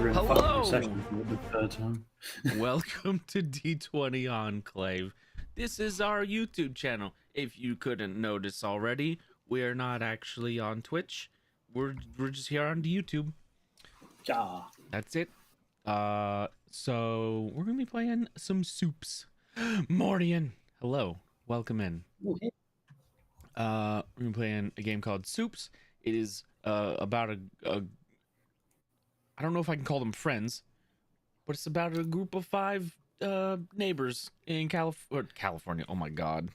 We're in fucking Hello! recession for the third time. Welcome to D20 Enclave. This is our YouTube channel. If you couldn't notice already, we're not actually on Twitch. We're just here on YouTube. Yeah. That's it. So we're gonna be playing some Supes. Mordian, hello, welcome in. Okay. We're gonna be playing a game called Supes. It is about a I don't know if I can call them friends, but it's about a group of 5 neighbors in California. Oh my god.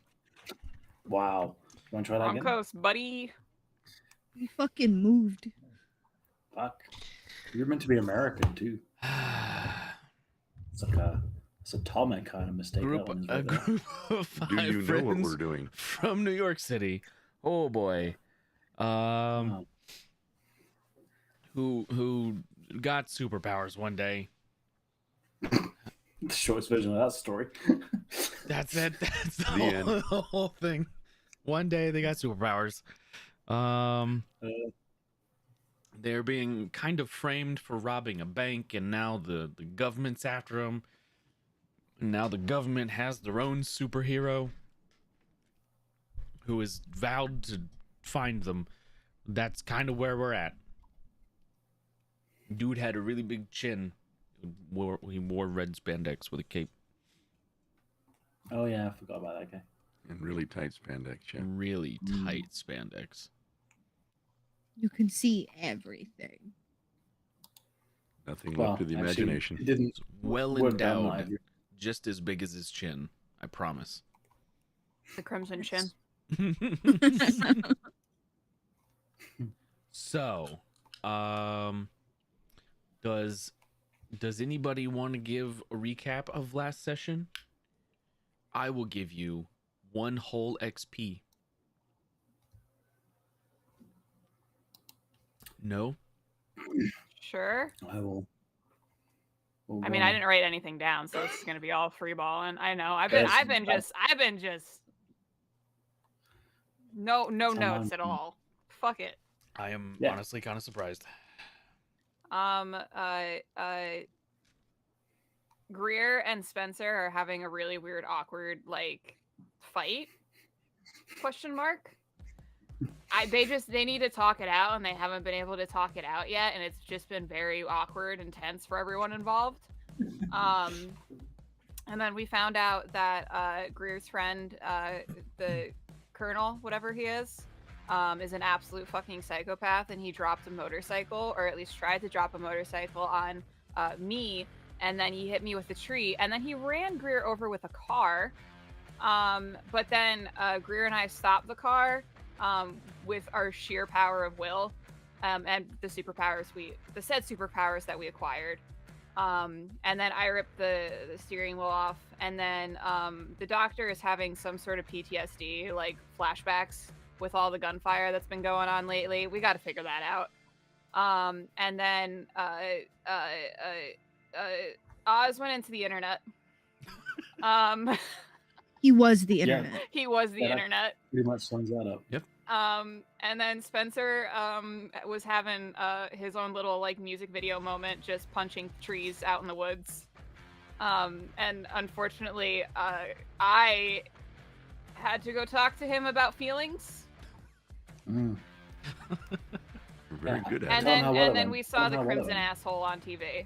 Wow. You want to try that Wrong again? coast, buddy. We fucking moved. Fuck. You're meant to be American too. It's like a atomic kind of mistake. group that one is a right there. group of 5 Do you know what friends we're doing? from New York City. Oh boy. Wow. Who got superpowers one day. The shortest version of that story. That's it. That's the end. the whole thing. One day they got superpowers. They're being kind of framed for robbing a bank, and now the government's after them. Now the government has their own superhero who has vowed to find them. That's kind of where we're at. Dude had a really big chin. He wore red spandex with a cape. Oh yeah, I forgot about that guy. And really tight spandex, yeah. Really tight spandex. You can see everything. Nothing Well, left to the actually, imagination. It didn't It's well work down endowed, live. just as big as his chin. I promise. The Crimson Chin. So, does anybody want to give a recap of last session? I will give you 1 whole XP. No? Sure. I will. I mean, I didn't write anything down, so it's gonna be all free balling. I know. I've been just no notes at all. Fuck it. I am Yeah. honestly kind of surprised. Greer and Spencer are having a really weird, awkward, like, fight? Question mark. They need to talk it out, and they haven't been able to talk it out yet, and it's just been very awkward and tense for everyone involved. And then we found out that Greer's friend, the Colonel, whatever he is an absolute fucking psychopath, and he dropped a motorcycle, or at least tried to drop a motorcycle on me, and then he hit me with a tree, and then he ran Greer over with a car. But then Greer and I stopped the car with our sheer power of will, and the said superpowers that we acquired. And then I ripped the steering wheel off, and then the doctor is having some sort of PTSD, like flashbacks with all the gunfire that's been going on lately. We got to figure that out. And then Oz went into the internet. He was the Yeah. internet. He was the Yeah, that- internet. Pretty much sums that up. Yep. And then Spencer was having his own little like music video moment, just punching trees out in the woods. And unfortunately, I had to go talk to him about feelings. Mm. We're very Yeah. good at And it. then how well it and went. we Tell saw him the how well it Crimson went. asshole on TV.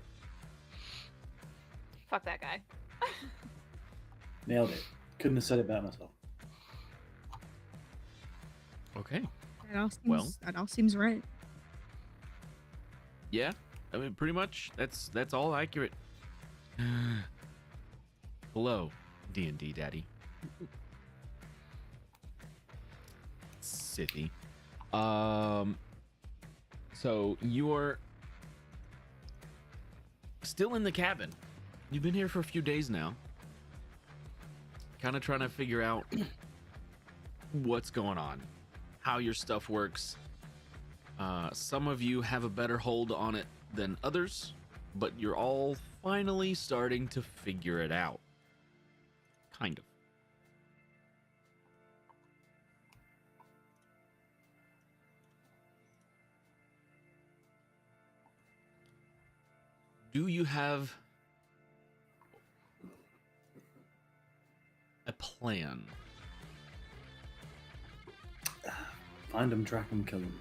Fuck that guy. Nailed it. Couldn't have said it better myself. Okay. That all seems right. Yeah. I mean, pretty much that's all accurate. Hello, D&D Daddy. Sithy. So you're still in the cabin. You've been here for a few days now. Kind of trying to figure out what's going on, how your stuff works. Some of you have a better hold on it than others, but you're all finally starting to figure it out. Kind of. Do you have a plan? Find him, track him, kill him.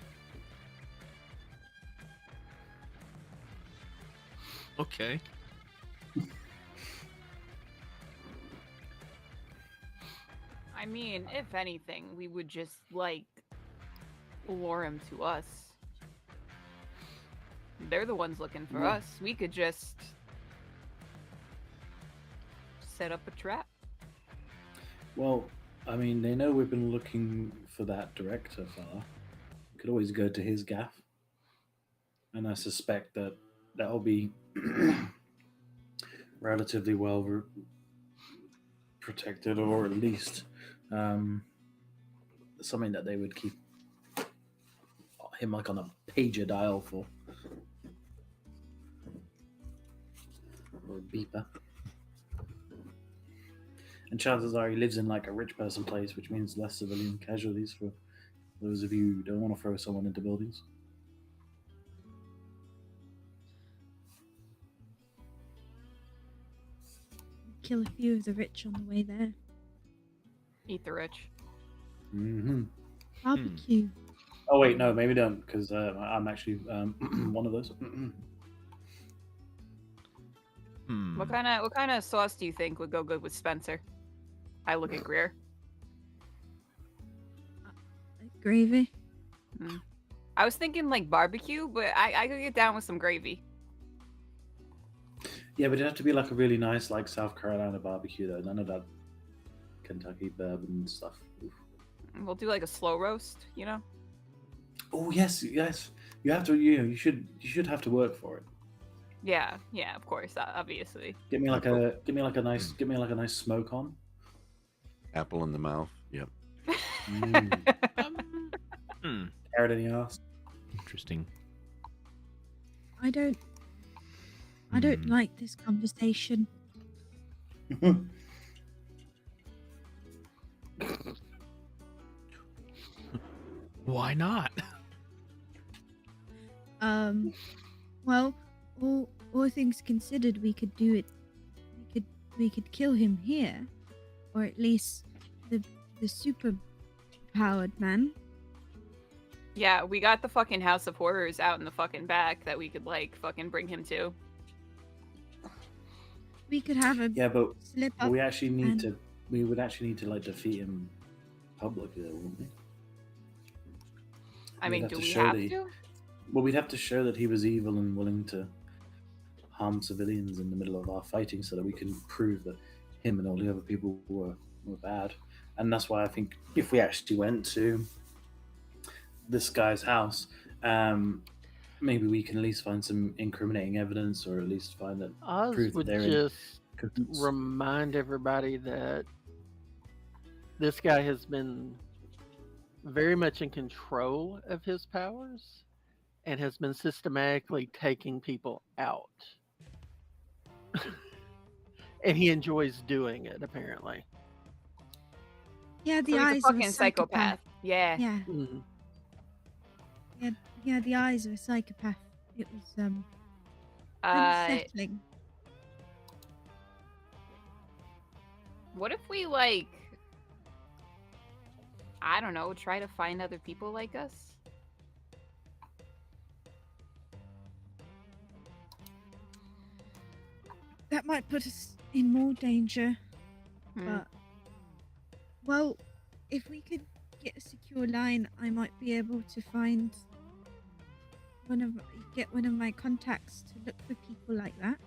Okay. I mean, if anything, we would just like lure him to us. They're the ones looking for us. We could just set up a trap. Well, I mean, they know we've been looking for that director fella. We could always go to his gaff. And I suspect that that'll be relatively well protected, or at least something that they would keep him like on a pager dial for. Or a beeper. And chances are he lives in like a rich person place, which means less civilian casualties for those of you who don't want to throw someone into buildings. Kill a few of the rich on the way there. Eat the rich. Mm-hmm. Barbecue. Oh wait, no, maybe don't, because I'm actually one of those. What kind of sauce do you think would go good with Spencer? I look at Greer. Gravy. I was thinking like barbecue, but I could get down with some gravy. Yeah, but it'd have to be like a really nice, like South Carolina barbecue, though. None of that Kentucky bourbon stuff. Oof. We'll do like a slow roast, you know? Oh yes, yes. You have to. You should have to work for it. Yeah, of course, obviously. Give me like a nice smoke on. Apple in the mouth. Yep. Carrot in the ass. Interesting. I don't like this conversation. Why not? Well, all things considered, we could do it. We could kill him here, or at least the super powered man. Yeah, we got the fucking House of Horrors out in the fucking back that we could like fucking bring him to. We could have a but slip up. we actually need and- to. We would actually need to like defeat him publicly, though, wouldn't we? I We'd mean, have do to we show have that he- to? Well, we'd have to show that he was evil and willing to harm civilians in the middle of our fighting, so that we can prove that him and all the other people were bad. And that's why I think if we actually went to this guy's house, maybe we can at least find some incriminating evidence, or at least find that Oz prove that would they're in just cahoots. remind everybody that this guy has been very much in control of his powers and has been systematically taking people out. And he enjoys doing it, apparently. Yeah, the So he's eyes a of fucking a psychopath. Yeah. Yeah, Mhm. yeah, the eyes of a psychopath. It was unsettling. What if we like, I don't know, try to find other people like us? That might put us in more danger. Hmm. But well, if we could get a secure line, I might be able to find get one of my contacts to look for people like that.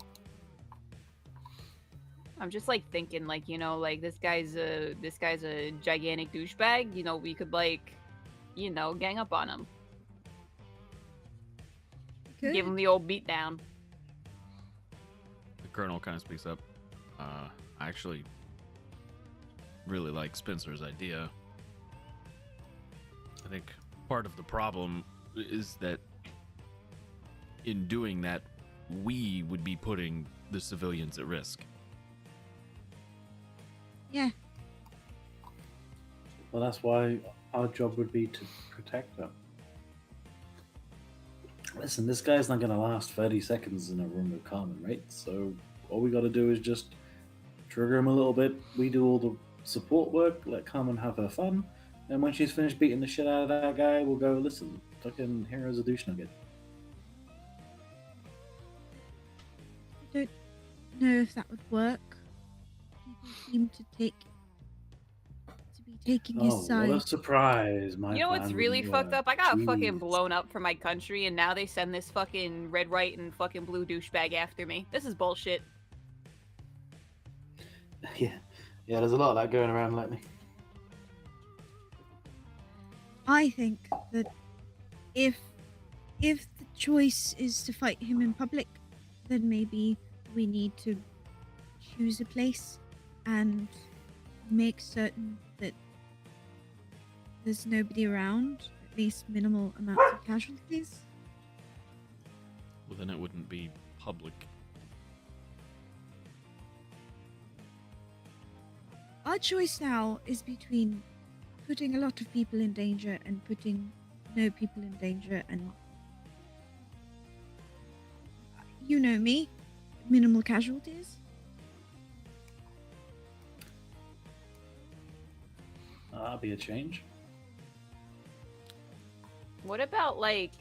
I'm just like thinking, like, you know, like this guy's a gigantic douchebag. You know, we could like, you know, gang up on him, Good. give him the old beat down. The colonel kind of speaks up. I actually really like Spencer's idea. I think part of the problem is that in doing that, we would be putting the civilians at risk. Yeah, Well, that's why our job would be to protect them. Listen, this guy's not gonna last 30 seconds in a room with Carmen, right? So all we gotta do is just trigger him a little bit. We do all the support work, let Carmen have her fun, and when she's finished beating the shit out of that guy, we'll go, listen, fucking hero's a douche nugget. I don't know if that would work. People seem to be taking his Oh, side. what a surprise! My You know what's plan really wouldn't fucked work. up? I got fucking Jeez. blown up for my country, and now they send this fucking red, white, and fucking blue douchebag after me. This is bullshit. Yeah, there's a lot of that going around lately. I think that if the choice is to fight him in public, then maybe we need to choose a place and make certain that there's nobody around, at least minimal amounts of casualties. Well, then it wouldn't be public. Our choice now is between putting a lot of people in danger and putting no people in danger, and you know me, minimal casualties. That'll be a change. What about, like,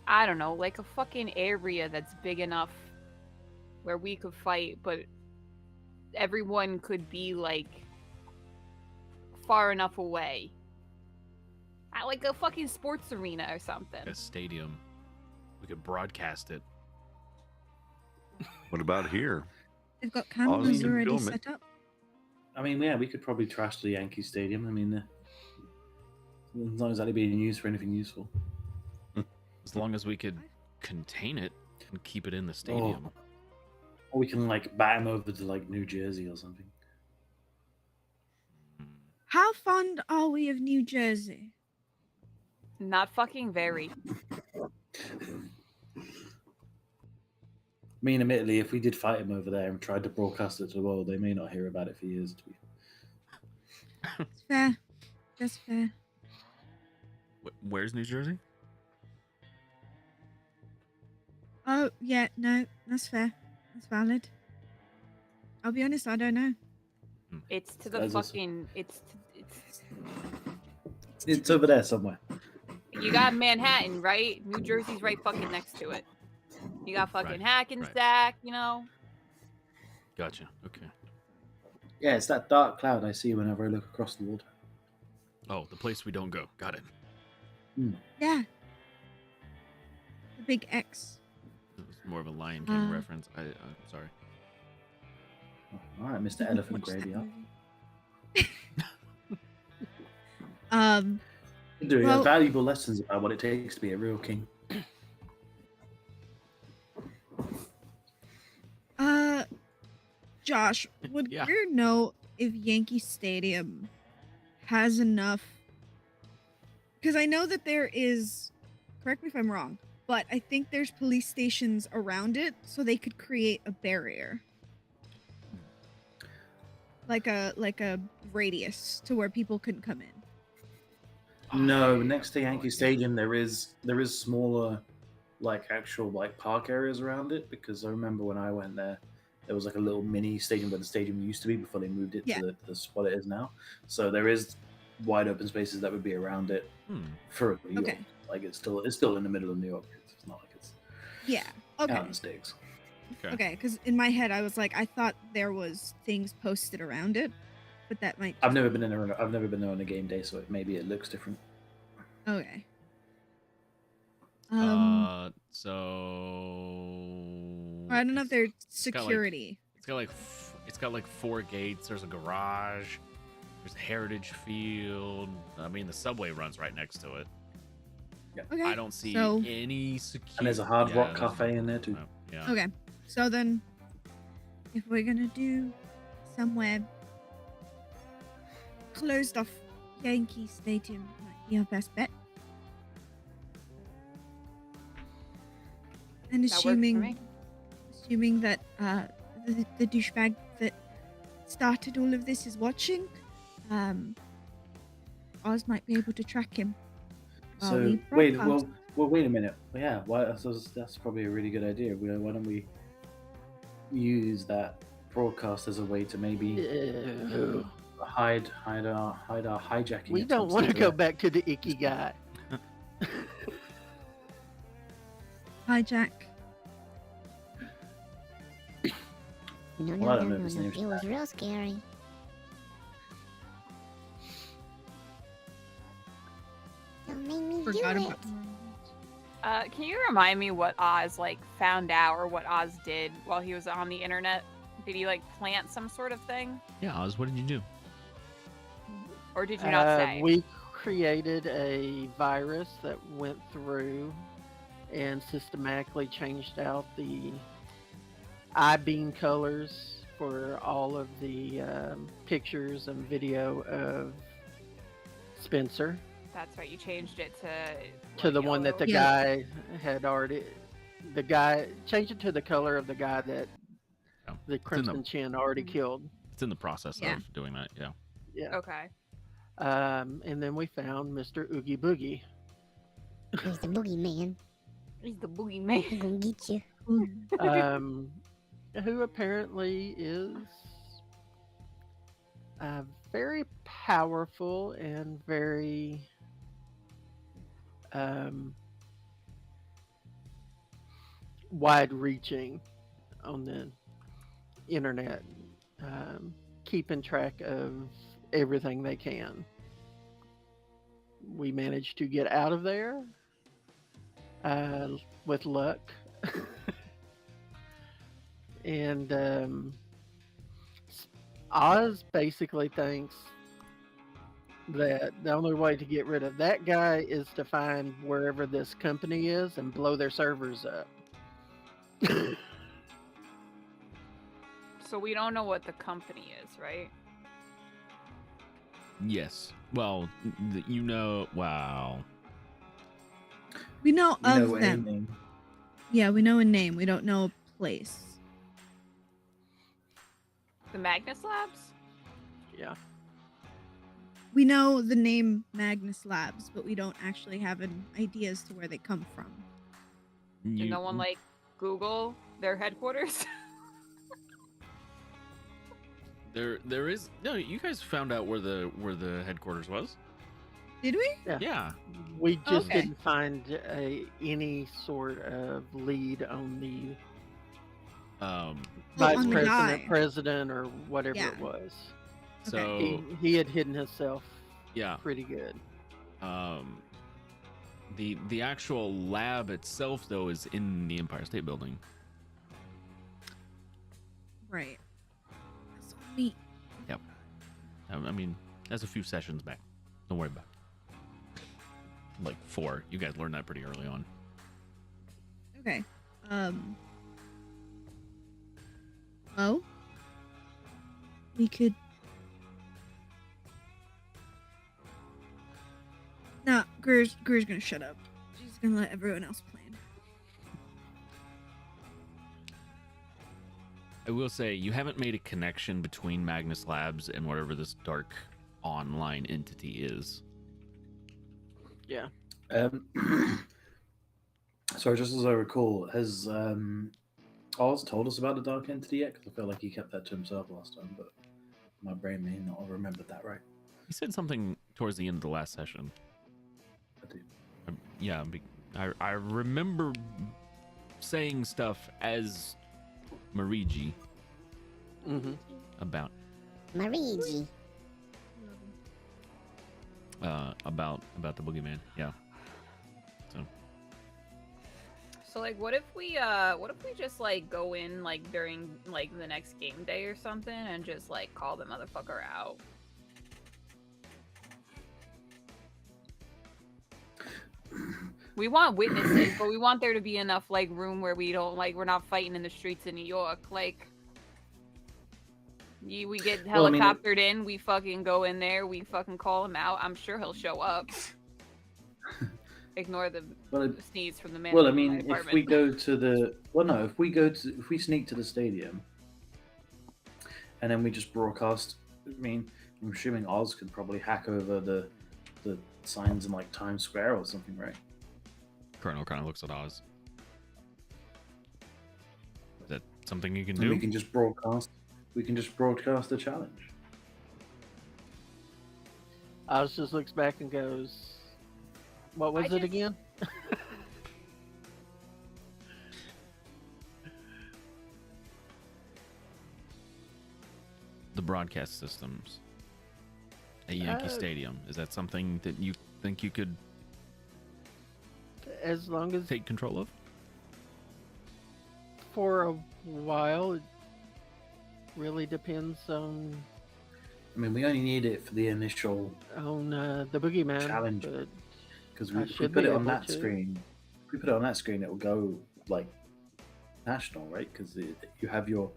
I don't know, like a fucking area that's big enough where we could fight, but everyone could be, like, far enough away. Like a fucking sports arena or something. A stadium. We could broadcast it. What about here? They've got cameras Austin already film it. set up. I mean, yeah, we could probably trash the Yankee Stadium. I mean, as long as that being used for anything useful. As long as we could contain it and keep it in the stadium. Or we can, like, bat him over to, like, New Jersey or something. How fond are we of New Jersey? Not fucking very. I mean, admittedly, if we did fight him over there and tried to broadcast it to the world, they may not hear about it for years. It's fair. That's fair. Where's New Jersey? Oh, yeah, no, that's fair. That's valid. I'll be honest, I don't know. It's to the Guys, also- fucking. It's over there somewhere. You got Manhattan, right? New Jersey's right fucking next to it. You got fucking Right, Hackensack, you know? Gotcha. Okay. Yeah, it's that dark cloud I see whenever I look across the water. Oh, the place we don't go. Got it. Yeah. The big X. It was more of a Lion King Uh, reference. I'm sorry. All right, Mr. Didn't Elephant watch that Gravy up. movie. You're doing Well- valuable lessons about what it takes to be a real king. Josh, would Yeah. Greer know if Yankee Stadium has enough? Because I know that there is, correct me if I'm wrong, but I think there's police stations around it, so they could create a barrier. Like a radius to where people couldn't come in. No, next to Yankee Stadium there is smaller, like, actual, like, park areas around it, because I remember when I went there was like a little mini stadium where the stadium used to be before they moved it Yeah. to the spot it is now. So there is wide open spaces that would be around it for New York. Okay. Like, it's still in the middle of New York. It's not like it's Yeah. out Okay. in the sticks. Okay. Okay, because in my head I was like, I thought there was things posted around it, but that might. I've never been in there. I've never been there on a game day, so maybe it looks different. Okay. So I don't know if there's got, like, security. it's got like 4 gates. There's a garage. There's a heritage field. I mean, the subway runs right next to it. Okay. I don't see so, any security. And there's a Hard Rock Cafe in there too. Yeah. Okay. So then, if we're gonna do somewhere closed off, Yankee Stadium might be our best bet. And That works for me. assuming that the douchebag that started all of this is watching, Oz might be able to track him. So we wait, broadcast. well, wait a minute. Yeah, why? That's probably a really good idea. Why don't we use that broadcast as a way to maybe Ew. hide our hijacking? We attempts don't want to into go the- back to the icky guy. Hijack. No, Well, I no, don't no, know if no, his no. name's It was real scary. Don't make me Forgot do it. about. Can you remind me what Oz like found out or what Oz did while he was on the internet? Did he like plant some sort of thing, Yeah, Oz, what did you do? or did you not say? We created a virus that went through and systematically changed out the I-beam colors for all of the pictures and video of Spencer That's right. You changed it to to the one that the yellow. Yeah. guy had already. The guy changed it to the color of the guy that Oh, the Crimson Chin already killed. It's in the process Yeah. of doing that. Yeah. Yeah. Okay. And then we found Mr. Oogie Boogie. He's the boogeyman. He's the boogeyman. He gonna get you. Who apparently is very powerful and very wide-reaching on the internet, keeping track of everything they can. We managed to get out of there with luck. And Oz basically thinks that the only way to get rid of that guy is to find wherever this company is and blow their servers up. So we don't know what the company is, right? Yes. Well, you know. Wow. We know You know of a them. name. Yeah, we know a name. We don't know a place. The Magnus Labs? Yeah. We know the name Magnus Labs, but we don't actually have an idea as to where they come from. Did no one like Google their headquarters? There is no. You guys found out where the headquarters was. Did we? Yeah. We just Okay. didn't find any sort of lead on the vice on the president, guy. president, or whatever Yeah. it was. So He had hidden himself yeah. pretty good. The actual lab itself though is in the Empire State Building. Right. So neat. I mean, that's a few sessions back. Don't worry about it. Like 4. You guys learned that pretty early on. Okay. Well, we could. Nah, Greer's gonna shut up. She's gonna let everyone else plan. I will say you haven't made a connection between Magnus Labs and whatever this dark online entity is. Yeah. Sorry, just as I recall, has Oz told us about the dark entity yet? Because I feel like he kept that to himself last time, but my brain may not have remembered that right. He said something towards the end of the last session. I do. Yeah, I remember saying stuff as Marigi Mm-hmm. about Marigi. about the boogeyman. Yeah. So like what if we just like go in like during like the next game day or something and just like call the motherfucker out? We want witnesses, but we want there to be enough like room where we don't like we're not fighting in the streets of New York. Like we get Well, I mean, helicoptered in, we fucking go in there, we fucking call him out. I'm sure he'll show up. Ignore the sneeze from the man. Well, I in my mean, if apartment. we go to the if we sneak to the stadium, and then we just broadcast. I mean, I'm assuming Oz could probably hack over the signs in like Times Square or something, right? Colonel kind of looks at Oz. Is that something you can And do? we can just broadcast. We can just broadcast the challenge. Oz just looks back and goes, "What was it again?" The broadcast systems at Yankee Stadium. Is that something that you think you could As long as take control of? for a while, it really depends on I mean, we only need it for the initial the boogeyman. Challenge. But because I if we should put be it on able that to. screen. If we put it on that screen, it will go like national, right? Because you have your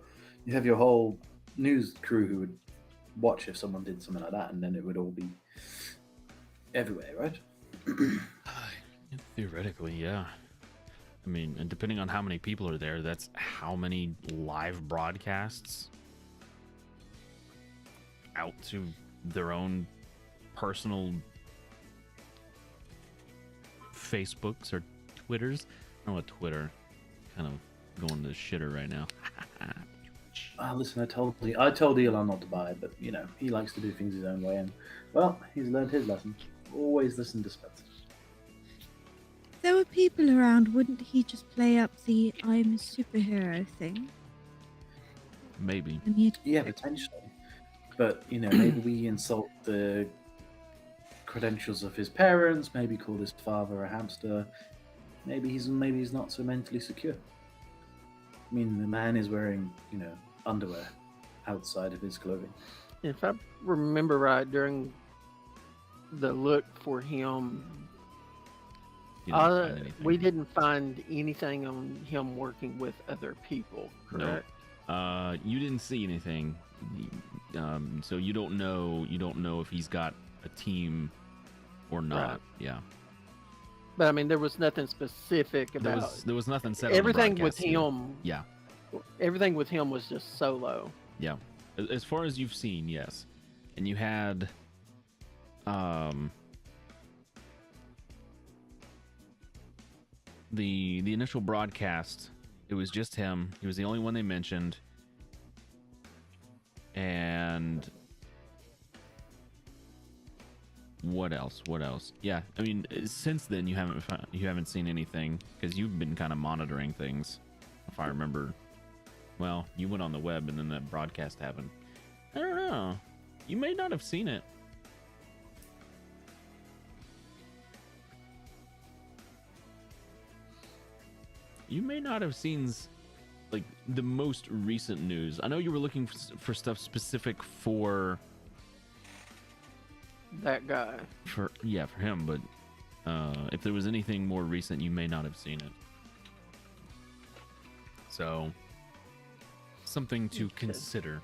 whole news crew who would watch if someone did something like that, and then it would all be everywhere, right? Theoretically, yeah. I mean, and depending on how many people are there, that's how many live broadcasts out to their own personal Facebooks or Twitters. I don't know what Twitter, kind of going to the shitter right now. Listen, I told Elon not to buy it, but you know he likes to do things his own way, and well, he's learned his lesson. Always listen to Spencer. If there were people around, wouldn't he just play up the "I'm a superhero" thing? Maybe. And he'd Yeah, potentially, but you know maybe we insult the credentials of his parents. Maybe call his father a hamster. Maybe he's not so mentally secure. I mean, the man is wearing underwear outside of his clothing. If I remember right, during the look for him, You didn't find anything. we didn't find anything on him working with other people, correct? You didn't see anything, so you don't know. You don't know if he's got a team or not. Right. Yeah, But I mean, there was nothing specific about there was nothing said. everything on the with broadcast either. him. Yeah, Everything with him was just solo. yeah. As far as you've seen, yes. And you had, the initial broadcast. It was just him. He was the only one they mentioned. And what else? Yeah, I mean, since then you haven't seen anything because you've been kind of monitoring things. If I remember, well, you went on the web and then that broadcast happened. I don't know. You may not have seen it. You may not have seen like the most recent news. I know you were looking for stuff specific for That guy. for him, but if there was anything more recent, you may not have seen it. So something to consider.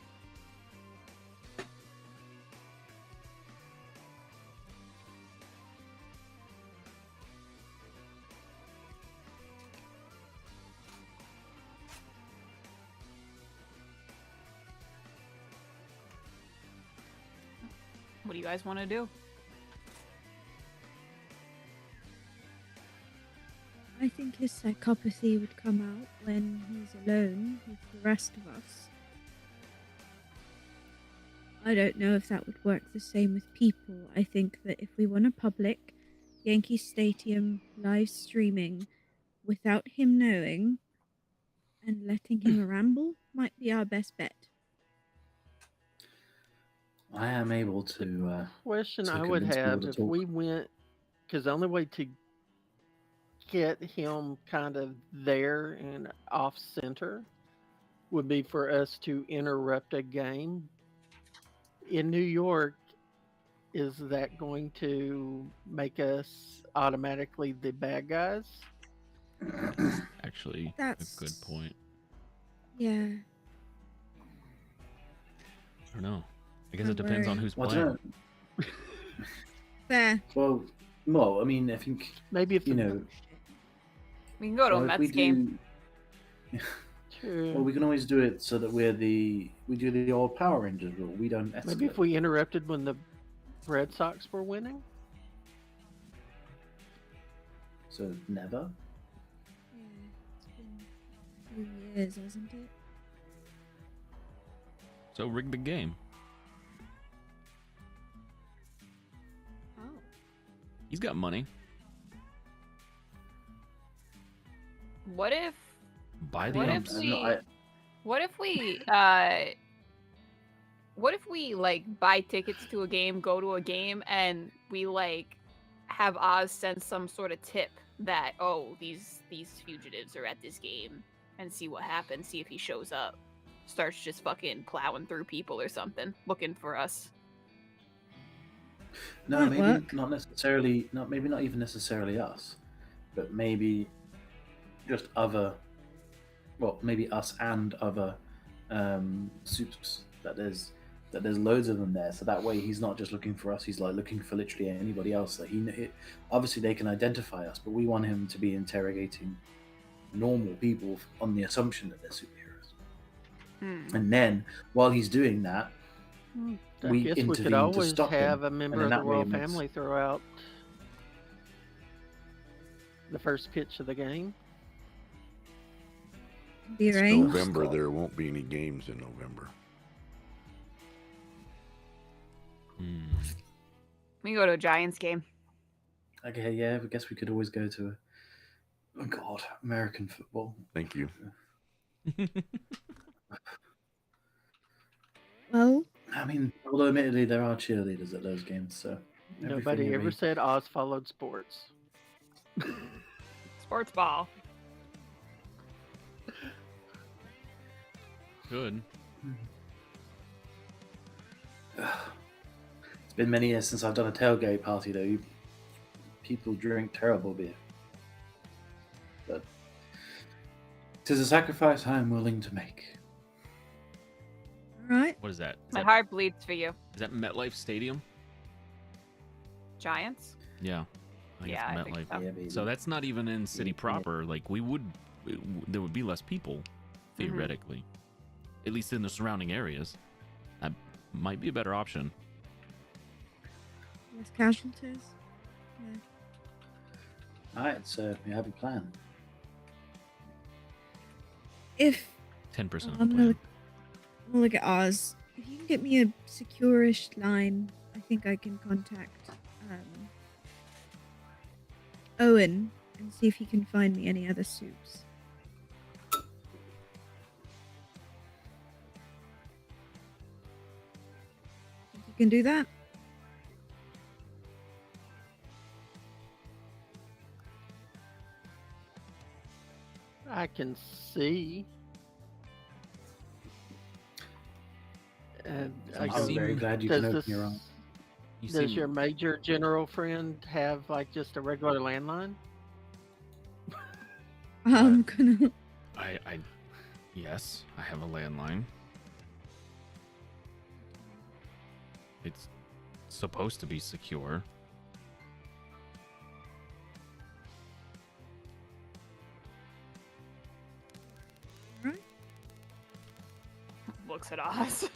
What do you guys want to do? I think his psychopathy would come out when he's alone with the rest of us. I don't know if that would work the same with people. I think that if we want a public Yankee Stadium live streaming without him knowing and letting him ramble might be our best bet. I am able to. Question to I would convince people have to if talk. we went, because the only way to get him kind of there and off center would be for us to interrupt a game. In New York, is that going to make us automatically the bad guys? Actually, That's- a good point. Yeah. I don't know. I guess I'm it depends on worried. who's Well, I playing. don't know. Fair. Well, I mean, I think Maybe if you the- know. We can go to a Well, if we Mets game. True. Well, we can always do it so that we do the old Power Rangers rule. We don't escalate. Maybe if we interrupted when the Red Sox were winning. So never. Yeah, it's been 2 years, hasn't it? So rig the game. Oh. He's got money. What if Buy the What if amps. we- No, what if we like buy tickets to a game, go to a game, and we like have Oz send some sort of tip that these fugitives are at this game, and see what happens, see if he shows up. Starts just fucking plowing through people or something, looking for us. No, Might maybe work. not necessarily. Not maybe not even necessarily us, but maybe just other. Well, maybe us and other Supes. That there's loads of them there. So that way he's not just looking for us. He's like looking for literally anybody else that obviously they can identify us, but we want him to be interrogating normal people on the assumption that they're superheroes. And then while he's doing that, I we guess we could intervene to always stop him, have a member and of in the that way royal it makes- family throw out the first pitch of the game. Be It's right. November. There won't be any games in November. We can go to a Giants game. Okay, yeah, I guess we could always go to American football. Thank you. Well, I mean, although admittedly there are cheerleaders at those games, so Nobody everything ever will be- said Oz followed sports. Sports ball. Good. It's been many years since I've done a tailgate party, though. People drink terrible beer, but it is a sacrifice I am willing to make. all right. What is that? My heart bleeds for you. Is that MetLife Stadium? Giants? Yeah. I think Yeah, it's I think MetLife. so. Yeah, baby. So that's not even in city Yeah. proper. Like there would be less people theoretically, at least in the surrounding areas. That might be a better option. Less casualties. Yeah. All right, so we have a plan. If 10% of I'm the gonna, plan. I'm gonna look at Oz. If you can get me a secure-ish line, I think I can contact Owen and see if he can find me any other Supes. Think you can do that? I can see. And I I'm go, seem- very glad you does can open this, your own. You does seem- your major general friend have like just a regular landline? I'm gonna. Yes, I have a landline. It's supposed to be secure. Right? Looks at Oz.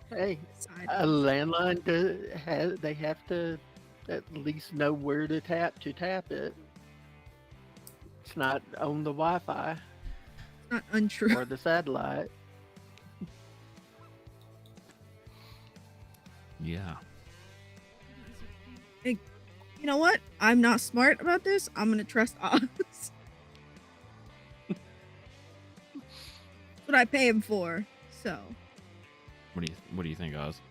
Hey, Side. a landline they have to at least know where to tap it. It's not on the Wi-Fi It's not untrue. or the satellite. Yeah. You know what? I'm not smart about this. I'm gonna trust Oz. That's what I pay him for. So What do you think, Oz?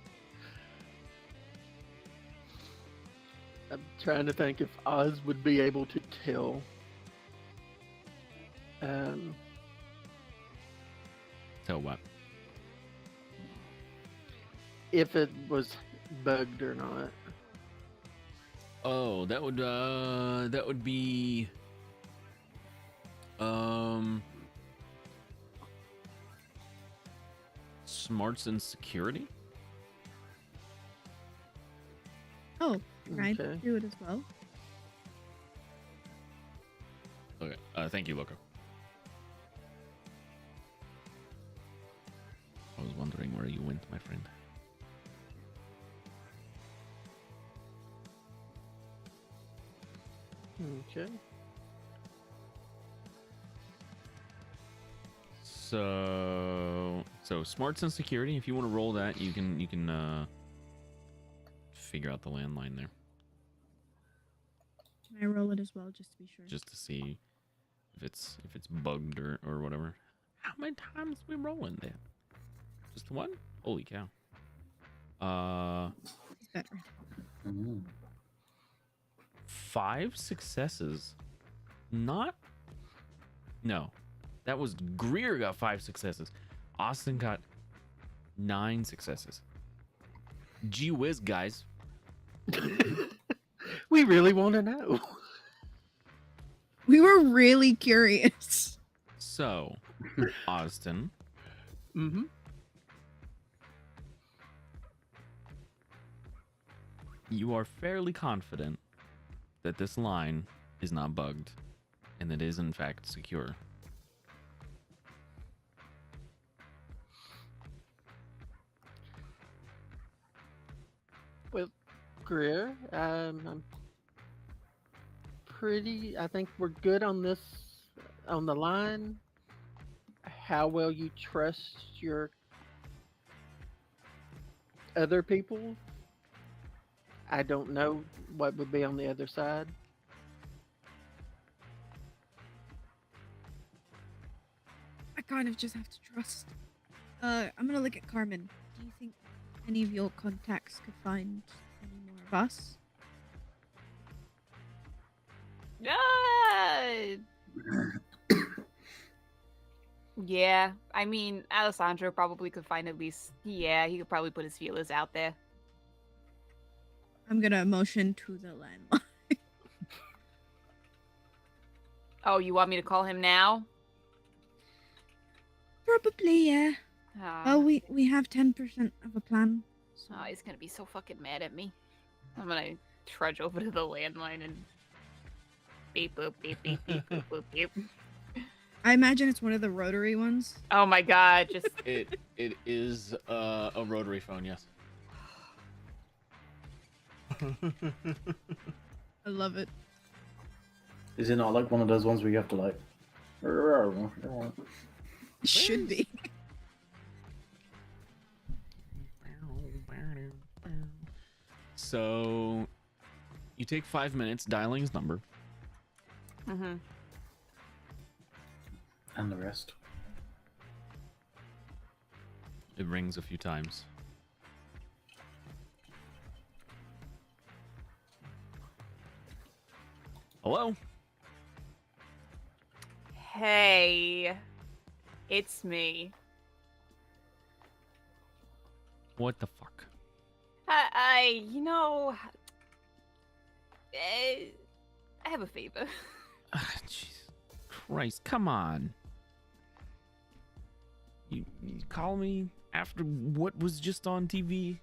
I'm trying to think if Oz would be able to tell. Tell what? If it was bugged or not. Oh, that would be smarts and security. oh, I Okay. do it as well. Okay. Thank you, Loco. I was wondering where you went, my friend. Okay. So smarts and security. If you want to roll that, you can figure out the landline there Can I roll it as well, just to be sure? just to see if it's bugged or whatever. How many times we rolling that? Just one? Holy cow! It's better. Mm. 5 successes. Not. No, that was Greer got 5 successes. Austin got 9 successes. Gee whiz, guys. We really want to know. We were really curious. So, Austin, Mm-hmm. you are fairly confident that this line is not bugged and it is in fact secure. Well, Greer, I'm pretty. I think we're good on this, on the line. How well you trust your other people? I don't know what would be on the other side. I kind of just have to trust. I'm gonna look at Carmen. Do you think any of your contacts could find any more of us? Yeah, I mean, Alessandro probably could find at least. Yeah, he could probably put his feelers out there. I'm gonna motion to the landline. Oh, you want me to call him now? Probably, yeah. Ah, Well, we have 10% of a plan. So. oh, he's gonna be so fucking mad at me. I'm gonna trudge over to the landline and beep boop beep beep beep boop boop beep. I imagine it's one of the rotary ones. Oh my god, just It is a rotary phone, yes. I love it. Is it not like one of those ones where you have to like? It should be. So you take 5 minutes dialing his number. mm-hmm. And the rest. It rings a few times. Hello? Hey, it's me. What the fuck? You know, I have a favor. Ah, Jesus Christ, come on. You call me after what was just on TV?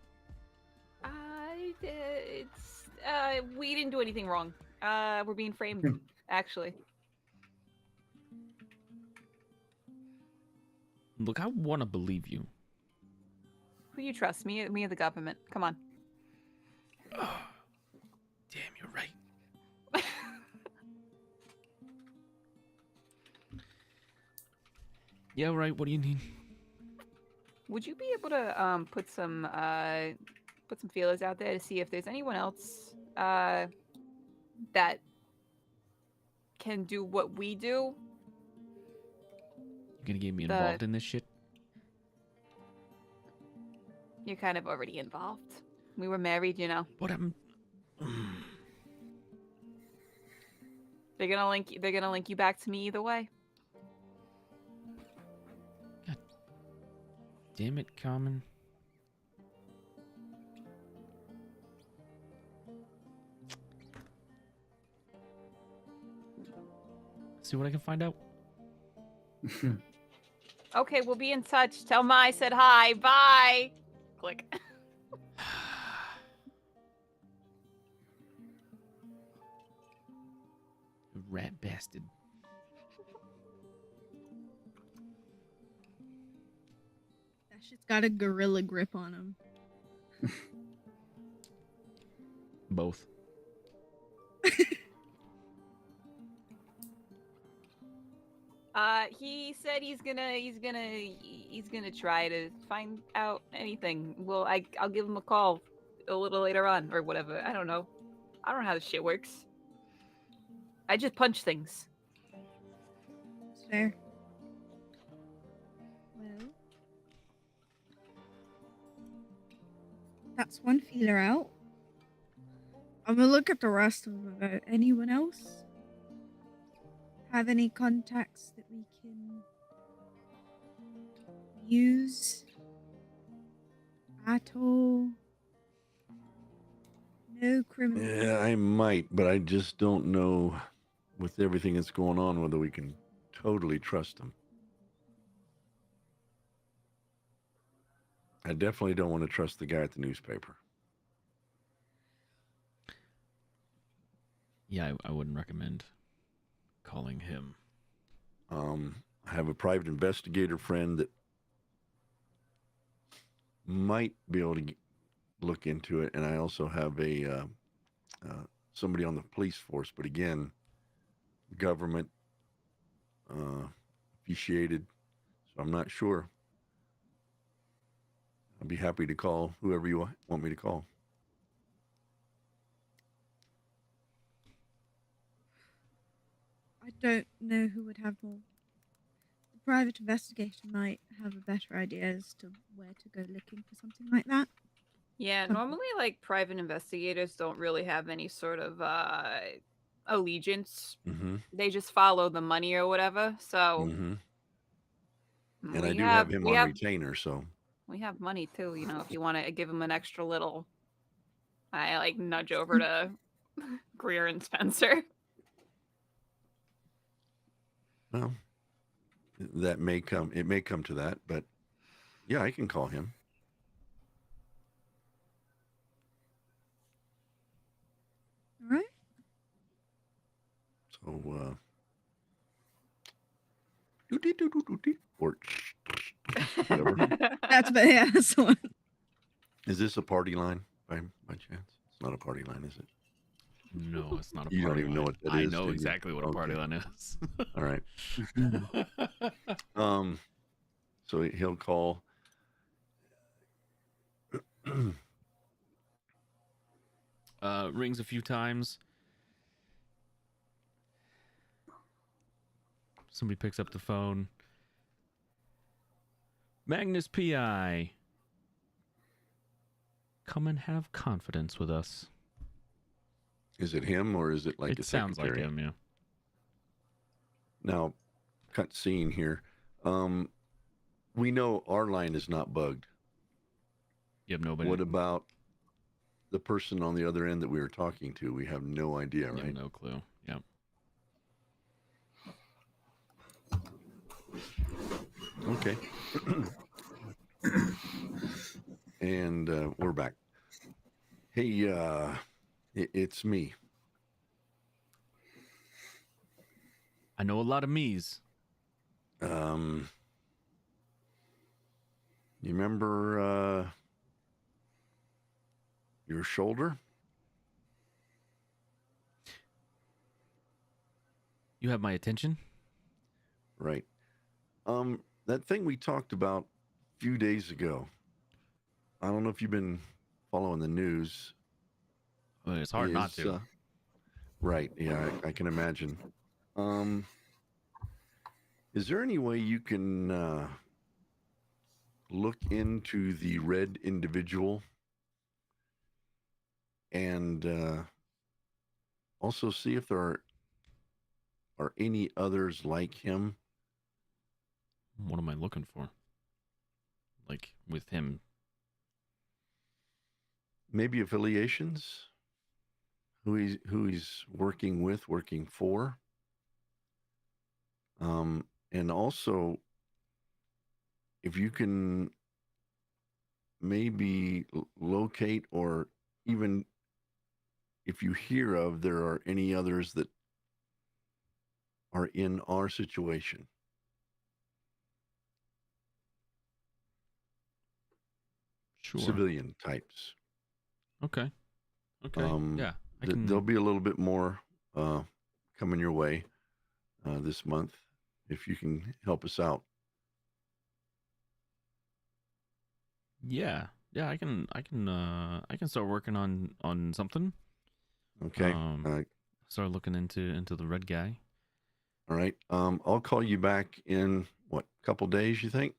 We didn't do anything wrong. We're being framed, actually. Look, I want to believe you. Who you trust? Me or the government? Come on. Oh, damn, you're right. Yeah, right. What do you need? Would you be able to put some feelers out there to see if there's anyone else that can do what we do? You gonna get me involved in this shit? You're kind of already involved. We were married, you know. But I'm. They're gonna link you back to me either way. Damn it, Carmen. See what I can find out. Okay, we'll be in touch. Tell Ma I said hi. Bye. Click. Rat bastard. That shit's got a gorilla grip on him. Both. He said he's gonna try to find out anything. Well, I'll give him a call a little later on or whatever. I don't know. I don't know how this shit works. I just punch things. It's fair. Well, that's one feeler out. I'm gonna look at the rest of them. About anyone else have any contacts that we can use at all? No criminal. Yeah, I might, but I just don't know with everything that's going on whether we can totally trust them. I definitely don't want to trust the guy at the newspaper. Yeah, I wouldn't recommend calling him. I have a private investigator friend that might be able to look into it, and I also have a somebody on the police force, but again, government officiated, so I'm not sure. I'd be happy to call whoever you want me to call. I don't know who would have more. The private investigator might have a better idea as to where to go looking for something like that. Yeah, normally like private investigators don't really have any sort of allegiance. Mm-hmm. They just follow the money or whatever. So Mm-hmm. And we I do have him we on have retainer, so we have money too. You know, if you want to give him an extra little, I like nudge over to Greer and Spencer. well, that may come. It may come to that, but yeah, I can call him. All right. So, or whatever. That's the one. Is this a party line by chance? It's not a party line, is it? No, it's not a You don't party even line. know what that I is, know do you? exactly what a party Okay. line is. All right. So he'll call. Rings a few times. Somebody picks up the phone. Magnus PI. Come and have confidence with us. Is it him or is it like It a sounds secretary? like him, yeah. Now, cut scene here. We know our line is not bugged. You have nobody. What about the person on the other end that we were talking to? We have no idea, You have right? no clue. Yeah. Okay. And we're back. Hey, it's me. I know a lot of me's. You remember your shoulder? You have my attention? Right. That thing we talked about a few days ago. I don't know if you've been following the news. I mean, it's hard not to. Right. Yeah, I can imagine. Is there any way you can look into the red individual and also see if there are any others like him? What am I looking for? Like with him? Maybe affiliations? Who he's working with, working for? And also, if you can maybe locate, or even if you hear of, there are any others that are in our situation. Sure. Civilian types. Okay. Yeah. I can... There'll be a little bit more coming your way this month. if you can help us out. Yeah, yeah, I can start working on something. Okay. Start looking into the red guy. All right. I'll call you back in what, couple days, you think?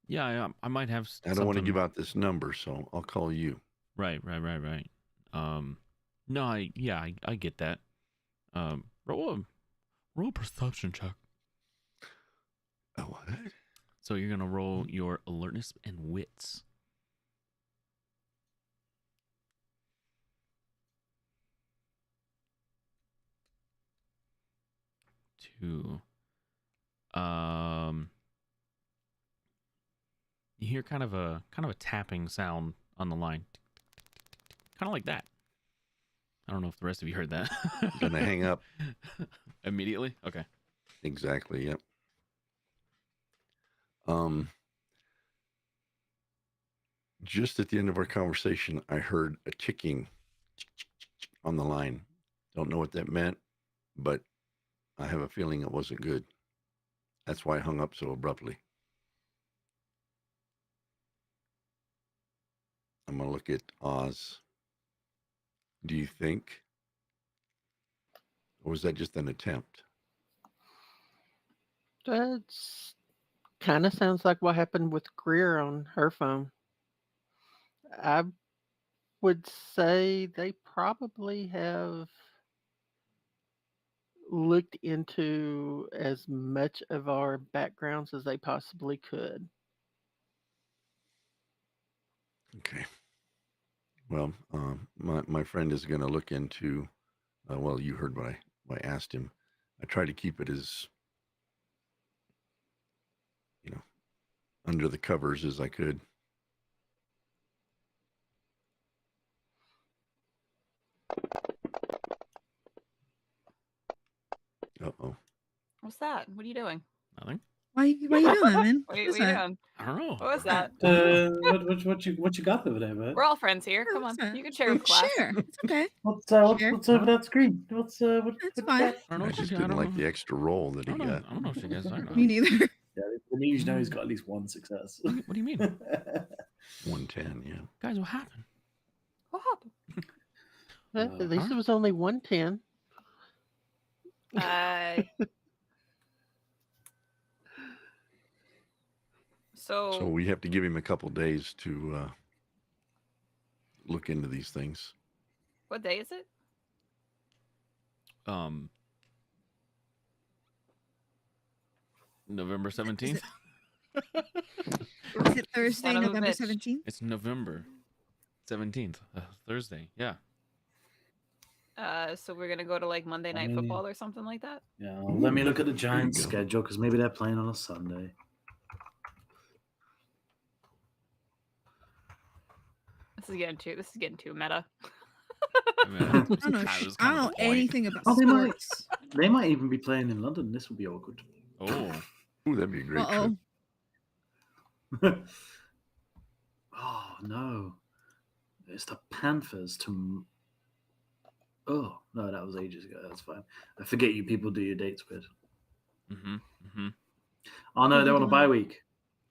Yeah, I might have I don't want to something. give out this number, so I'll call you. Right. No, I get that. Roll a perception check. Oh, what? So you're gonna roll your alertness and wits. To you hear kind of a tapping sound on the line. Kind of like that. I don't know if the rest of you heard that. Gonna hang up. Immediately? Okay. Exactly. Yep. Just at the end of our conversation, I heard a ticking on the line. Don't know what that meant, but I have a feeling it wasn't good. That's why I hung up so abruptly. I'm going to look at Oz. Do you think? Or was that just an attempt? That's kind of sounds like what happened with Greer on her phone. I would say they probably have looked into as much of our backgrounds as they possibly could. Okay. Well, my friend is going to look into, well, you heard what I asked him. I try to keep it as, under the covers as I could. Uh-oh. What's that? What are you doing? Nothing. Why you doing that, man? What are What's you that? doing? I don't know. What was that? What you got over there, bud? We're all friends here. Come What's on, that? you can share with class. Share. It's okay. What's Sure. what's over that screen? What's what It's you fine. got? I don't know. I just didn't like the extra roll that he got. I don't know if you guys are. Me neither. Yeah, the news know he's got at least one success. What do you mean? 110, yeah. Guys, what happened? What happened? At least it was only 110. So we have to give him a couple days to look into these things. What day is it? November 17th. Is it Thursday, Son of a November bitch. 17th? It's November 17th, Thursday. Yeah. So we're gonna go to like Monday Night Football or something like that. Yeah, let me look at the There you Giants' go. schedule because maybe they're playing on a Sunday. This is getting too meta. I mean, I don't know. that was I kind don't of know the point. anything about Oh, sports. they might even be playing in London. This would be awkward. Oh, Ooh, that'd be a great Uh-oh. trip. Oh no, it's the Panthers to. Oh no, that was ages ago. That's fine. I forget you people do your dates with. Oh no, they're on a bye week.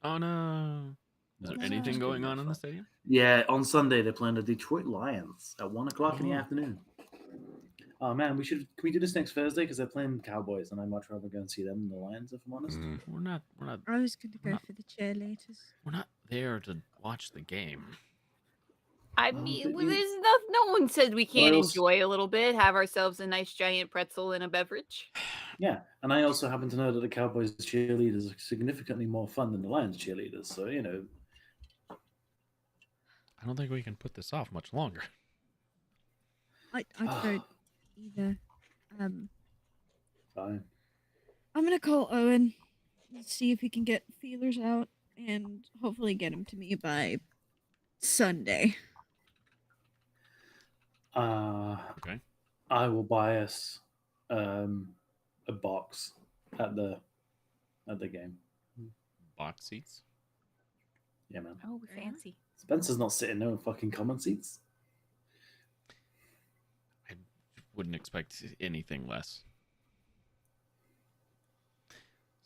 Oh no. Is there That's anything just going kidding, on in the that's fine. stadium? Yeah, on Sunday they're playing the Detroit Lions at 1:00 in the Oh. afternoon. Oh man, can we do this next Thursday because they're playing Cowboys and I'd much rather go and see them than the Lions if I'm honest. Mhm. We're not I was going to go Not- for the cheerleaders. we're not there to watch the game. I Oh, mean, but well, you- there's no one said we can't Well, enjoy a little bit, have ourselves a nice giant pretzel and a beverage. Yeah, and I also happen to know that the Cowboys cheerleaders are significantly more fun than the Lions cheerleaders. So I don't think we can put this off much longer. I don't either. Fine. I'm going to call Owen and see if he can get feelers out and hopefully get him to me by Sunday. Okay. I will buy us a box at the game. Box seats. Yeah, man. Oh, fancy. Spencer's not sitting there in fucking common seats. I wouldn't expect anything less.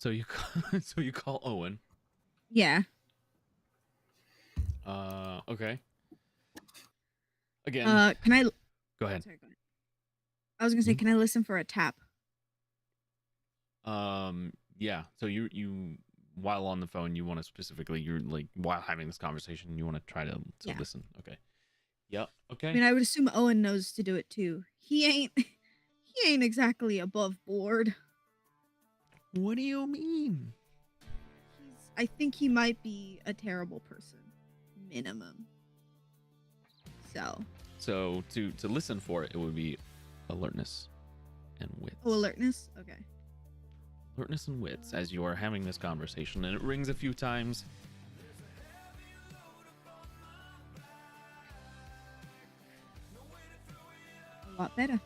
So you so you call Owen. Yeah. Okay. Again, Can I? go ahead. Sorry, go ahead. I was gonna say, can I listen for a tap? Yeah. So you while on the phone, you want to specifically, you're like, while having this conversation, you want to try to Yeah. listen. Okay. Yep. Okay. I mean, I would assume Owen knows to do it too. He ain't. He ain't exactly above board. What do you mean? I think he might be a terrible person, minimum. So to listen for it, it would be alertness and wits. Oh, alertness. Okay. Alertness and wits as you are having this conversation, and it rings a few times. A lot better.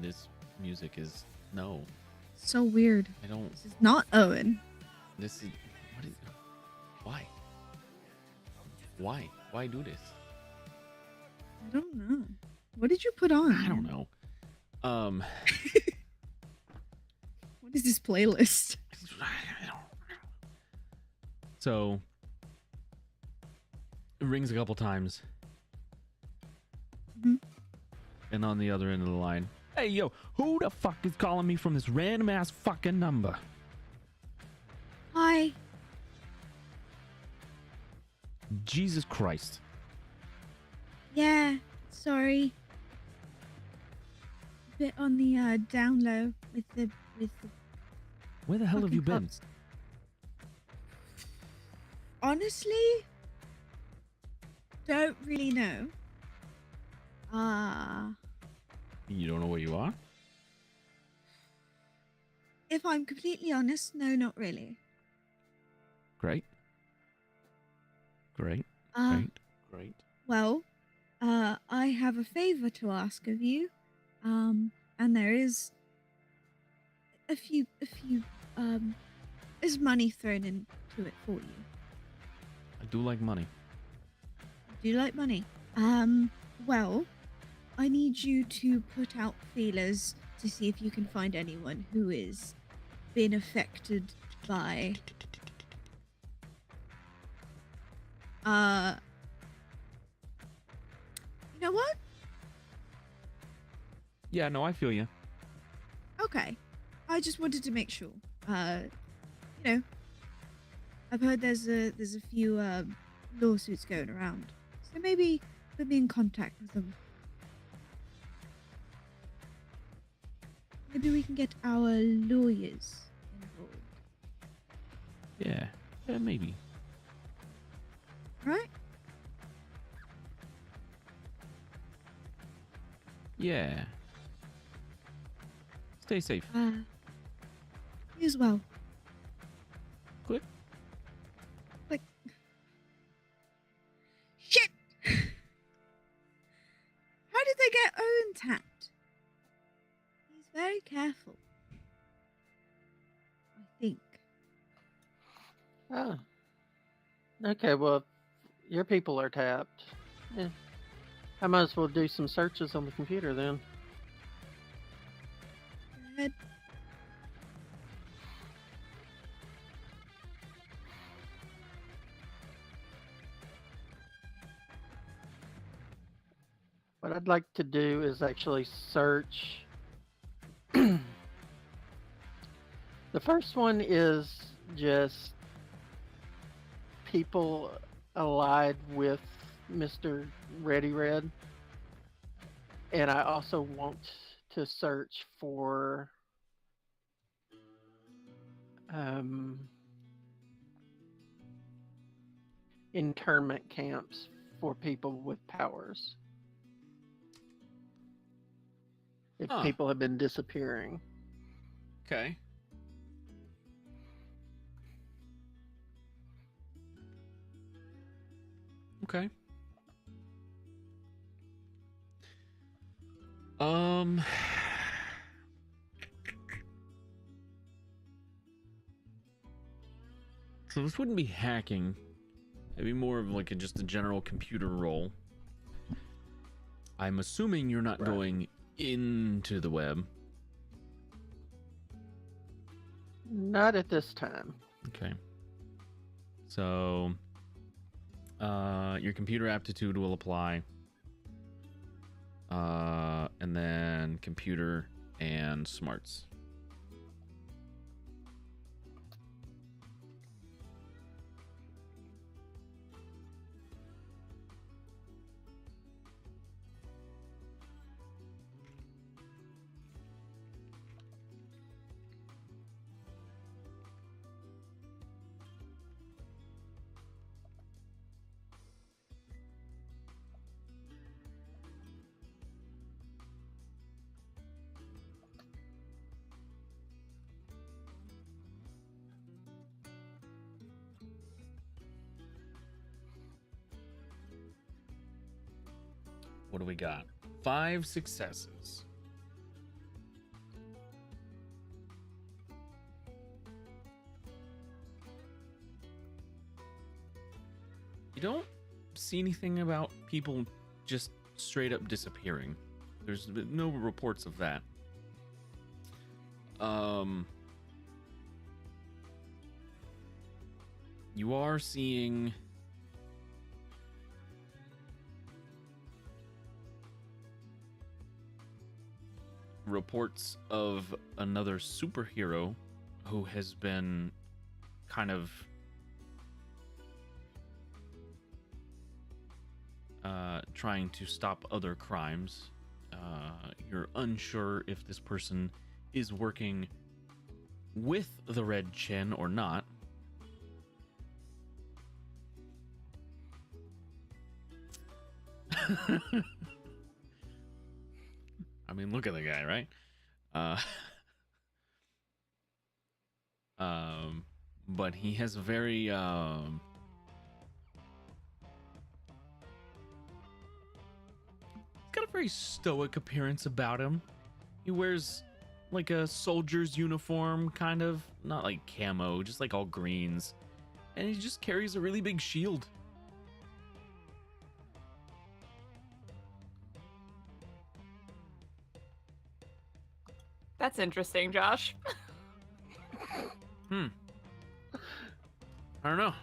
This music is no. So weird. I don't. This is not Owen. This is what is. Why? Why do this? I don't know. What did you put on? I don't know. What is this playlist? So it rings a couple times. Mhm. And on the other end of the line, hey yo, who the fuck is calling me from this random ass fucking number? Hi. Jesus Christ. Yeah. Sorry. A bit on the down low with the Where the hell have fucking you been? cops. Honestly, don't really know. You don't know where you are? If I'm completely honest, no, not really. Great. Great. Uh, Great. Well, I have a favor to ask of you. And there is a few, there's money thrown into it for you. I do like money. Do you like money? Well, I need you to put out feelers to see if you can find anyone who is been affected by you know what? Yeah, no, I feel you. Okay. I just wanted to make sure. You know, I've heard there's a few lawsuits going around. So maybe put me in contact with them. Maybe we can get our lawyers involved. Yeah. Yeah, maybe. Right? Yeah. Stay safe. You as well. Click. Click. Shit! How did they get Owen tapped? He's very careful. I think. Oh. Okay, well, your people are tapped. Yeah. I might as well do some searches on the computer then. Go ahead. What I'd like to do is actually search. The first one is just people allied with Mr. Ready Red. And I also want to search for internment camps for people with powers. If Huh. people have been disappearing. Okay. Okay. So this wouldn't be hacking. It'd be more of like just a general computer role. I'm assuming you're not Right. going into the web. Not at this time. Okay. So, your computer aptitude will apply. And then computer and smarts. What do we got? 5 successes. You don't see anything about people just straight up disappearing. There's no reports of that. You are seeing reports of another superhero who has been kind of trying to stop other crimes. You're unsure if this person is working with the Red Chin or not. I mean, look at the guy, right? But he has a very got a very stoic appearance about him. He wears like a soldier's uniform, kind of, not like camo, just like all greens, and he just carries a really big shield. That's interesting, Josh. I don't know.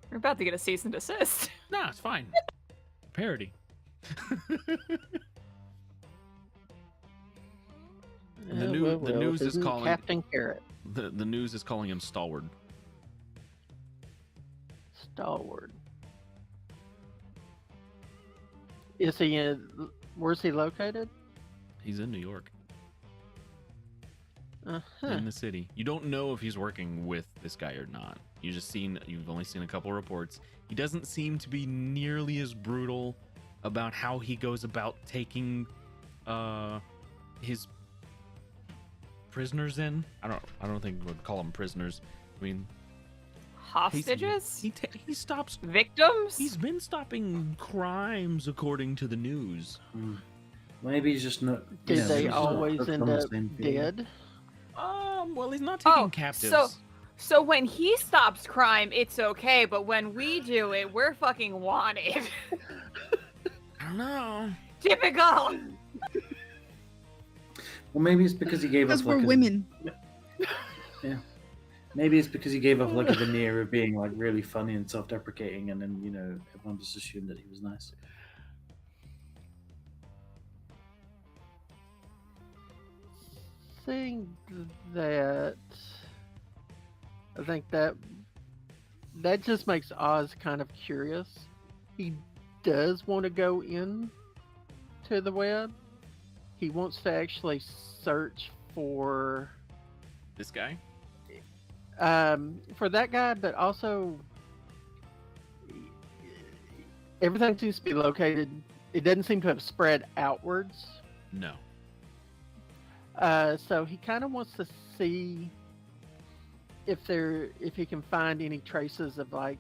We're about to get a cease and desist. Nah, it's fine. Parody. And the news is isn't calling Captain Carrot. the news is calling him stalwart. Stalwart. Is he in? Where's he located? He's in New York, Uh-huh. in the city. You don't know if he's working with this guy or not. You've only seen a couple reports. He doesn't seem to be nearly as brutal about how he goes about taking his prisoners in. I don't think we'd call them prisoners. I mean, Hostages? he stops. Victims? He's been stopping crimes according to the news. Maybe he's just not. Did yeah, they he's just not always hooked end on the up same feeling. dead? Well, he's not taking captives. So when he stops crime, it's okay, but when we do it, we're fucking wanted. I don't know. Typical. Well, maybe it's because he gave Because us we're like women. Yeah. Maybe it's because he gave off like a veneer of being like really funny and self-deprecating, and then everyone just assumed that he was nice. Seeing that, I think that just makes Oz kind of curious. He does want to go in to the web. He wants to actually search for This guy? for that guy, but also everything seems to be located. It doesn't seem to have spread outwards. No. So he kind of wants to see if he can find any traces of like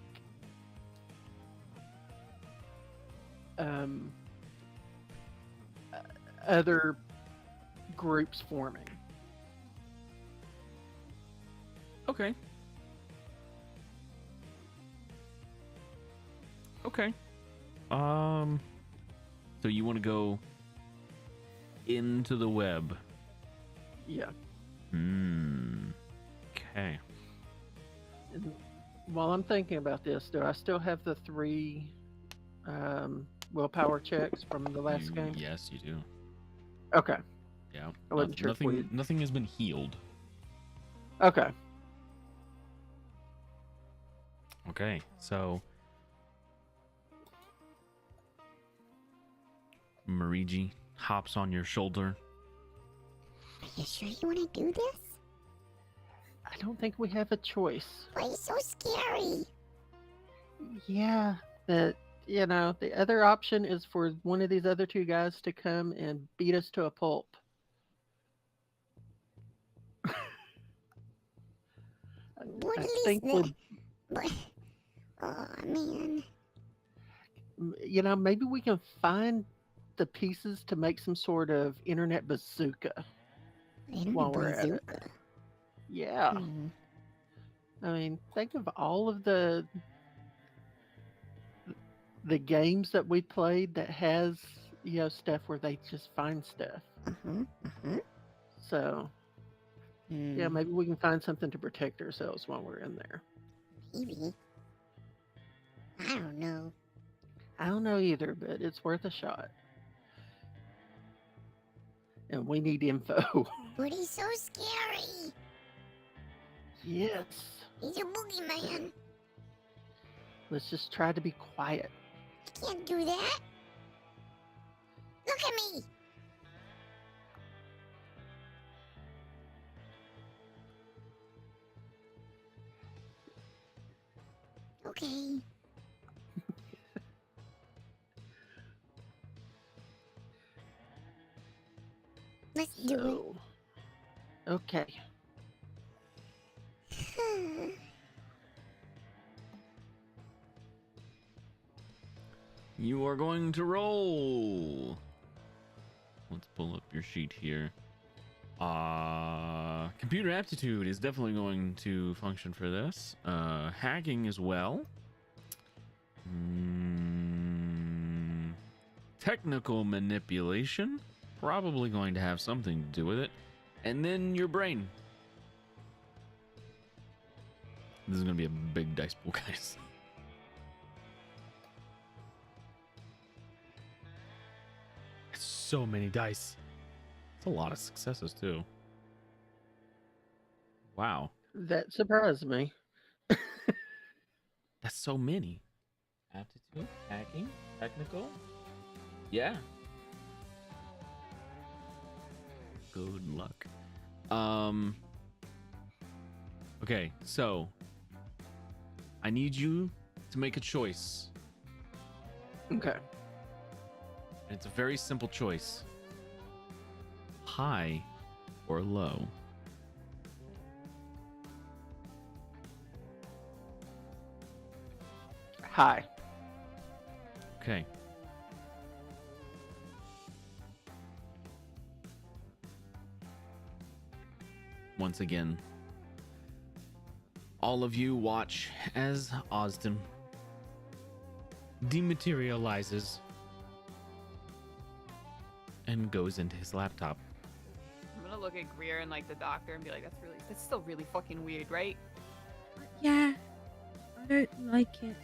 other groups forming. Okay. Okay. So you want to go into the web? Yeah. Okay. Okay. And while I'm thinking about this, do I still have the 3 willpower checks from the last game? Yes, you do. Okay. Yeah. I wasn't sure if we- Nothing has been healed. Okay. Okay, so Mariji hops on your shoulder. Are you sure you want to do this? I don't think we have a choice. Why are you so scary? Yeah, the other option is for one of these other 2 guys to come and beat us to a pulp. What I is think that? What? Oh, man. maybe we can find the pieces to make some sort of internet bazooka. While we're at it. Bazooka. Yeah. Hmm. I mean, think of all of the games that we played that has, stuff where they just find stuff. Uh-huh. Uh-huh. So, yeah, Hmm. maybe we can find something to protect ourselves while we're in there. Maybe. I don't know. I don't know either, but it's worth a shot. And we need info. But he's so scary. Yes. He's a boogeyman. Let's just try to be quiet. I can't do that. Look at me. Okay. Let's do So, okay. it. You are going to roll. Let's pull up your sheet here. Computer aptitude is definitely going to function for this. Hacking as well. Technical manipulation, probably going to have something to do with it. And then your brain. This is going to be a big dice pool, guys. So many dice. It's a lot of successes too. Wow, That surprised me. that's so many. Aptitude, hacking, technical. Yeah. Good luck. Okay, so I need you to make a choice. Okay. And it's a very simple choice. High or low. Hi. Okay. Once again, all of you watch as Osden dematerializes and goes into his laptop. I'm gonna look at Greer and like the doctor and be like, that's still really fucking weird, right? Yeah, I don't like it.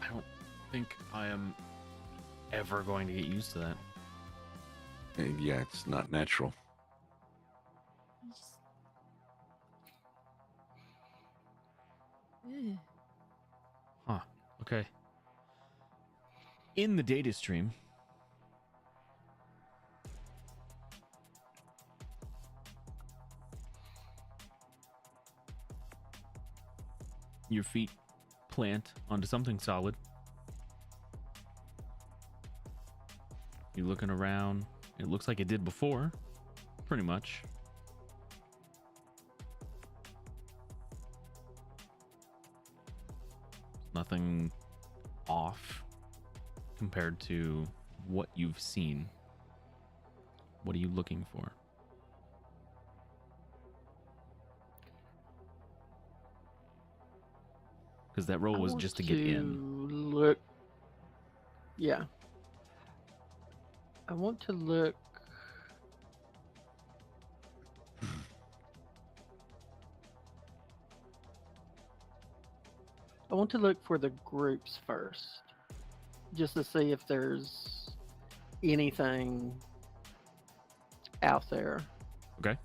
I don't think I am ever going to get used to that. Yeah, it's not natural. Ugh. Huh. Okay. In the data stream, your feet plant onto something solid. You're looking around. It looks like it did before, pretty much. Nothing off compared to what you've seen. What are you looking for? Because that roll was just to get in. Look. Yeah. I want to look want to look for the groups first, just to see if there's anything out there. Okay.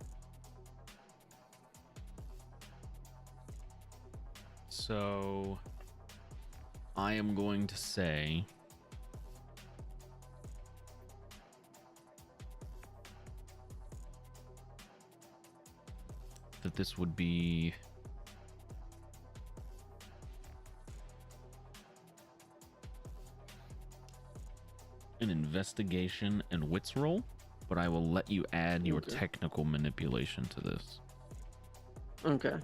So I am going to say that this would be an investigation and wits roll, but I will let you add your Okay. technical manipulation to this. Okay.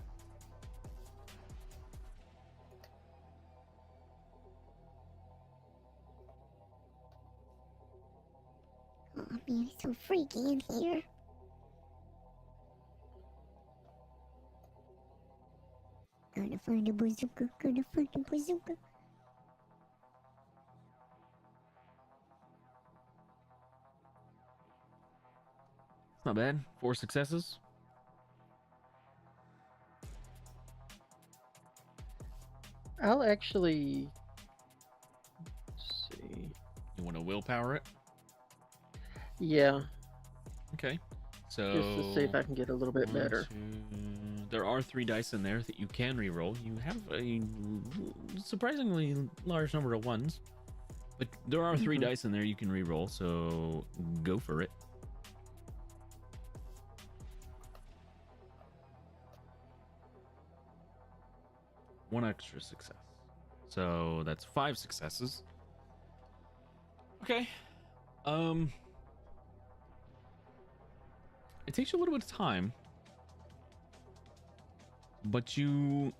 Oh man, it's so freaky in here. Gotta find a bazooka. Gotta find a bazooka. It's not bad. 4 successes. I'll actually see. You want to willpower it? Yeah, Okay. So just to see if I can get a little bit 1, better. 2, there are 3 dice in there that you can re-roll. You have a surprisingly large number of ones, but there are 3 Mhm. dice in there you can re-roll. So go for it. One extra success. So that's 5 successes. Okay. It takes you a little bit of time, but you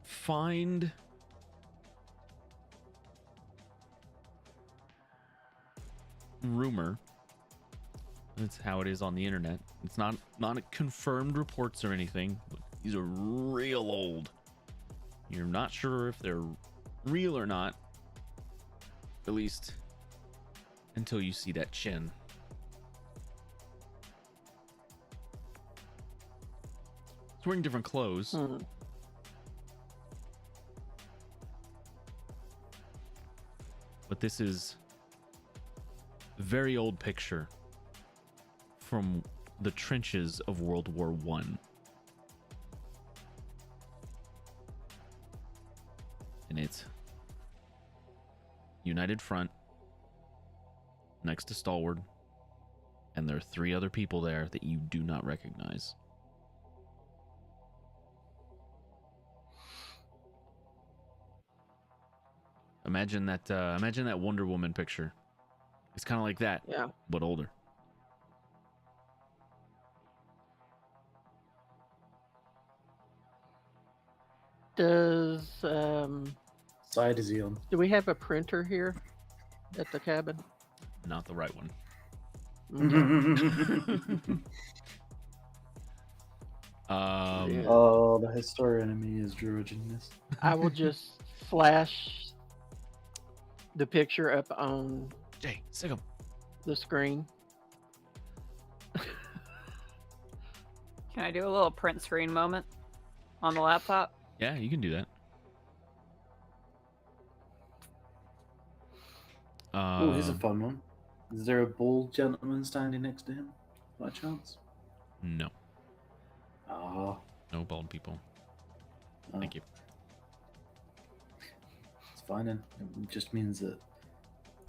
find rumor. That's how it is on the internet. It's not confirmed reports or anything, but these are real old. You're not sure if they're real or not, at least until you see that chin. It's wearing different clothes. Hmm. But this is a very old picture from the trenches of World War One. And it's United Front next to Stalwart, and there are 3 other people there that you do not recognize. Imagine that Wonder Woman picture. It's kind of like that, Yeah. but older. Does Side is he on? do we have a printer here at the cabin? Not the right one. Okay. Yeah. Oh, the historian in me is Drew a genius. I will just flash the picture up on Jay, sick 'em. the screen. Can I do a little print screen moment on the laptop? Yeah, you can do that. Oh, here's a fun one. Is there a bald gentleman standing next to him, by chance? No, Ah, no bald people. oh, Thank you. it's fine then. It just means that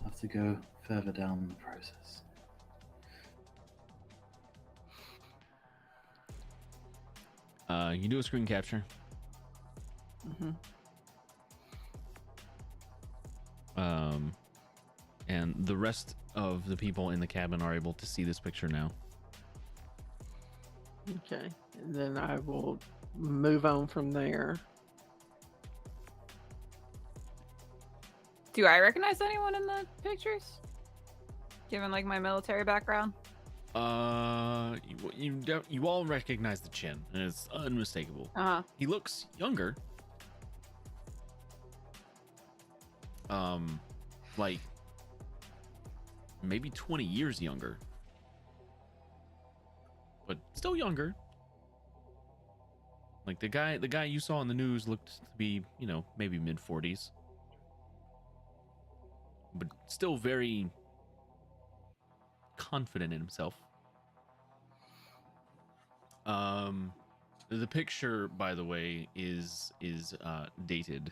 I have to go further down the process. You do a screen capture. Hmm. And the rest of the people in the cabin are able to see this picture now. Okay. And then I will move on from there. Do I recognize anyone in the pictures? Given like my military background? You all recognize the chin, and it's unmistakable. Uh-huh. He looks younger. Like maybe 20 years younger, but still younger. Like the guy you saw on the news looked to be, maybe mid-40s, but still very confident in himself. The picture, by the way, is dated.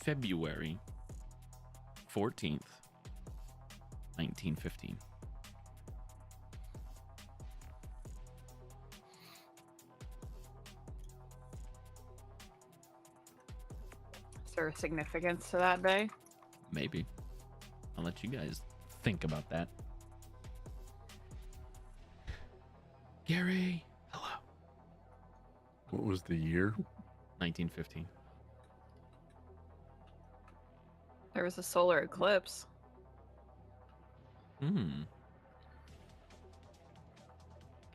February 14th, 1915. Is there a significance to that day? Maybe. I'll let you guys think about that. Gary, hello. What was the year? 1915. There was a solar eclipse.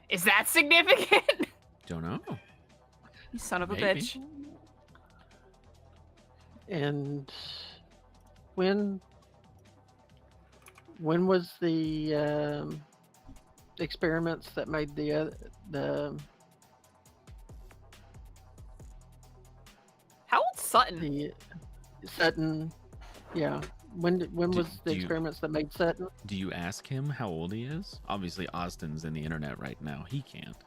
Is that significant? Don't know. You son of a Maybe. bitch. And when was the experiments that made the How old's Sutton? the Sutton? Yeah. When was the do you- experiments that made Sutton? Do you ask him how old he is? Obviously, Austin's in the internet right now. He can't.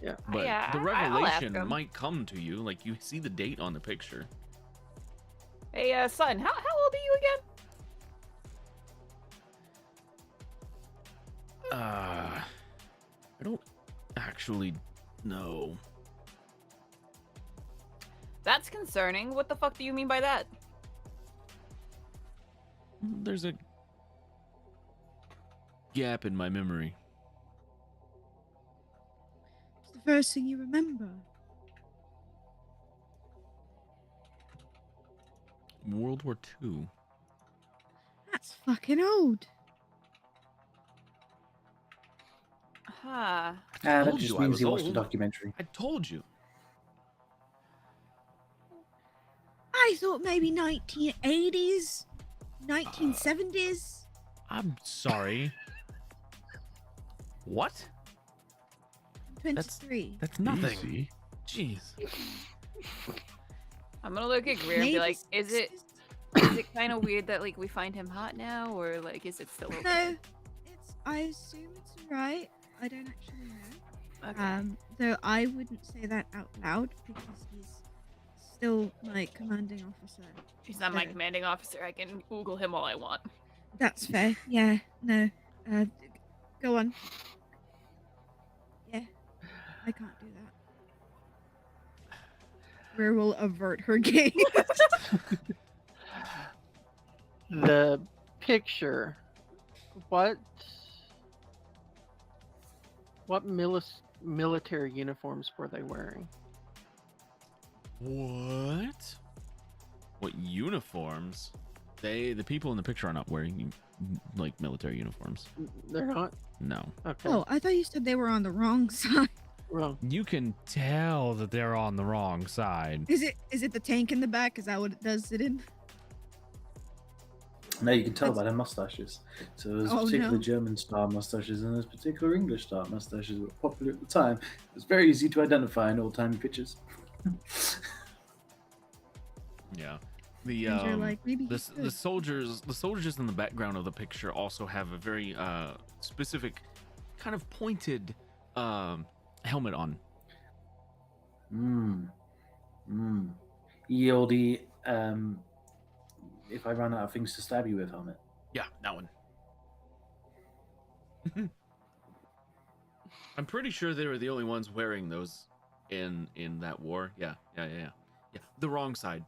Yeah. But Yeah, the I'll ask revelation him. might come to you. Like, you see the date on the picture. Hey, Sutton, how old are you again? I don't actually know. That's concerning. What the fuck do you mean by that? There's a gap in my memory. It's the first thing you remember. World War II. That's fucking old. Huh. That told just you I means was he watched the old. documentary. I told you. I thought maybe 1980s, 1970s. I'm sorry. What? 23. That's nothing. Easy. Jeez. I'm gonna look at Greer and be like, is it kind of weird that like we find him hot now, or like is it still okay? No, I assume it's right. I don't actually know. Okay. Though I wouldn't say that out loud because he's still my commanding officer. He's not my so- commanding officer. I can Google him all I want. That's fair. Yeah. No. Go on. Yeah. I can't do that. Rare will avert her gaze. The picture. What military uniforms were they wearing? What? What uniforms? The people in the picture are not wearing like military uniforms. They're not. No. Okay. Oh, I thought you said they were on the wrong side. Wrong. You can tell that they're on the wrong side. Is it the tank in the back? Is that what it does sit in? No, you can tell by their mustaches. So there's Oh, particular no. German style mustaches and there's particular English style mustaches that were popular at the time. It's very easy to identify in old-timey pictures. Yeah. The And you're like, maybe he the could. soldiers in the background of the picture also have a very specific kind of pointed helmet on. Ye olde, if I run out of things to stab you with, helmet. Yeah, that one. I'm pretty sure they were the only ones wearing those in that war. Yeah. The wrong side.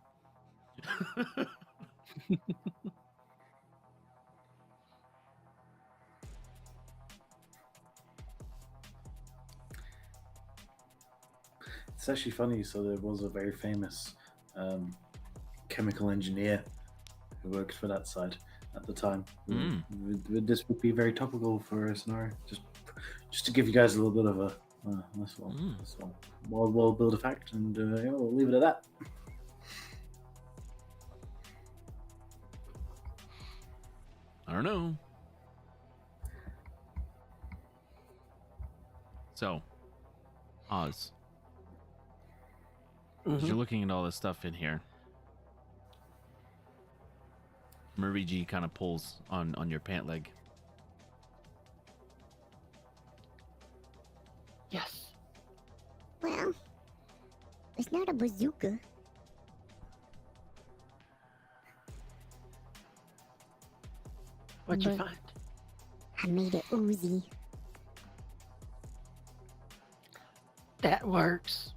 It's actually funny. So there was a very famous chemical engineer who worked for that side at the time. This would be very topical for a scenario. Just to give you guys a little bit of a we'll build a fact, and we'll leave it at that. I don't know. So, Oz, as you're looking at all this stuff in here, Murray G kind of pulls on your pant leg. Yes. Well, it's not a bazooka. What'd you But- find? I made it Uzi. That works.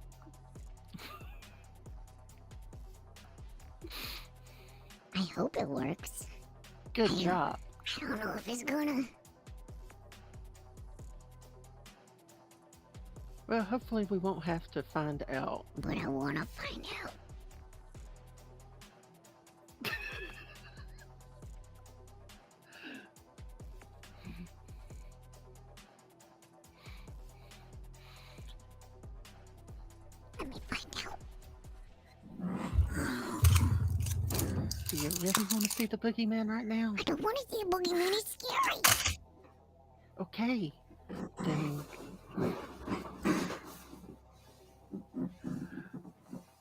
I hope it works. Good job. I don't know if it's gonna. Well, hopefully we won't have to find out. But I wanna find out. Let me find out. Do you really want to see the boogeyman right now? I don't wanna see a boogeyman, it's scary. Okay. Then.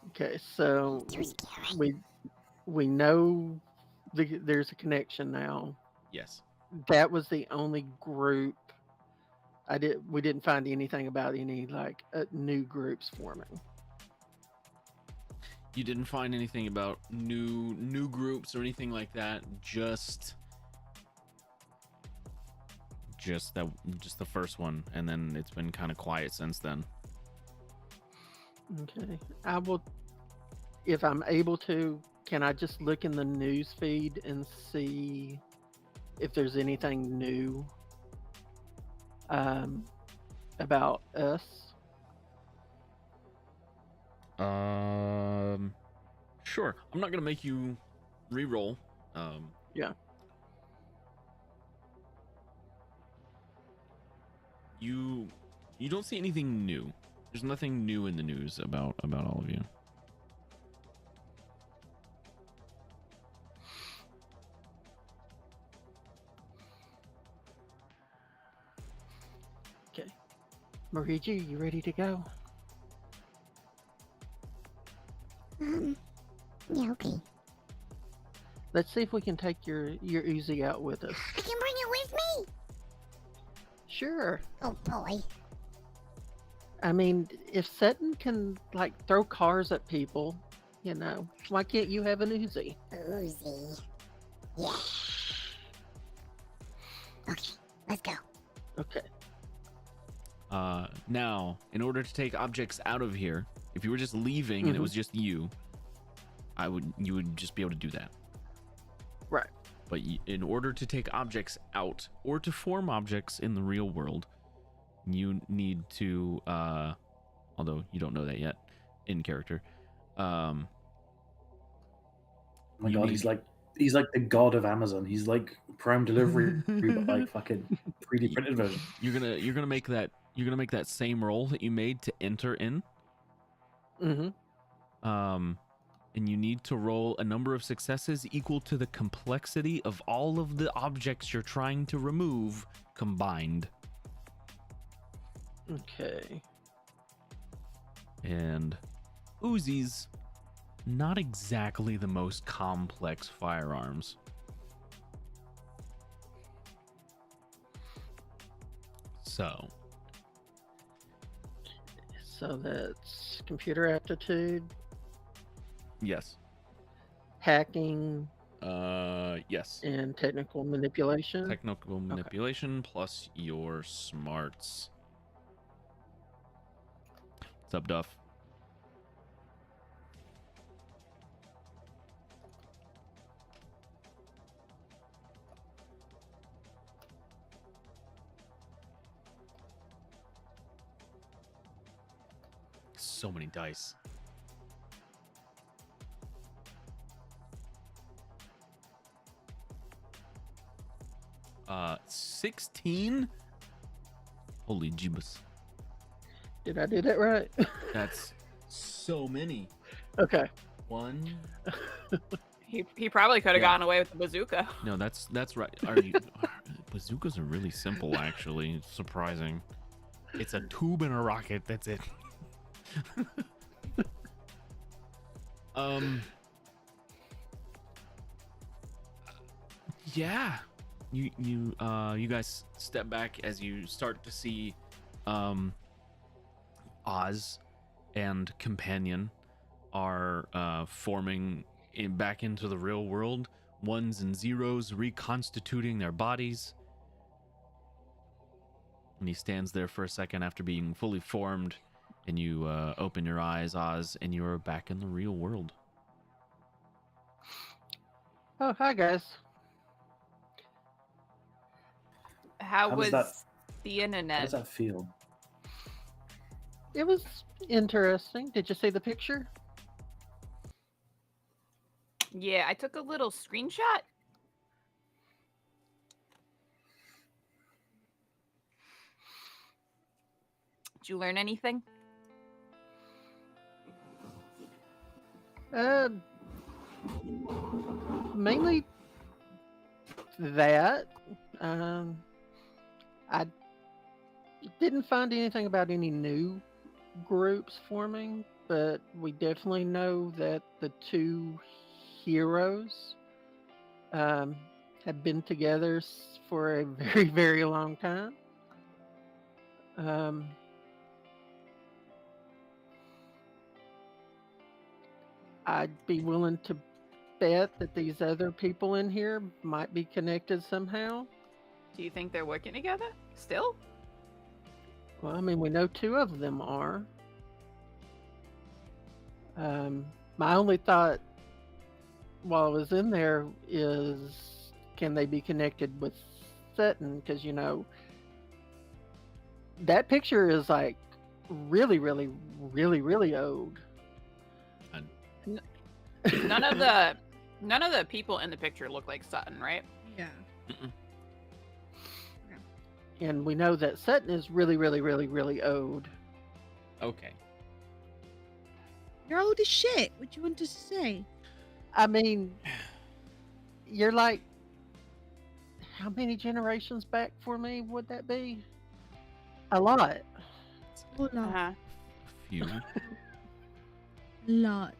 Okay, so Too scary. we know there's a connection now. Yes. That was the only group. We didn't find anything about any like new groups forming. You didn't find anything about new groups or anything like that. Just the first one, and then it's been kind of quiet since then. Okay, I will. If I'm able to, can I just look in the news feed and see if there's anything new about us? Sure. I'm not gonna make you re-roll. Yeah. You don't see anything new. There's nothing new in the news about all of you. Okay, Mariji, you ready to go? Yeah, okay. Let's see if we can take your Uzi out with us. I can bring it with me. Sure. Oh boy. I mean, if Seton can like throw cars at people, why can't you have an Uzi? Uzi. Yeah. Okay, let's go. Okay. Now, in order to take objects out of here, if you were just leaving and it was just you would just be able to do that. Right. But in order to take objects out or to form objects in the real world, you need to, although you don't know that yet in character. Oh my You god, need- he's like the god of Amazon. He's like Prime Delivery, but like fucking 3D printed version. You're gonna make that same roll that you made to enter in. Mm-hmm. And you need to roll a number of successes equal to the complexity of all of the objects you're trying to remove combined. Okay. And Uzis, not exactly the most complex firearms. So that's computer aptitude, yes. hacking, Yes. and technical manipulation. Technical manipulation plus your smarts. What's up, Duff? So many dice. Uh, 16? Holy jeebus. Did I do that right? That's so many. Okay. 1, He probably could have Yeah. gotten away with the bazooka. No, that's right. Are you, bazookas are really simple, actually. It's surprising. It's a tube and a rocket. That's it. Yeah. You guys step back as you start to see Oz and Companion are forming back into the real world. Ones and zeros reconstituting their bodies. And he stands there for a second after being fully formed, and you open your eyes, Oz, and you are back in the real world. Oh, hi guys. How How was does that- the How internet? does that feel? It was interesting. Did you see the picture? Yeah, I took a little screenshot. Did you learn anything? Mainly that. I didn't find anything about any new groups forming, but we definitely know that the two heroes have been together for a very, very long time. I'd be willing to bet that these other people in here might be connected somehow. Do you think they're working together still? Well, I mean, we know two of them are. My only thought while I was in there is, can they be connected with Sutton? Because, you know, that picture is like really, really, really, really old. None of the people in the picture look like Sutton, right? Yeah. And we know that Sutton is really, really, really, really old. Okay. You're old as shit. What do you want us to say? I mean, you're like, how many generations back for me would that be? A lot. A lot. Uh-huh. Few. Lot.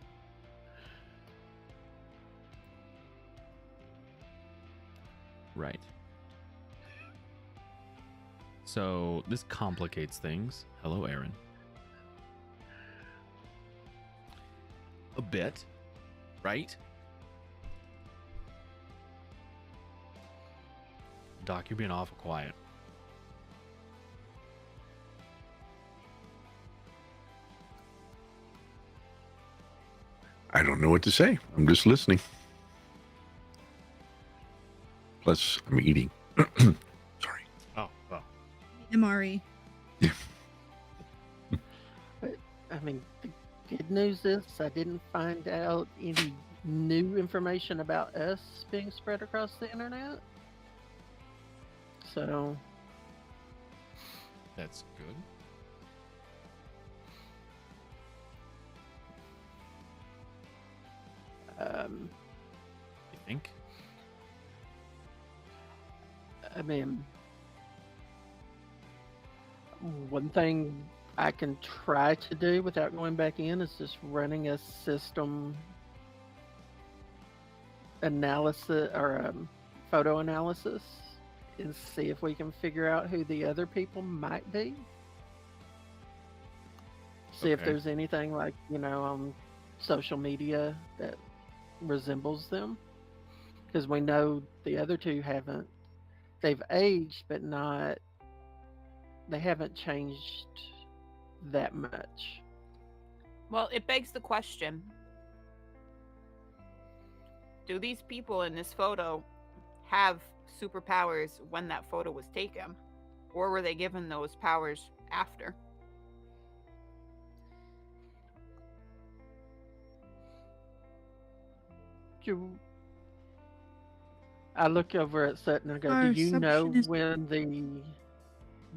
Right. So this complicates things. Hello, Aaron. A bit, right? Doc, you're being awful quiet. I don't know what to say. I'm just listening. Plus, I'm eating. Sorry. Oh, well. Amari. I mean, the good news is I didn't find out any new information about us being spread across the internet. So, That's good. You think? I mean, one thing I can try to do without going back in is just running a system analysis or photo analysis and see if we can figure out who the other people might be. See if Okay. there's anything like, you know, on social media that resembles them. Because we know the other two haven't. They've aged, but not. They haven't changed that much. Well, it begs the question. Do these people in this photo have superpowers when that photo was taken? Or were they given those powers after? I look over at Sutton and go, Our do you know assumption is- when the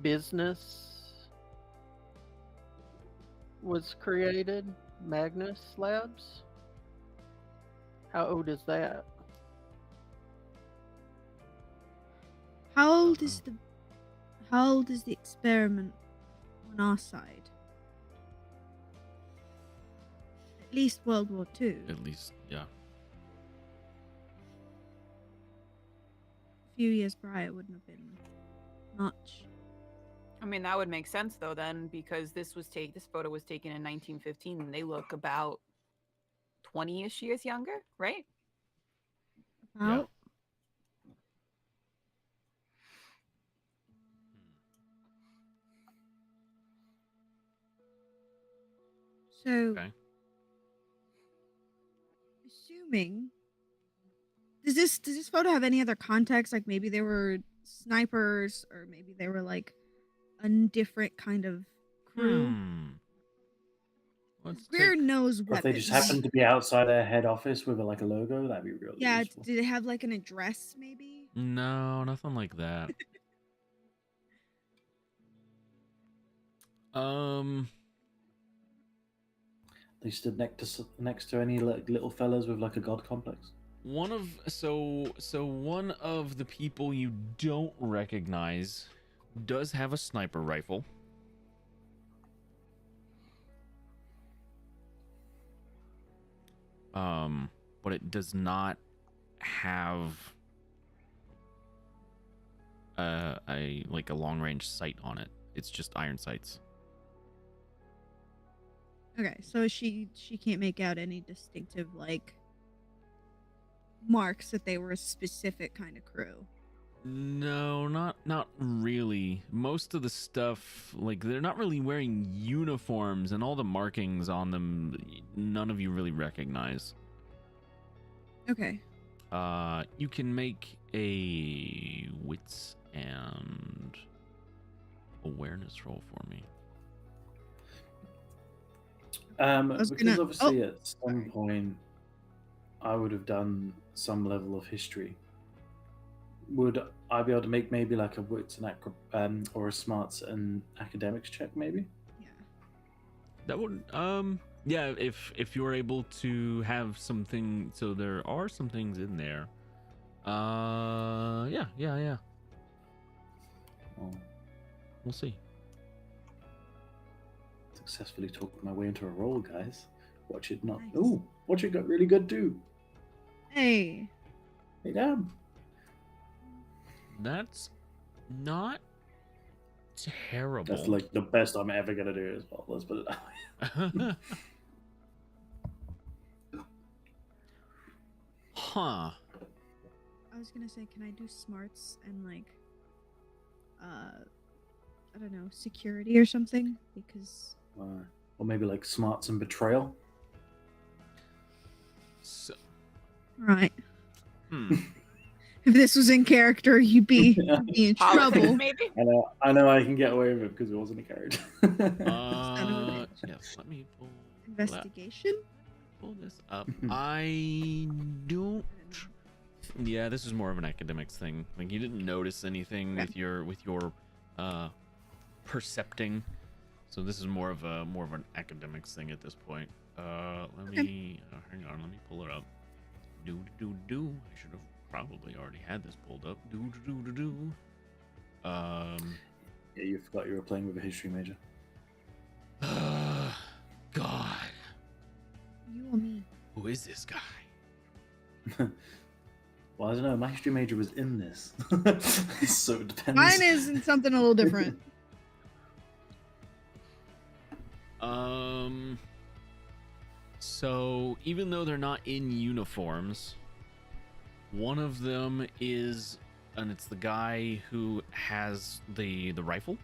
business was created? Magnus Labs? How old is that? How old is the experiment on our side? At least World War II. At least, yeah. A few years prior wouldn't have been much. I mean, that would make sense though, then, because this photo was taken in 1915, and they look about 20-ish years younger, right? About. So, Okay. assuming, does this photo have any other context? Like maybe they were snipers, or maybe they were like a different kind of crew. Let's Greer take. knows Or if they weapons. just happen to be outside their head office with like a logo, that'd be really Yeah, useful. did it have like an address maybe? No, nothing like that. They stood next to any like little fellas with like a god complex. One of the people you don't recognize does have a sniper rifle. But it does not have a long range sight on it. It's just iron sights. Okay, so she can't make out any distinctive like marks that they were a specific kind of crew. No, not really. Most of the stuff, like, they're not really wearing uniforms, and all the markings on them, none of you really recognize. Okay. You can make a wits and awareness roll for me. Because obviously at some point I would have done some level of history. Would I be able to make maybe like a wits and or a smarts and academics check maybe? Yeah. That would yeah, if you're able to have something, so there are some things in there. Yeah. Oh, We'll see. successfully talked my way into a roll, guys. Watch it not. Nice. Oh, watch it got really good too. Hey. Hey, damn. That's not terrible. That's like the best I'm ever gonna do as well. Let's put it that way. Huh. I was gonna say, can I do smarts and like I don't know, security or something? Because Or maybe like smarts and betrayal. So, right. hmm. If this was in character, you'd be Yeah. in Politics, trouble. maybe. I know I can get away with it because it wasn't a character. Yes, let me Investigation? pull this up. I don't. Yeah, this is more of an academics thing. Like, you didn't notice anything Okay. with your percepting. So this is more of an academics thing at this point. Let me hang on. Let me pull it up. Do. I should have probably already had this pulled up. Do. Yeah, you forgot you were playing with a history major. God, You or me? who is this guy? Well, I don't know. My history major was in this, so it depends. Mine is in something a little different. So even though they're not in uniforms, one of them is, and it's the guy who has the rifle.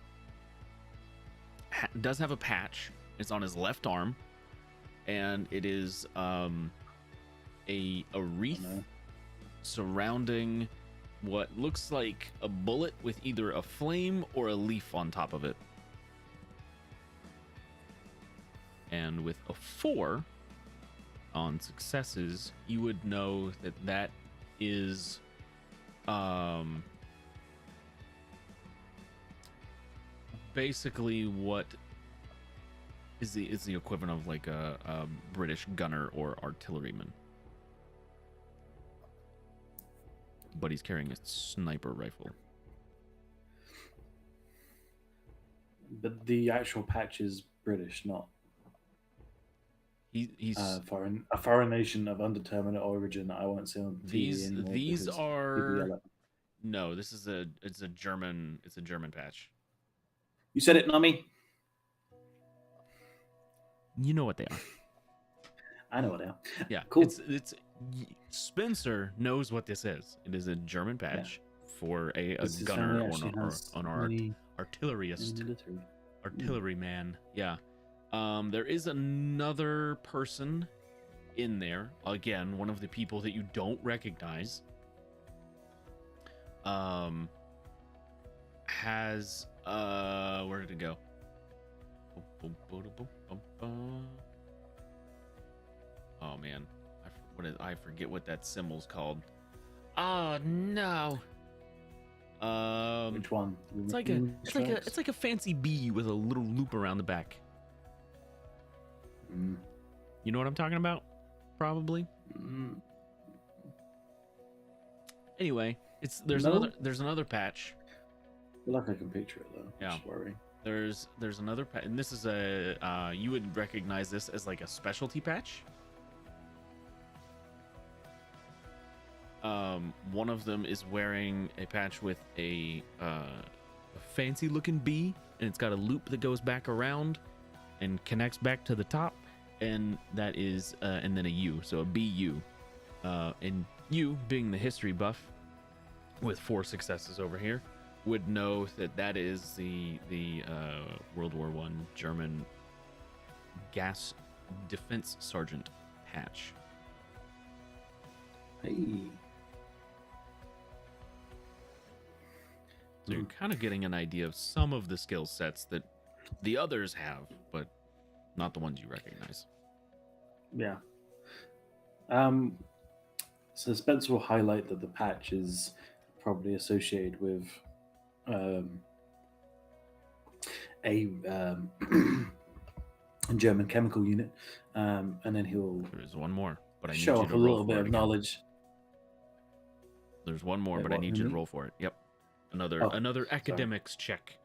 Does have a patch. It's on his left arm, and it is a wreath No. surrounding what looks like a bullet with either a flame or a leaf on top of it. And with a 4 on successes, you would know that is basically what is the equivalent of like a British gunner or artilleryman. but he's carrying a sniper rifle. But the actual patch is British, not He's a foreign nation of undetermined origin that I won't say on TV anymore. these because people are yell at me. no. This is it's a German patch. You said it, not me. You know what they are. I know what they are. Yeah, Cool. It's Spencer knows what this is. It is a German patch for a His gunner family or actually has an many artillerist, military. artilleryman. Yeah. There is another person in there. Again, one of the people that you don't recognize. Has where did it go? Oh man, I forget what that symbol's called. Oh no. Which one? It's like a fancy bee with a little loop around the back. Mm. You know what I'm talking about? Probably. Mm. Anyway, there's No. another patch. I feel like I can picture it though. Yeah. Just worry. There's another patch, and this is a you would recognize this as like a specialty patch. One of them is wearing a patch with a fancy looking bee, and it's got a loop that goes back around and connects back to the top, and that is and then a U, so a BU. And you, being the history buff with 4 successes over here, would know that is the World War I German gas defense sergeant patch. Hey. So you're kind of getting an idea of some of the skill sets that the others have, but not the ones you recognize. Yeah. So Spencer will highlight that the patch is probably associated with a German chemical unit, and then he'll There's one more, but I need show you off to a roll little for bit it of again. knowledge. There's one more, Wait, but I what, need you to me? roll for it. Yep. Another academics check.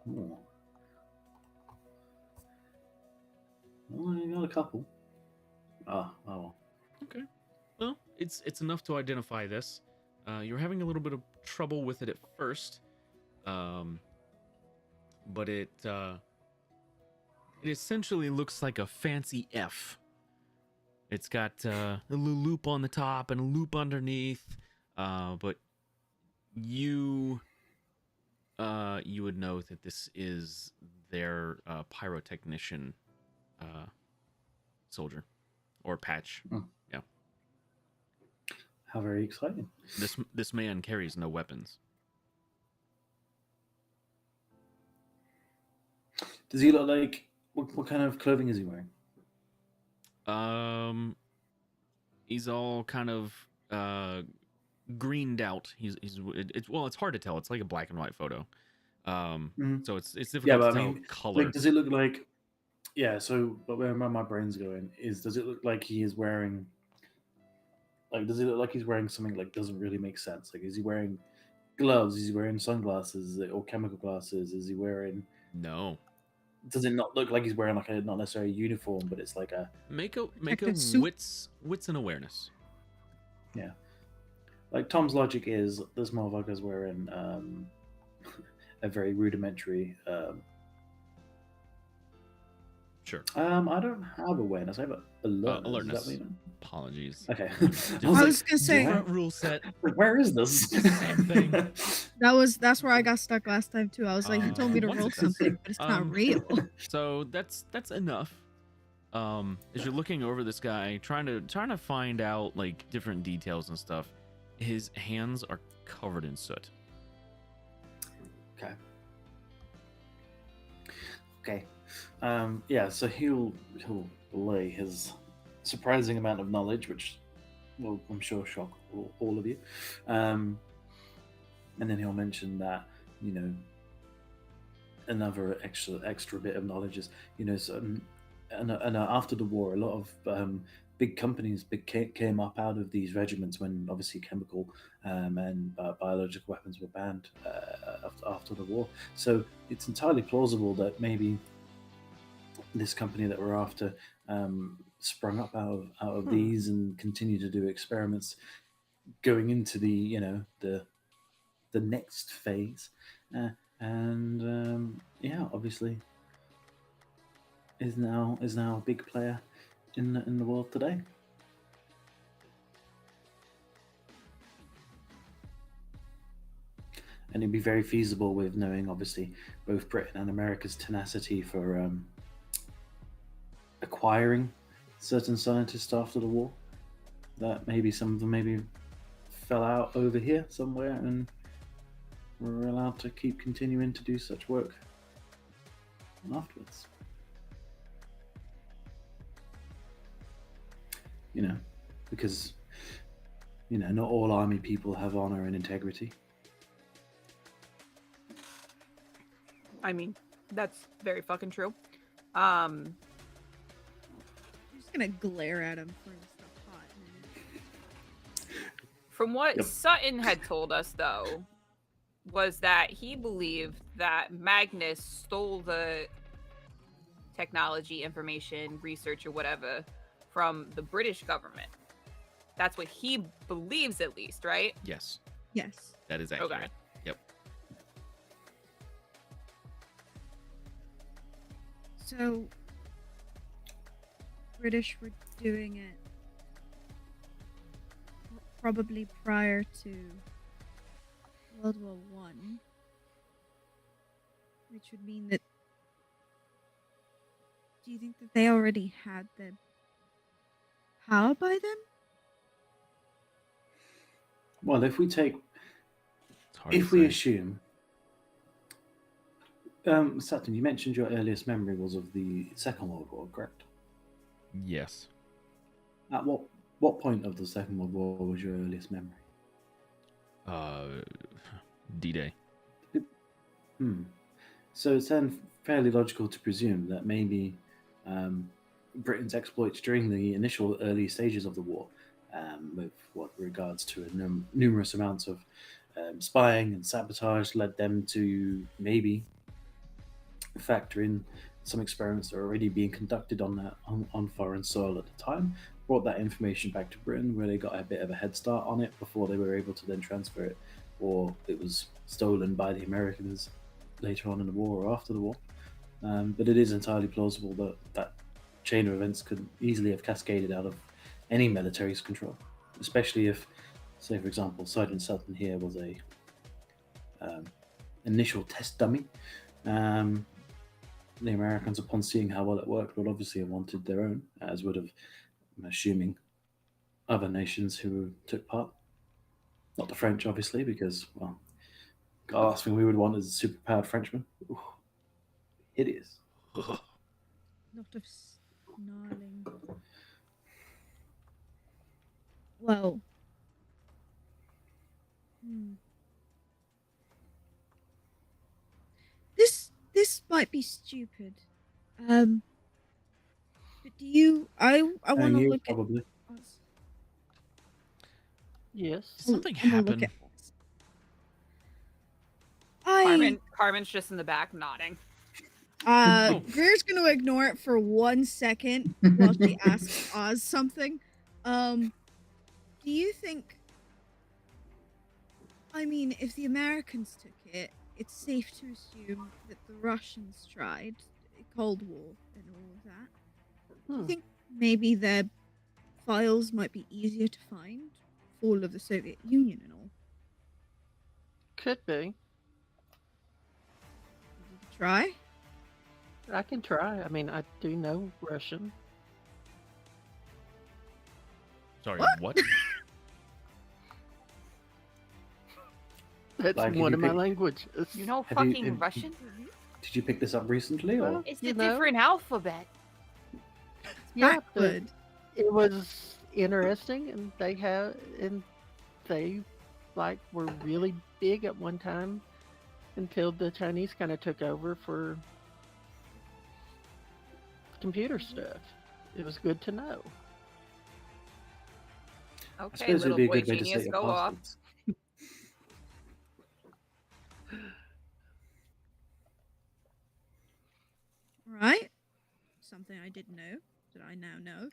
Ooh. Well, I got a couple. Oh. Okay. Well, it's enough to identify this. You're having a little bit of trouble with it at first, but it essentially looks like a fancy F. It's got a little loop on the top and a loop underneath, but you would know that this is their pyrotechnician soldier or patch. Hmm. Yeah. How very exciting. This man carries no weapons. Does he look like what kind of clothing is he wearing? He's all kind of greened out. It's hard to tell. It's like a black and white photo. So it's difficult Yeah, to but tell I mean, color. like, does it look like? Yeah. So, but where my brain's going is, does it look like he is wearing? Like, does it look like he's wearing something like doesn't really make sense? Like, is he wearing gloves? Is he wearing sunglasses or chemical glasses? Is he wearing? No. Does it not look like he's wearing like a not necessarily a uniform, but it's like a Make a Protective suit. wits and awareness. like Tom's logic is this motherfucker's wearing a very rudimentary. Sure. I don't have awareness. I have alertness. Alertness. Is that what you mean? Apologies. Okay. I was gonna say Different rule set. Where is this? Same thing. that's where I got stuck last time too. I was like, he told me to one roll success. something, but it's not real. So that's enough. As you're looking over this guy, trying to find out like different details and stuff, his hands are covered in soot. Okay. Yeah. So he'll relay his surprising amount of knowledge, which will, I'm sure, shock all of you. And then he'll mention that, you know, another extra bit of knowledge is, you know, so, and after the war, a lot of big companies came up out of these regiments when obviously chemical and biological weapons were banned after the war. So it's entirely plausible that maybe this company that we're after sprung up out of these and continue to do experiments going into the the next phase, and yeah, obviously is now a big player in the world today. And it'd be very feasible with knowing, obviously, both Britain and America's tenacity for acquiring certain scientists after the war, that maybe some of them maybe fell out over here somewhere and were allowed to keep continuing to do such work afterwards. Because not all army people have honor and integrity. I mean, that's very fucking true. I'm just gonna glare at him for stuff hot. From what Yep. Sutton had told us, though, was that he believed that Magnus stole the technology, information, research, or whatever from the British government. That's what he believes, at least, right? Yes, Yes. that is accurate. Okay. Yep. So, British were doing it probably prior to World War One, which would mean that. Do you think that they already had the power by then? Well, if we take, It's hard if to we say. assume, Sutton, you mentioned your earliest memory was of the Second World War, correct? Yes. At what point of the Second World War was your earliest memory? D-Day. So it's then fairly logical to presume that maybe Britain's exploits during the initial early stages of the war, with what regards to numerous amounts of spying and sabotage, led them to maybe factor in some experiments that are already being conducted on foreign soil at the time, brought that information back to Britain, where they got a bit of a head start on it before they were able to then transfer it, or it was stolen by the Americans later on in the war or after the war. But it is entirely plausible that that chain of events could easily have cascaded out of any military's control, especially if, say, for example, Sergeant Sutton here was a initial test dummy. The Americans, upon seeing how well it worked, would obviously have wanted their own, as would have, I'm assuming, other nations who took part. Not the French, obviously, because, well, the last thing we would want is a superpowered Frenchman. Ooh, hideous. Lot of snarling. Well. This might be stupid. But do you? I want to you, look probably. at. Yes. Something I'm gonna look happened. at us. I Carmen's just in the back nodding. Greer's gonna ignore it for 1 second while she asks Oz something. Do you think? I mean, if the Americans took it, it's safe to assume that the Russians tried Cold War and all of that. Do you think maybe their files might be easier to find? Fall of the Soviet Union and all. Could be. Try. I can try. I mean, I do know Russian. Sorry, what? That's Like, one you of my pick- languages. You know Have you- fucking have- Russian? Did you pick this up recently, or? Well, It's you a know, different alphabet. Yeah, but Backward. it was interesting, and they like were really big at one time until the Chinese kind of took over for computer stuff. It was good to know. I Okay, suppose it'd little be a boy good way to set genius, your go off. passwords. Right? Something I didn't know that I now know.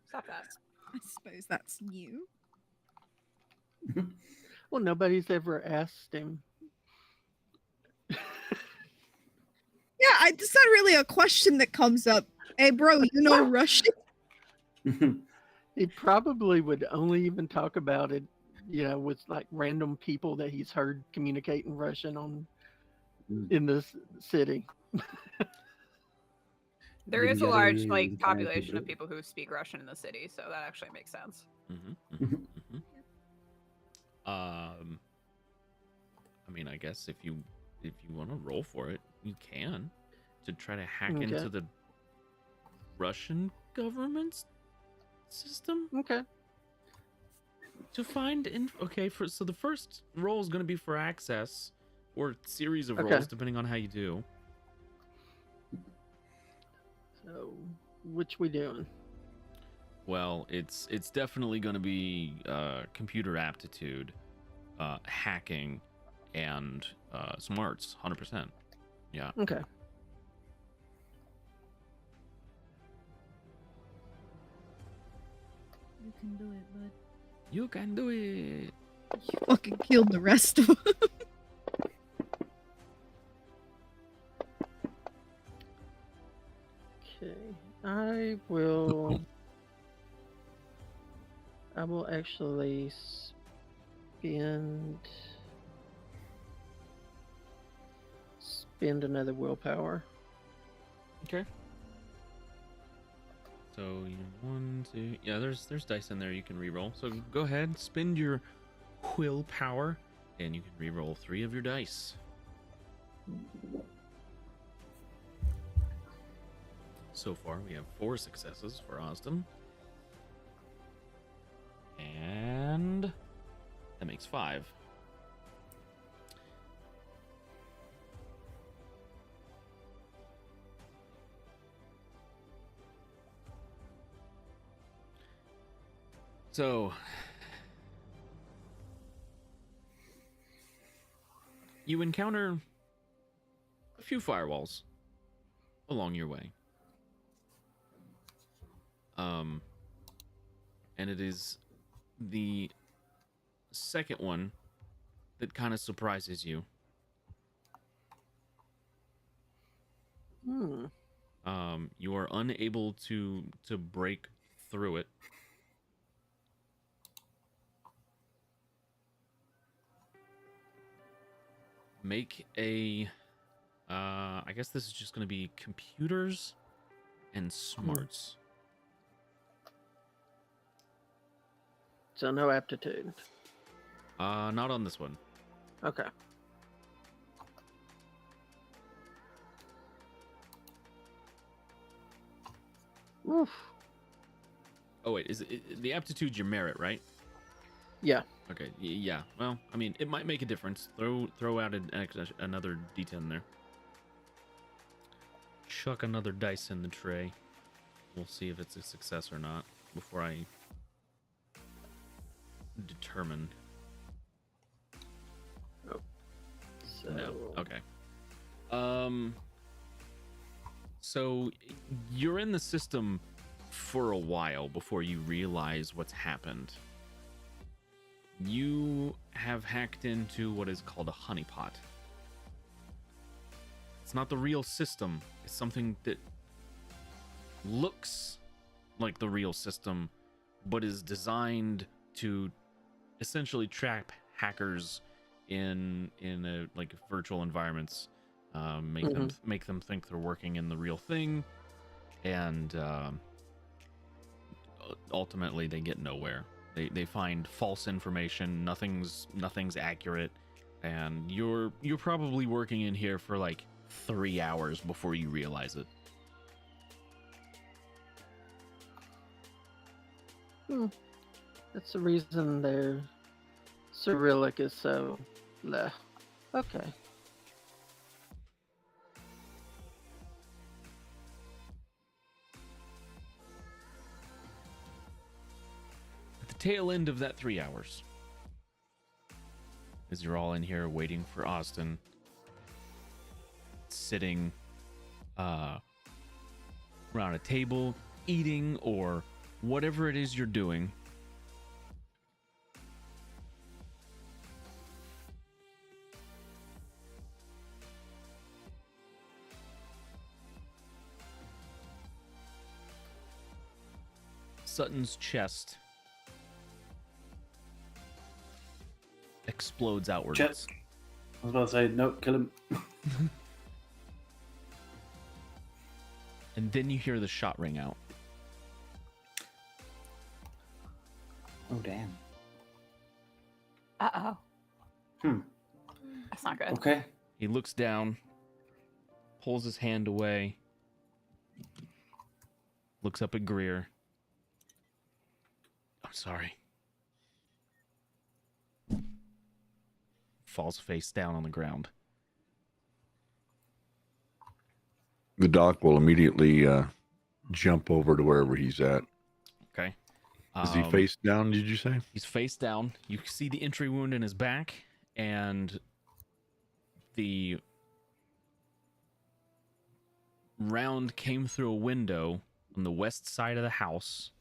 Stop that. I suppose that's new. Well, nobody's ever asked him. Yeah, it's not really a question that comes up. Hey, bro, you know Russian? He probably would only even talk about it, with like random people that he's heard communicate in Russian in this city. There is a large Yellowy population of people who speak Russian in the city, so that actually makes sense. I mean, I guess if you want to roll for it, you can to try to hack Okay. into the Russian government's system Okay. to find so the first roll is going to be for access or series of Okay. rolls depending on how you do. So, which we doing? Well, it's definitely going to be computer aptitude, hacking, and smarts, 100%. Yeah. Okay. You can do it, bud. You can do it. You fucking killed the rest of them. Okay. I will actually spend another willpower. Okay. So you 1, 2. Yeah, there's dice in there you can reroll. So go ahead, spend your willpower, and you can reroll 3 of your dice. So far, we have 4 successes for Austin, and that makes 5. So, you encounter a few firewalls along your way. And it is the second one that kind of surprises you. You are unable to break through it. Make a I guess this is just going to be computers and smarts. So no aptitude. Not on this one. Okay. Oof. Oh wait, is it the aptitude's your merit, right? Yeah. Okay. Yeah. Well, I mean, it might make a difference. Throw out another D10 there. Chuck another dice in the tray. We'll see if it's a success or not before I determine. So No. Okay. So you're in the system for a while before you realize what's happened. You have hacked into what is called a honeypot. It's not the real system. It's something that looks like the real system, but is designed to essentially trap hackers in virtual environments, make them think they're working in the real thing, and ultimately they get nowhere. They find false information. Nothing's accurate, and you're probably working in here for like 3 hours before you realize it. that's the reason their Cyrillic is so bleh. Okay. tail end of that 3 hours. As you're all in here waiting for Austin, sitting around a table, eating, or whatever it is you're doing. Sutton's chest explodes outwards. Chest. I was about to say, no, kill him. And then you hear the shot ring out. Oh, damn. Uh-oh. Hmm. That's not good. Okay. He looks down, pulls his hand away, looks up at Greer. I'm sorry. Falls face down on the ground. The doc will immediately jump over to wherever he's at. Okay. Is he face down, did you say? He's face down. You see the entry wound in his back, and the round came through a window on the west side of the house.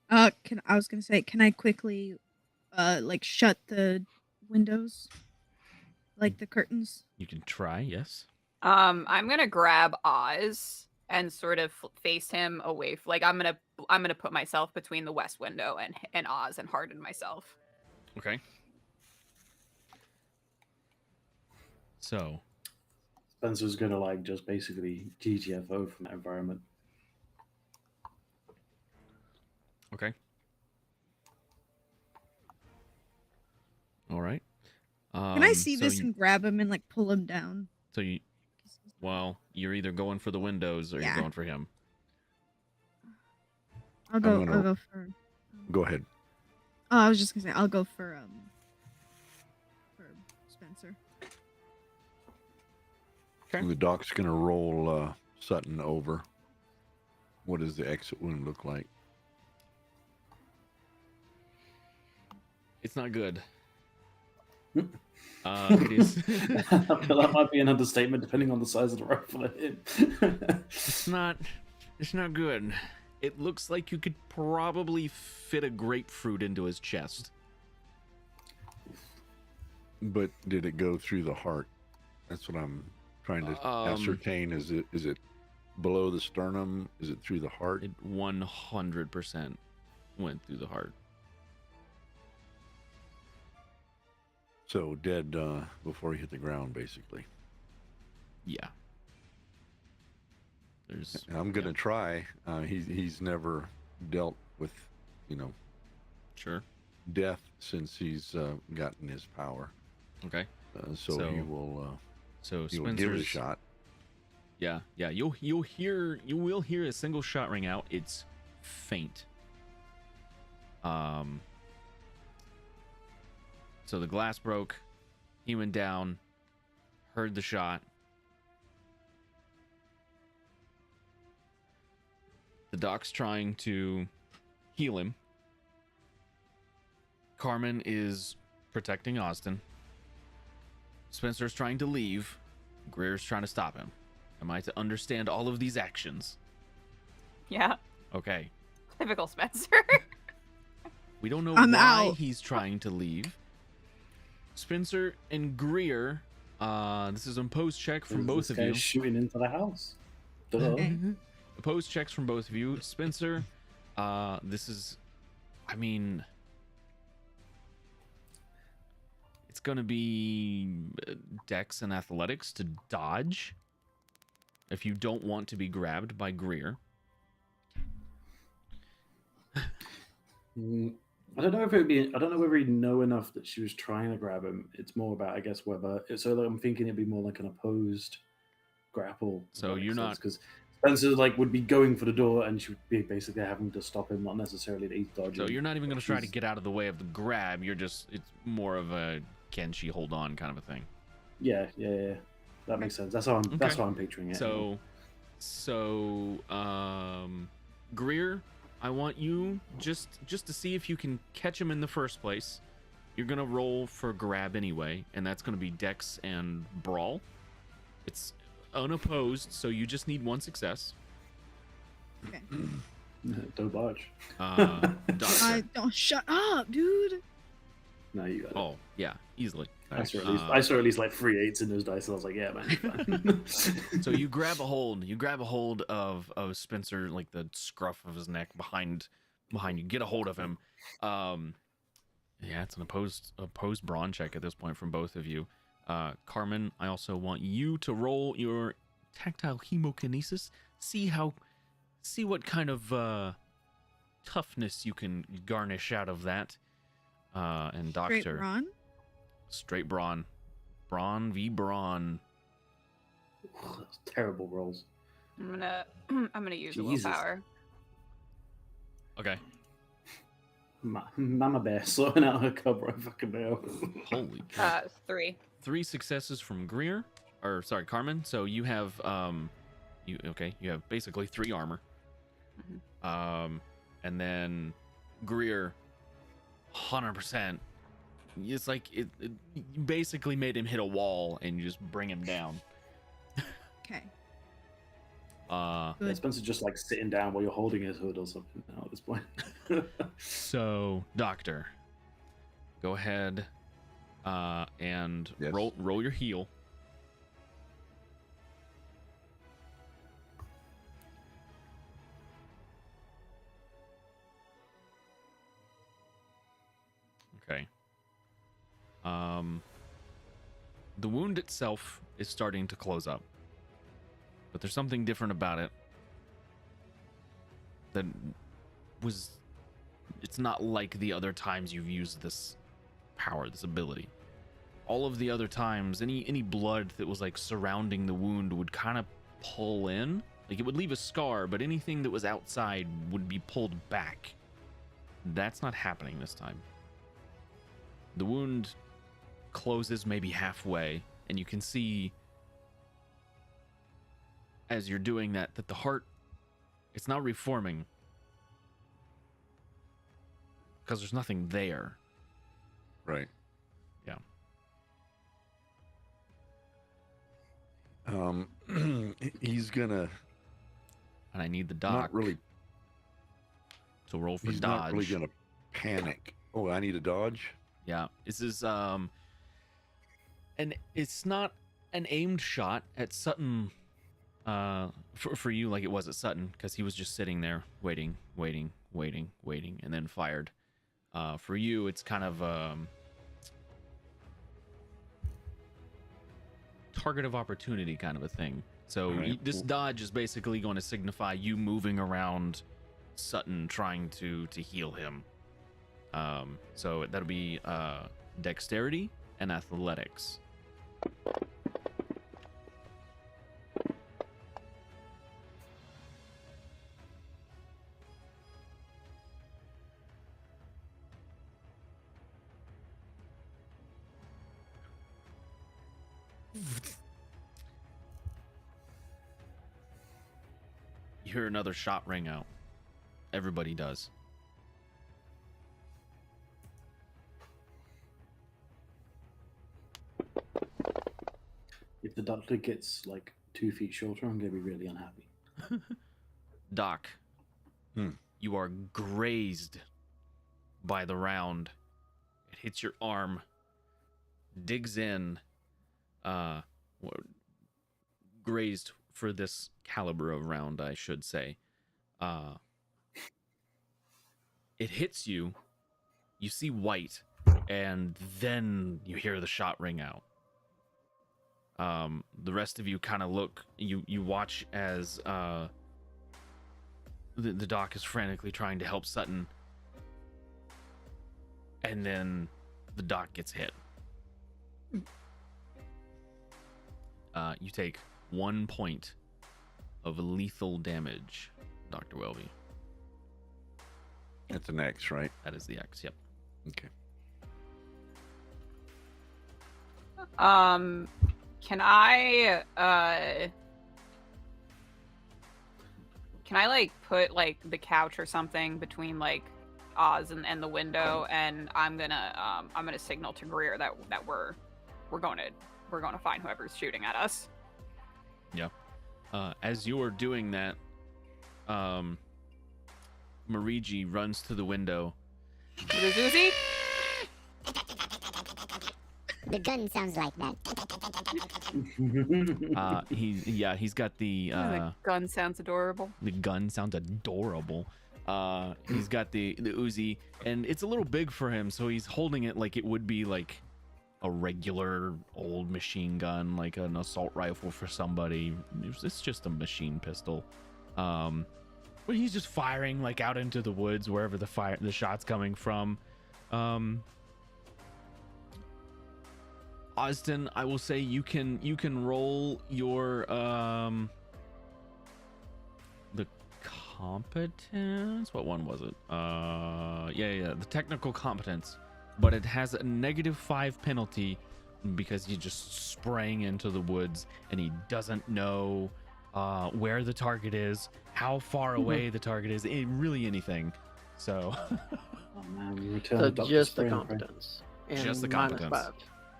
I was gonna say, can I quickly, like shut the windows, like the curtains? You can try, yes. I'm gonna grab Oz and sort of face him away. Like I'm gonna put myself between the west window and Oz and harden myself. Okay. So Spencer's gonna like just basically GTFO from that environment. okay. All right. Can I see so this you- and grab him and like pull him down? So you, well, you're either going for the windows or Yeah. you're going for him. I'll gonna- go for. Go ahead. Oh, I was just gonna say I'll go for Spencer. Okay. The doc's going to roll Sutton over. What does the exit wound look like? It's not good. Hmm. It is. I feel that might be an understatement depending on the size of the rifle I hit. It's not good. It looks like you could probably fit a grapefruit into his chest. But did it go through the heart? That's what I'm trying to ascertain. Is it below the sternum? Is it through the heart? It 100% went through the heart. So dead before he hit the ground, basically. Yeah. There's. And I'm gonna try. He's never dealt with, Sure. death since he's gotten his power. Okay. So So, he will So give it a Spencer's shot. Yeah. You will hear a single shot ring out. It's faint. So the glass broke. He went down. Heard the shot. The doc's trying to heal him. Carmen is protecting Austin. Spencer's trying to leave. Greer's trying to stop him. Am I to understand all of these actions? Yeah. Okay. Typical Spencer. We don't know I'm why out. he's trying to leave. Spencer and Greer, this is an opposed check from both This of guy's you. shooting into the house. Duh. Okay. Opposed checks from both of you. Spencer, this is, I mean, it's going to be Dex and Athletics to dodge if you don't want to be grabbed by Greer. I don't know if it would be. I don't know whether he'd know enough that she was trying to grab him. It's more about, I guess, whether. So like, I'm thinking it'd be more like an opposed grapple. So you're not- because Spencer would be going for the door, and she would be basically having to stop him, not necessarily that he's dodging. So you're not even going to try to She's- get out of the way of the grab. You're just, it's more of a can she hold on kind of a thing. Yeah. That makes sense. That's how I'm. That's Okay. how I'm picturing it. So, Greer, I want you just to see if you can catch him in the first place. You're gonna roll for grab anyway, and that's gonna be Dex and Brawl. It's unopposed, so you just need one success. Okay. Don't budge. Doctor. Don't shut up, dude. No, you got it. Oh yeah, easily. I saw at least like 3 8s in those dice, and I was like, yeah, man, you're fine. So you grab a hold. You grab a hold of Spencer, like the scruff of his neck behind you. Get a hold of him. Yeah, it's an opposed brawn check at this point from both of you. Carmen, I also want you to roll your tactile hemokinesis. See what kind of toughness you can garnish out of that. And Doctor. Great Ron. Straight brawn. Brawn v brawn. Those terrible rolls. I'm gonna use Jesus. willpower. Okay. Mama Bear sorting out her cub right fucking now. Holy. 3. 3 successes from Carmen. So you have you have basically 3 armor. Mhm. And then Greer 100%. It's like it you basically made him hit a wall and you just bring him down. Okay. Yeah, Good. Spencer's just like sitting down while you're holding his hood or something now at this point. So, Doctor, go ahead and Yes. roll your heal. Okay. The wound itself is starting to close up, but there's something different about it that it's not like the other times you've used this power, this ability. All of the other times, any blood that was like surrounding the wound would kind of pull in, like it would leave a scar, but anything that was outside would be pulled back. That's not happening this time. The wound closes maybe halfway, and you can see as you're doing that the heart, it's not reforming because there's nothing there. Right. Yeah. He's gonna And I need the doc not really. to roll for He's dodge. not really gonna panic. Oh, I need a dodge. Yeah, this is and it's not an aimed shot at Sutton for you like it was at Sutton, because he was just sitting there waiting, and then fired. For you, it's kind of target of opportunity kind of a thing. So Right. this dodge is basically going to signify you moving around Sutton trying to heal him. So that'll be dexterity and athletics. You hear another shot ring out. Everybody does. If the doctor gets like 2 feet shorter, I'm gonna be really unhappy. Doc, you are grazed by the round. It hits your arm, digs in, grazed for this caliber of round, I should say. It hits you, you see white, and then you hear the shot ring out. The rest of you kind of look, you watch as the doc is frantically trying to help Sutton, and then the doc gets hit. You take 1 point of lethal damage, Dr. Welby. That's an X, right? That is the X, yep. Okay. Can I can I like put like the couch or something between like Oz and the window, and I'm gonna signal to Greer that we're going to find whoever's shooting at us. Yeah. As you're doing that, Mariji runs to the window. With his Uzi? The gun sounds like that. He's got the The gun sounds adorable. the gun sounds adorable. He's got the Uzi, and it's a little big for him, so he's holding it like it would be like a regular old machine gun, like an assault rifle for somebody. It's just a machine pistol. But he's just firing like out into the woods wherever the shot's coming from. Osden, I will say you can roll your the competence. What one was it? The technical competence, but it has a -5 penalty because he's just spraying into the woods and he doesn't know where the target is, how far away the target is, really anything. So, Oh man, we returned So Dr. just the Spring. competence. And Just the minus competence. 5.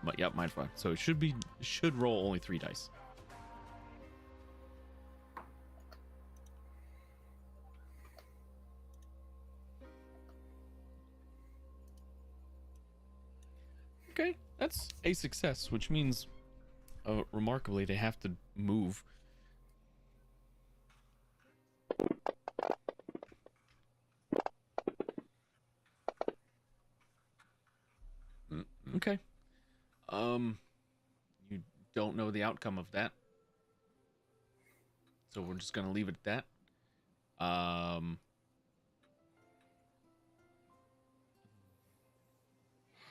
but yep, mine's fine. So it should roll only 3 dice. Okay, that's a success, which means, remarkably, they have to move. Okay. You don't know the outcome of that, so we're just gonna leave it at that.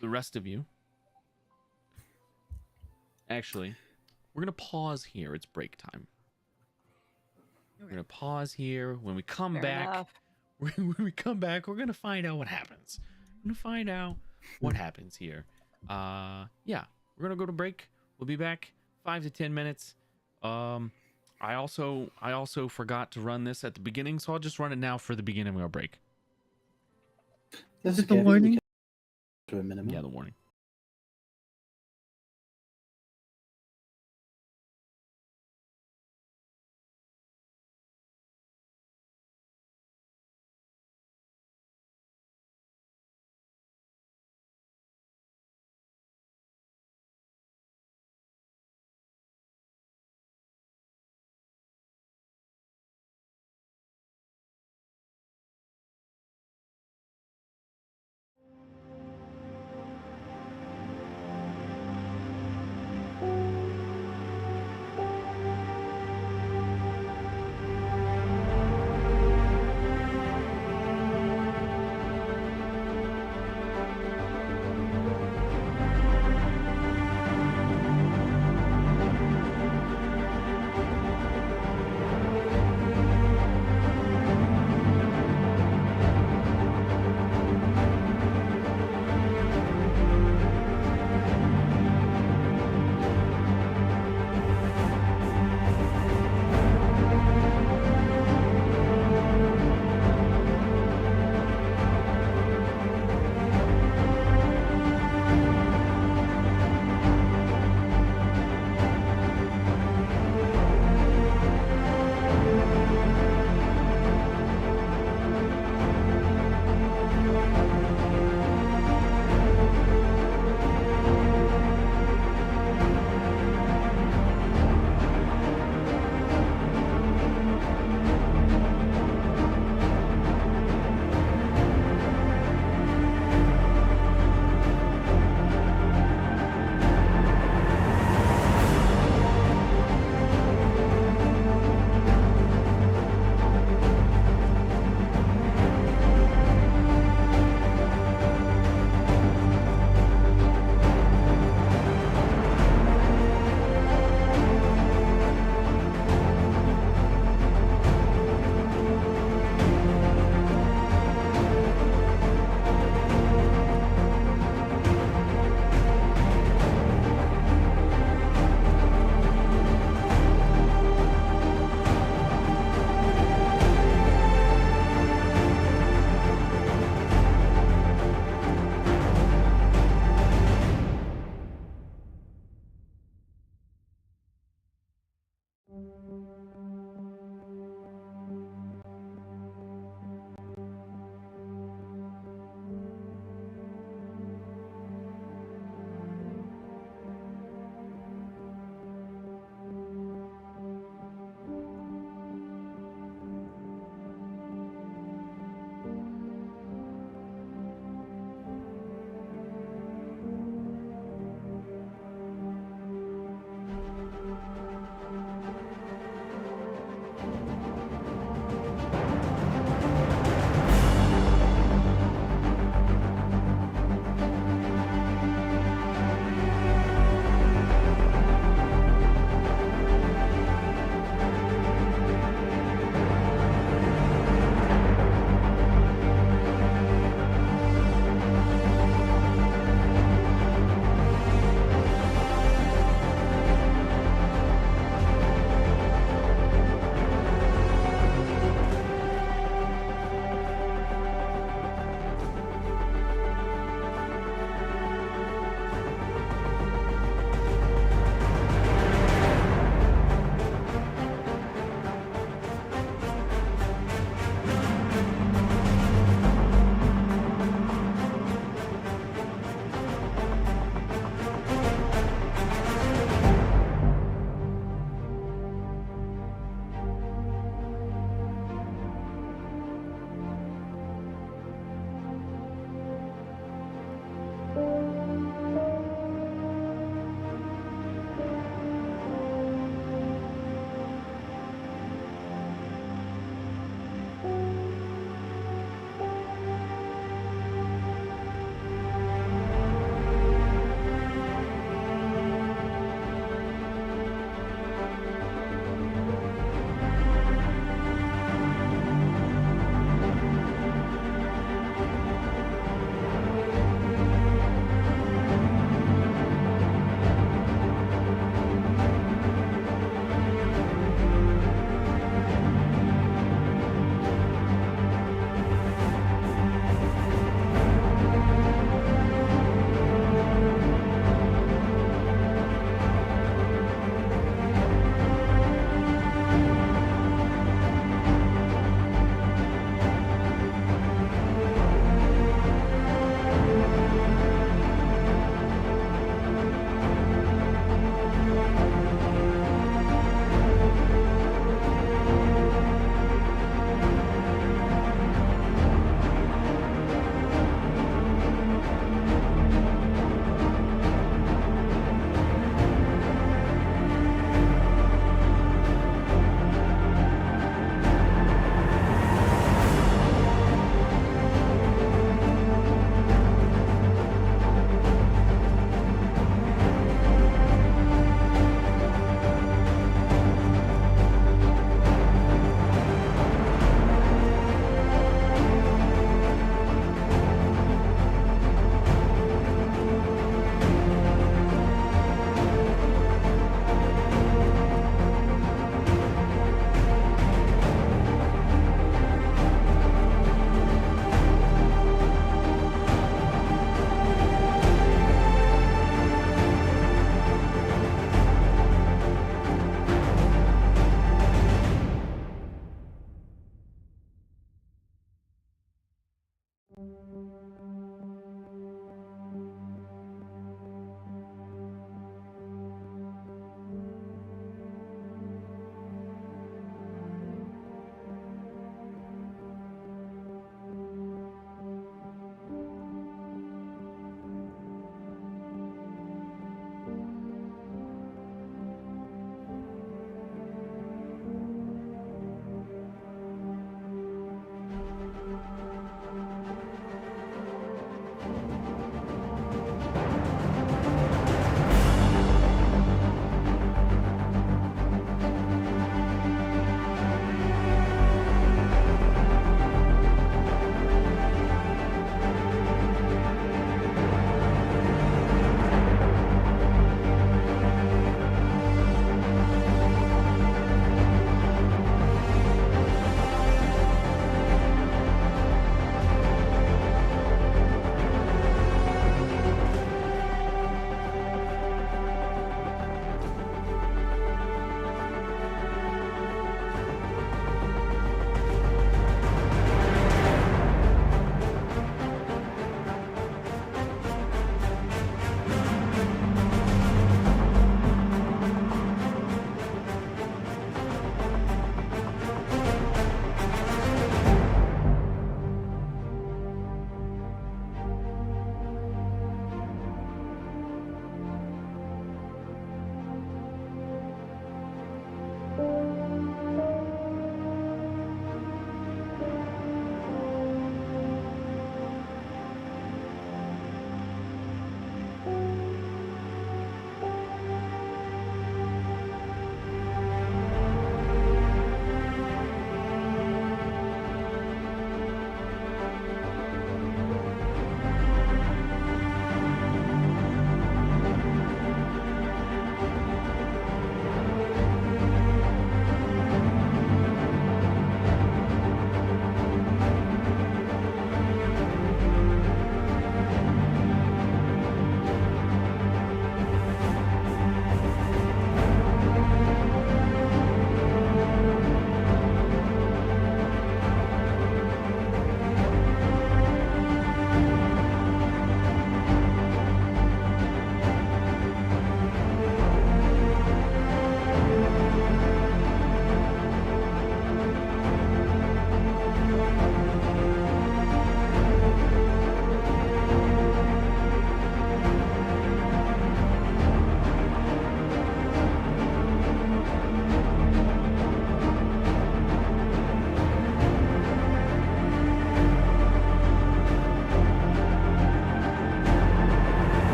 The rest of you. Actually, we're gonna pause here. It's break time. We're gonna pause here. When we come Fair back, enough. when we come back, we're gonna find out what happens. We're gonna find out what happens here. Yeah, we're gonna go to break. We'll be back 5 to 10 minutes. I also forgot to run this at the beginning, so I'll just run it now for the beginning of our break. That's Is it the okay, I think we warning? can to a minimum. Yeah, the warning.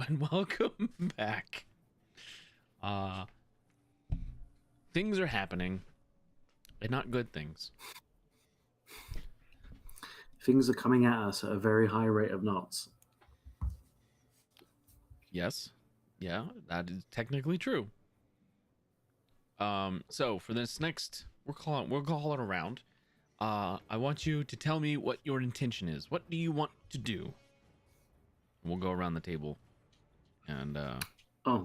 and welcome back. Things are happening, and not good things. Things are coming at us at a very high rate of knots. Yes, yeah, that is technically true. So for this next, we'll call it a round. I want you to tell me what your intention is. What do you want to do? We'll go around the table and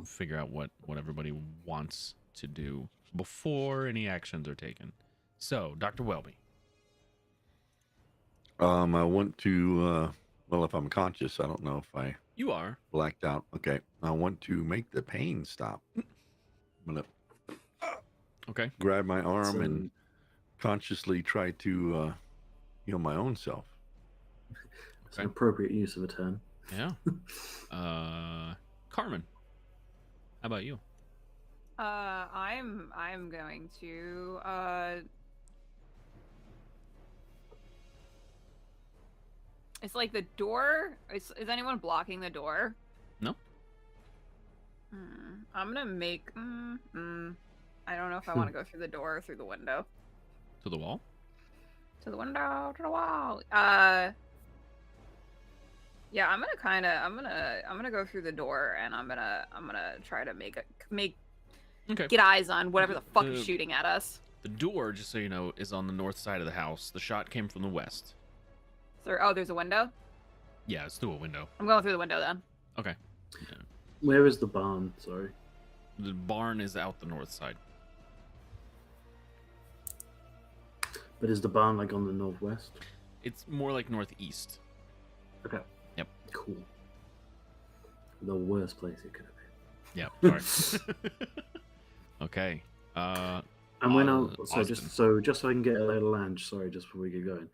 figure out what everybody wants to do before any actions are taken. So, Dr. Welby. I want to. Well, if I'm conscious, I don't know if I You are. blacked out. Okay, I want to make the pain stop. I'm gonna Okay. grab my arm So- and consciously try to heal my own self. It's an appropriate use of a term. Yeah. Carmen. How about you? I'm going to it's like the door. Is anyone blocking the door? No. I'm gonna make. I don't know if I want to go through the door or through the window. To the wall? To the window, to the wall. Yeah, I'm gonna go through the door, and I'm gonna try to make Okay. get eyes on whatever the fuck is The- shooting at us. The door, just so you know, is on the north side of the house. The shot came from the west. So, there's a window. Yeah, it's through a window. I'm going through the window then. Okay. Where is the barn? Sorry. The barn is out the north side. But is the barn like on the northwest? It's more like northeast. Okay. Yep. Cool. The worst place it could have been. Yeah, sorry. Okay. And when I Austin. just so I can get a lay of the land, sorry, just before we get going,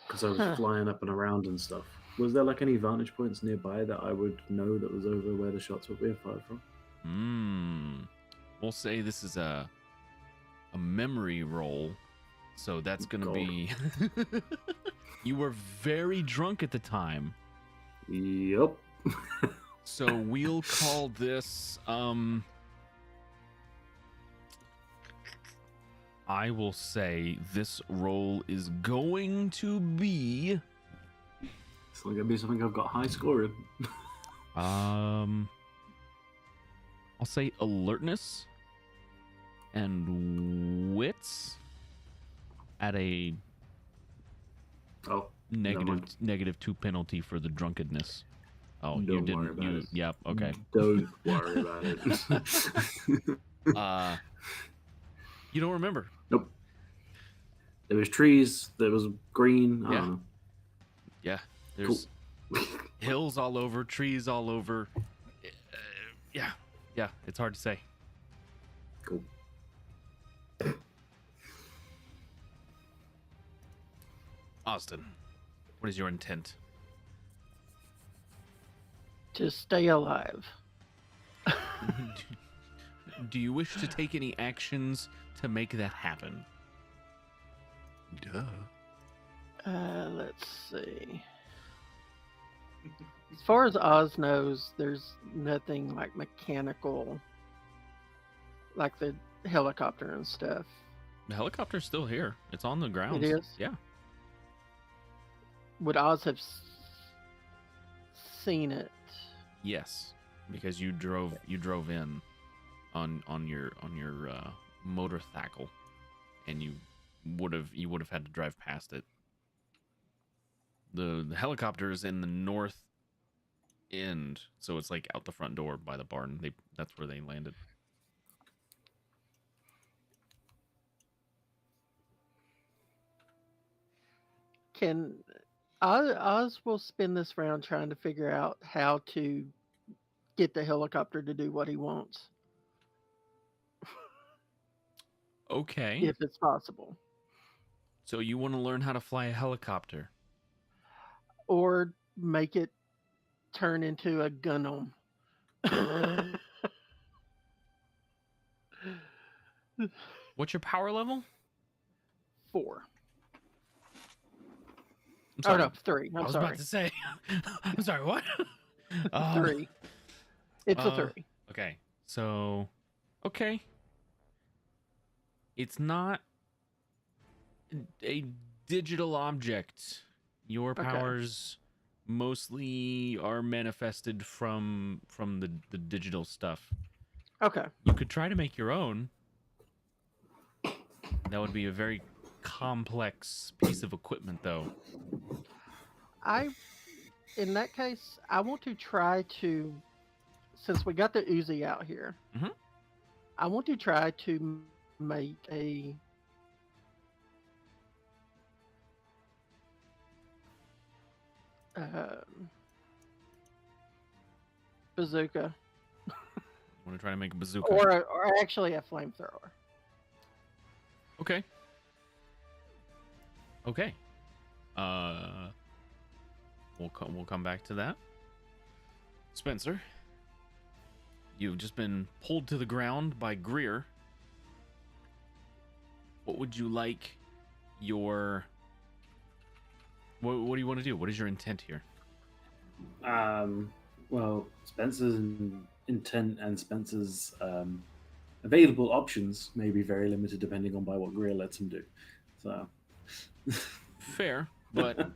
because I was flying up and around and stuff. Was there like any vantage points nearby that I would know that was over where the shots were being fired from? We'll say this is a memory roll, so that's gonna be. You were very drunk at the time, Yep. so we'll call this. I will say this roll is going to be. It's not gonna be something I've got high score in. I'll say alertness and wits at a Oh, never mind. -2 penalty for the drunkenness. Oh, you Don't worry didn't. about You it. yep. Okay. Don't worry about it. You don't remember. Nope. There was trees. There was green. I Yeah. don't know. Yeah. There's hills all over, trees all over. Yeah. Yeah. It's hard to say. Cool. Austin, what is your intent? To stay alive. Do you wish to take any actions to make that happen? Duh. Let's see. As far as Oz knows, there's nothing like mechanical, like the helicopter and stuff. The helicopter's still here. It's on the ground. It is? Yeah. Would Oz have seen it? Yes, because you drove in on your motorcycle, and you would have had to drive past it. The helicopter is in the north end, so it's like out the front door by the barn. That's where they landed. Can Oz will spend this round trying to figure out how to get the helicopter to do what he wants, Okay. if it's possible, So you want to learn how to fly a helicopter? or make it turn into a gunome. What's your power level? 4. I'm Oh sorry. no, 3. I I'm was sorry. about to say. I'm sorry. What? 3. It's a uh, 3. Okay. So, okay. It's not a digital object. Your Okay. powers mostly are manifested from the digital stuff. Okay. You could try to make your own. That would be a very complex piece of equipment, though. In that case, I want to try to, since we got the Uzi out here, Mhm. I want to try to make a bazooka, Want to try to make a bazooka? or actually a flamethrower. Okay. Okay. We'll come back to that. Spencer, you've just been pulled to the ground by Greer. What would you like your... What do you want to do? What is your intent here? Well, Spencer's intent and Spencer's available options may be very limited depending on by what Greer lets him do. So Fair, but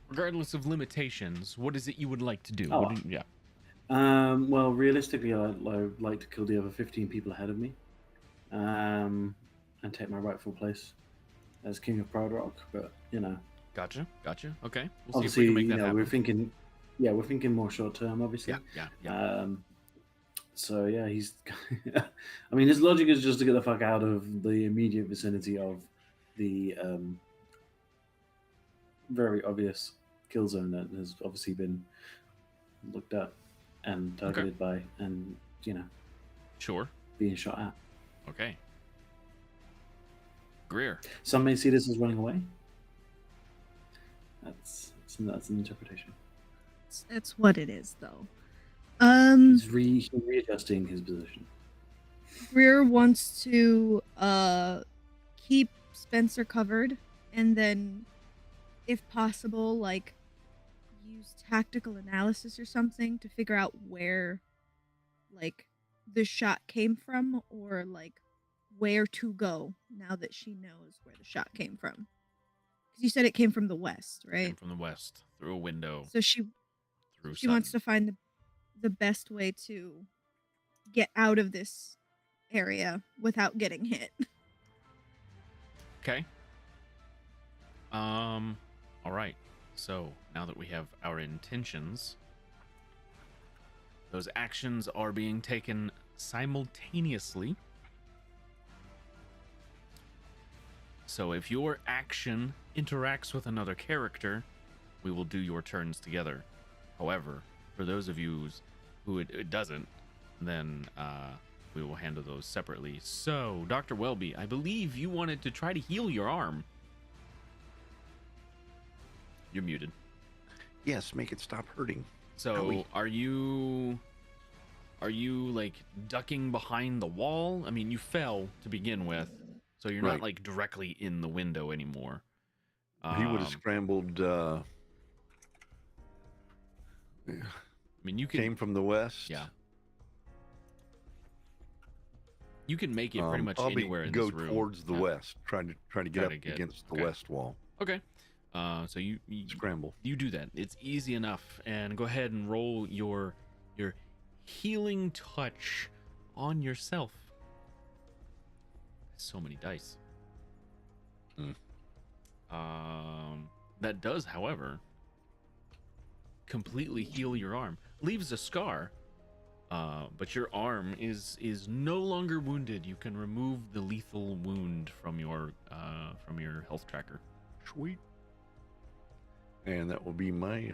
regardless of limitations, what is it you would like to do? Oh. Yeah. Well, realistically, I'd like to kill the other 15 people ahead of me, and take my rightful place as King of Proud Rock. But Gotcha. Okay. We'll see if obviously, we can make that happen. we're thinking more short term, obviously. Yeah. So yeah, he's. I mean, his logic is just to get the fuck out of the immediate vicinity of the very obvious kill zone that has obviously been looked at and targeted by, and Sure. being shot at. Okay. Greer. Some may see this as running away. That's an interpretation. It's what it is, though. He's readjusting his position. Greer wants to keep Spencer covered, and then, if possible, use tactical analysis or something to figure out where, the shot came from, or where to go now that she knows where the shot came from. Because you said it came from the west, right? Came from the west through a window. So she Through wants to find the best way to get out of this area without getting hit. Okay. All right. So now that we have our intentions, those actions are being taken simultaneously. So if your action interacts with another character, we will do your turns together. However, for those of you who it doesn't, then we will handle those separately. So, Dr. Welby, I believe you wanted to try to heal your arm. You're muted. Yes, make it stop hurting. So, Owie. are you ducking behind the wall? I mean, you fell to begin with, so you're not Right. directly in the window anymore. He would have scrambled. I mean, you can Came from the west. Yeah. You can make it pretty much Probably anywhere in go this room. towards the Yeah. west, trying to get up against the okay. west wall. Okay. So you Scramble. You do that. It's easy enough. And go ahead and roll your healing touch on yourself. So many dice. That does, however, completely heal your arm. Leaves a scar, but your arm is no longer wounded. You can remove the lethal wound from your health tracker. Sweet. And that will be my It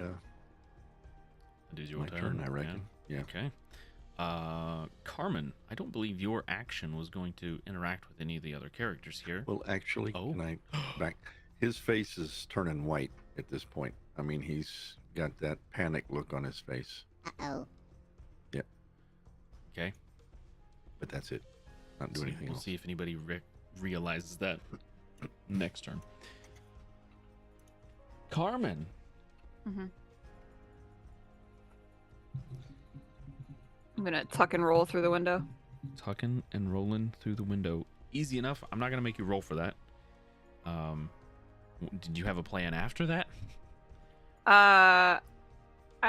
is your my turn, I reckon. Yeah. Okay. Carmen, I don't believe your action was going to interact with any of the other characters here. Well, actually, Oh. can I back? His face is turning white at this point. I mean, he's got that panic look on his face. Uh-oh. Okay. But that's it. Not doing anything We'll else. see if anybody realizes that next turn. Carmen, Mhm. I'm gonna tuck and roll through the window. Tucking and rolling through the window. Easy enough. I'm not gonna make you roll for that. Did you have a plan after that? I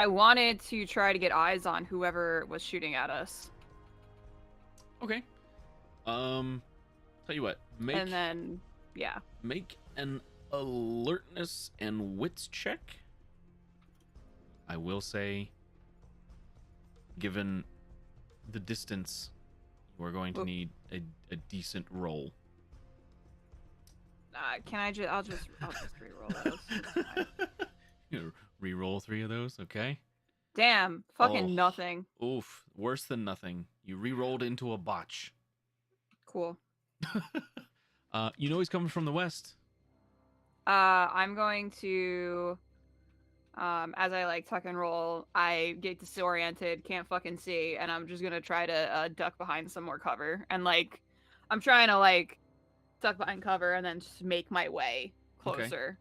wanted to try to get eyes on whoever was shooting at us. Okay. Tell you what. And then, yeah. Make an alertness and wits check. I will say, given the distance, we're going to need a decent roll. Can I just? I'll just re-roll those. It's fine. You re-roll 3 of those, okay? Damn, fucking Oh. nothing. Oof, worse than nothing. You re-rolled into a botch. Cool. You know he's coming from the west. I'm going to, as I like tuck and roll, I get disoriented, can't fucking see, and I'm just gonna try to duck behind some more cover, and like, I'm trying to like duck behind cover and then just make my way closer,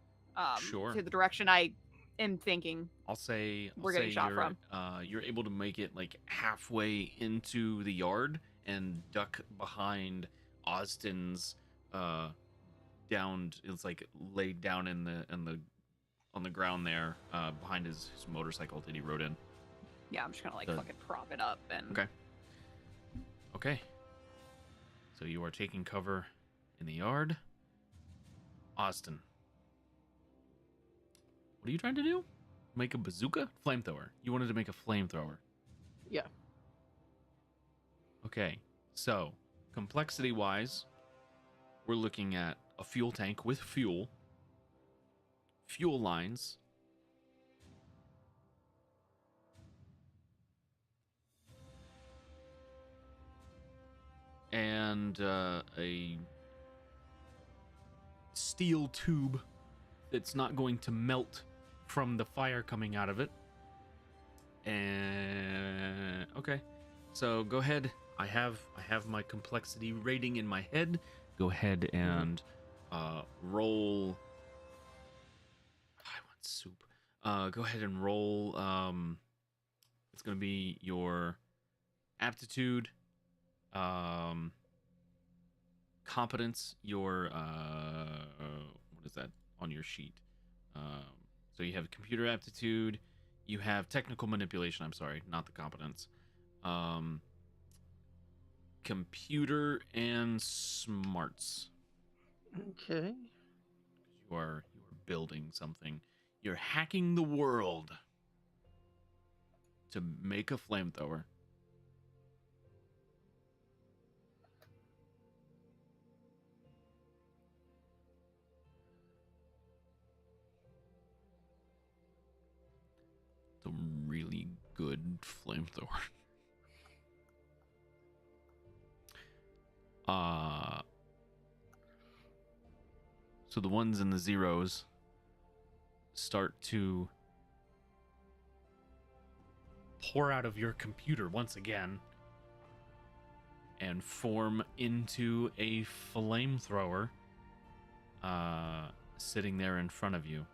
Sure. to the direction I am thinking. I'll say We're getting shot from. You're able to make it like halfway into the yard and duck behind Austin's down. It's like laid down on the ground there behind his motorcycle that he rode in. Yeah, I'm just gonna like fucking prop it up and. Okay. So you are taking cover in the yard. Austin, what are you trying to do? Make a bazooka? Flamethrower. You wanted to make a flamethrower. Yeah. Okay. So, complexity-wise, we're looking at a fuel tank with fuel lines, and a steel tube that's not going to melt from the fire coming out of it. And okay, so go ahead. I have my complexity rating in my head. Go ahead and roll. I want soup. Go ahead and roll. It's gonna be your aptitude, competence, your what is that on your sheet? So you have computer aptitude, you have technical manipulation. I'm sorry, not the competence. Computer and smarts. Okay. You are building something. You're hacking the world to make a flamethrower. It's a really good flamethrower. So the ones and the zeros start to pour out of your computer once again and form into a flamethrower sitting there in front of you.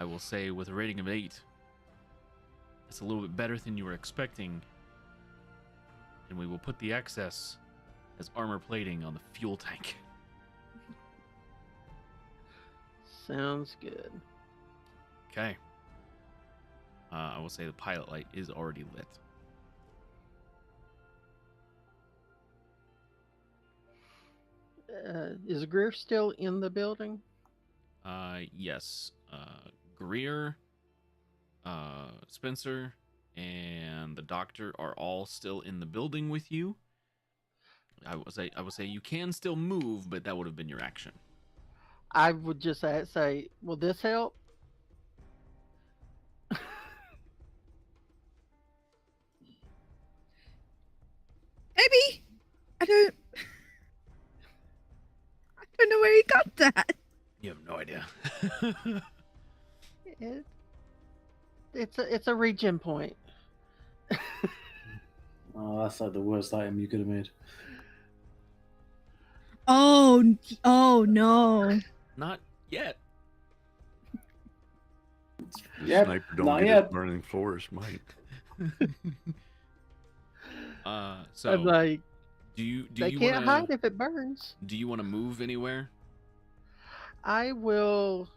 I will say with a rating of 8, it's a little bit better than you were expecting, and we will put the excess as armor plating on the fuel tank. Sounds good. Okay. I will say the pilot light is already lit. Is Greer still in the building? Yes. Greer, Spencer, and the doctor are all still in the building with you. I would say you can still move, but that would have been your action. I would just say, will this help? Maybe. I don't know where he got that. You have no idea. It's a regen point. Oh, that's like the worst item you could have made. Oh no. Not yet. Yep, Sniper don't not get yet. his burning forest, might. So I'm like, do you they can't hide if it burns. do you want to move anywhere? I will.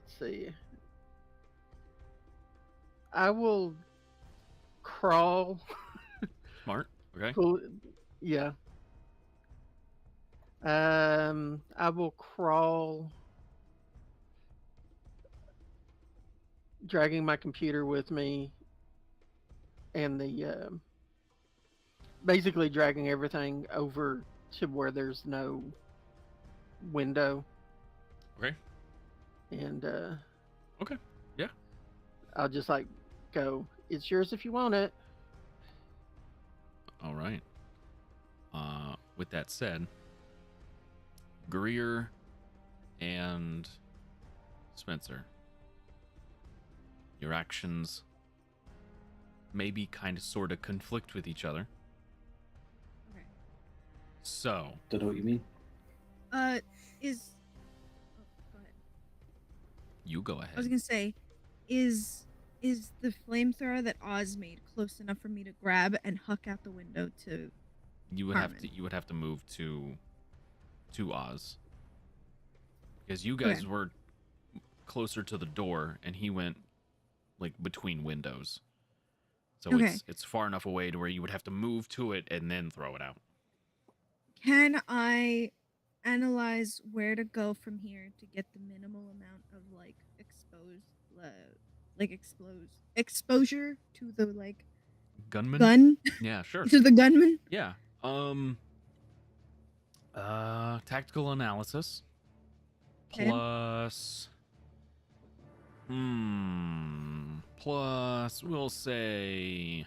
Let's see. I will crawl. Smart. Okay. Pull, yeah. I will crawl, dragging my computer with me, and the basically dragging everything over to where there's no window. Okay. And Okay. Yeah. I'll just like go. It's yours if you want it. All right. With that said, Greer and Spencer, your actions maybe kind of sort of conflict with each other. Okay. So, Don't know what you mean. Is. Oh, go ahead. you go I was ahead. gonna say, is the flamethrower that Oz made close enough for me to grab and huck out the window to? You would Carmen. have to move to Oz. Because you guys Okay. were closer to the door and he went like between windows. So Okay. it's far enough away to where you would have to move to it and then throw it out. Can I analyze where to go from here to get the minimal amount of exposure to the Gunman? gun Yeah, sure. to the gunman? Yeah. Tactical analysis Okay. plus plus we'll say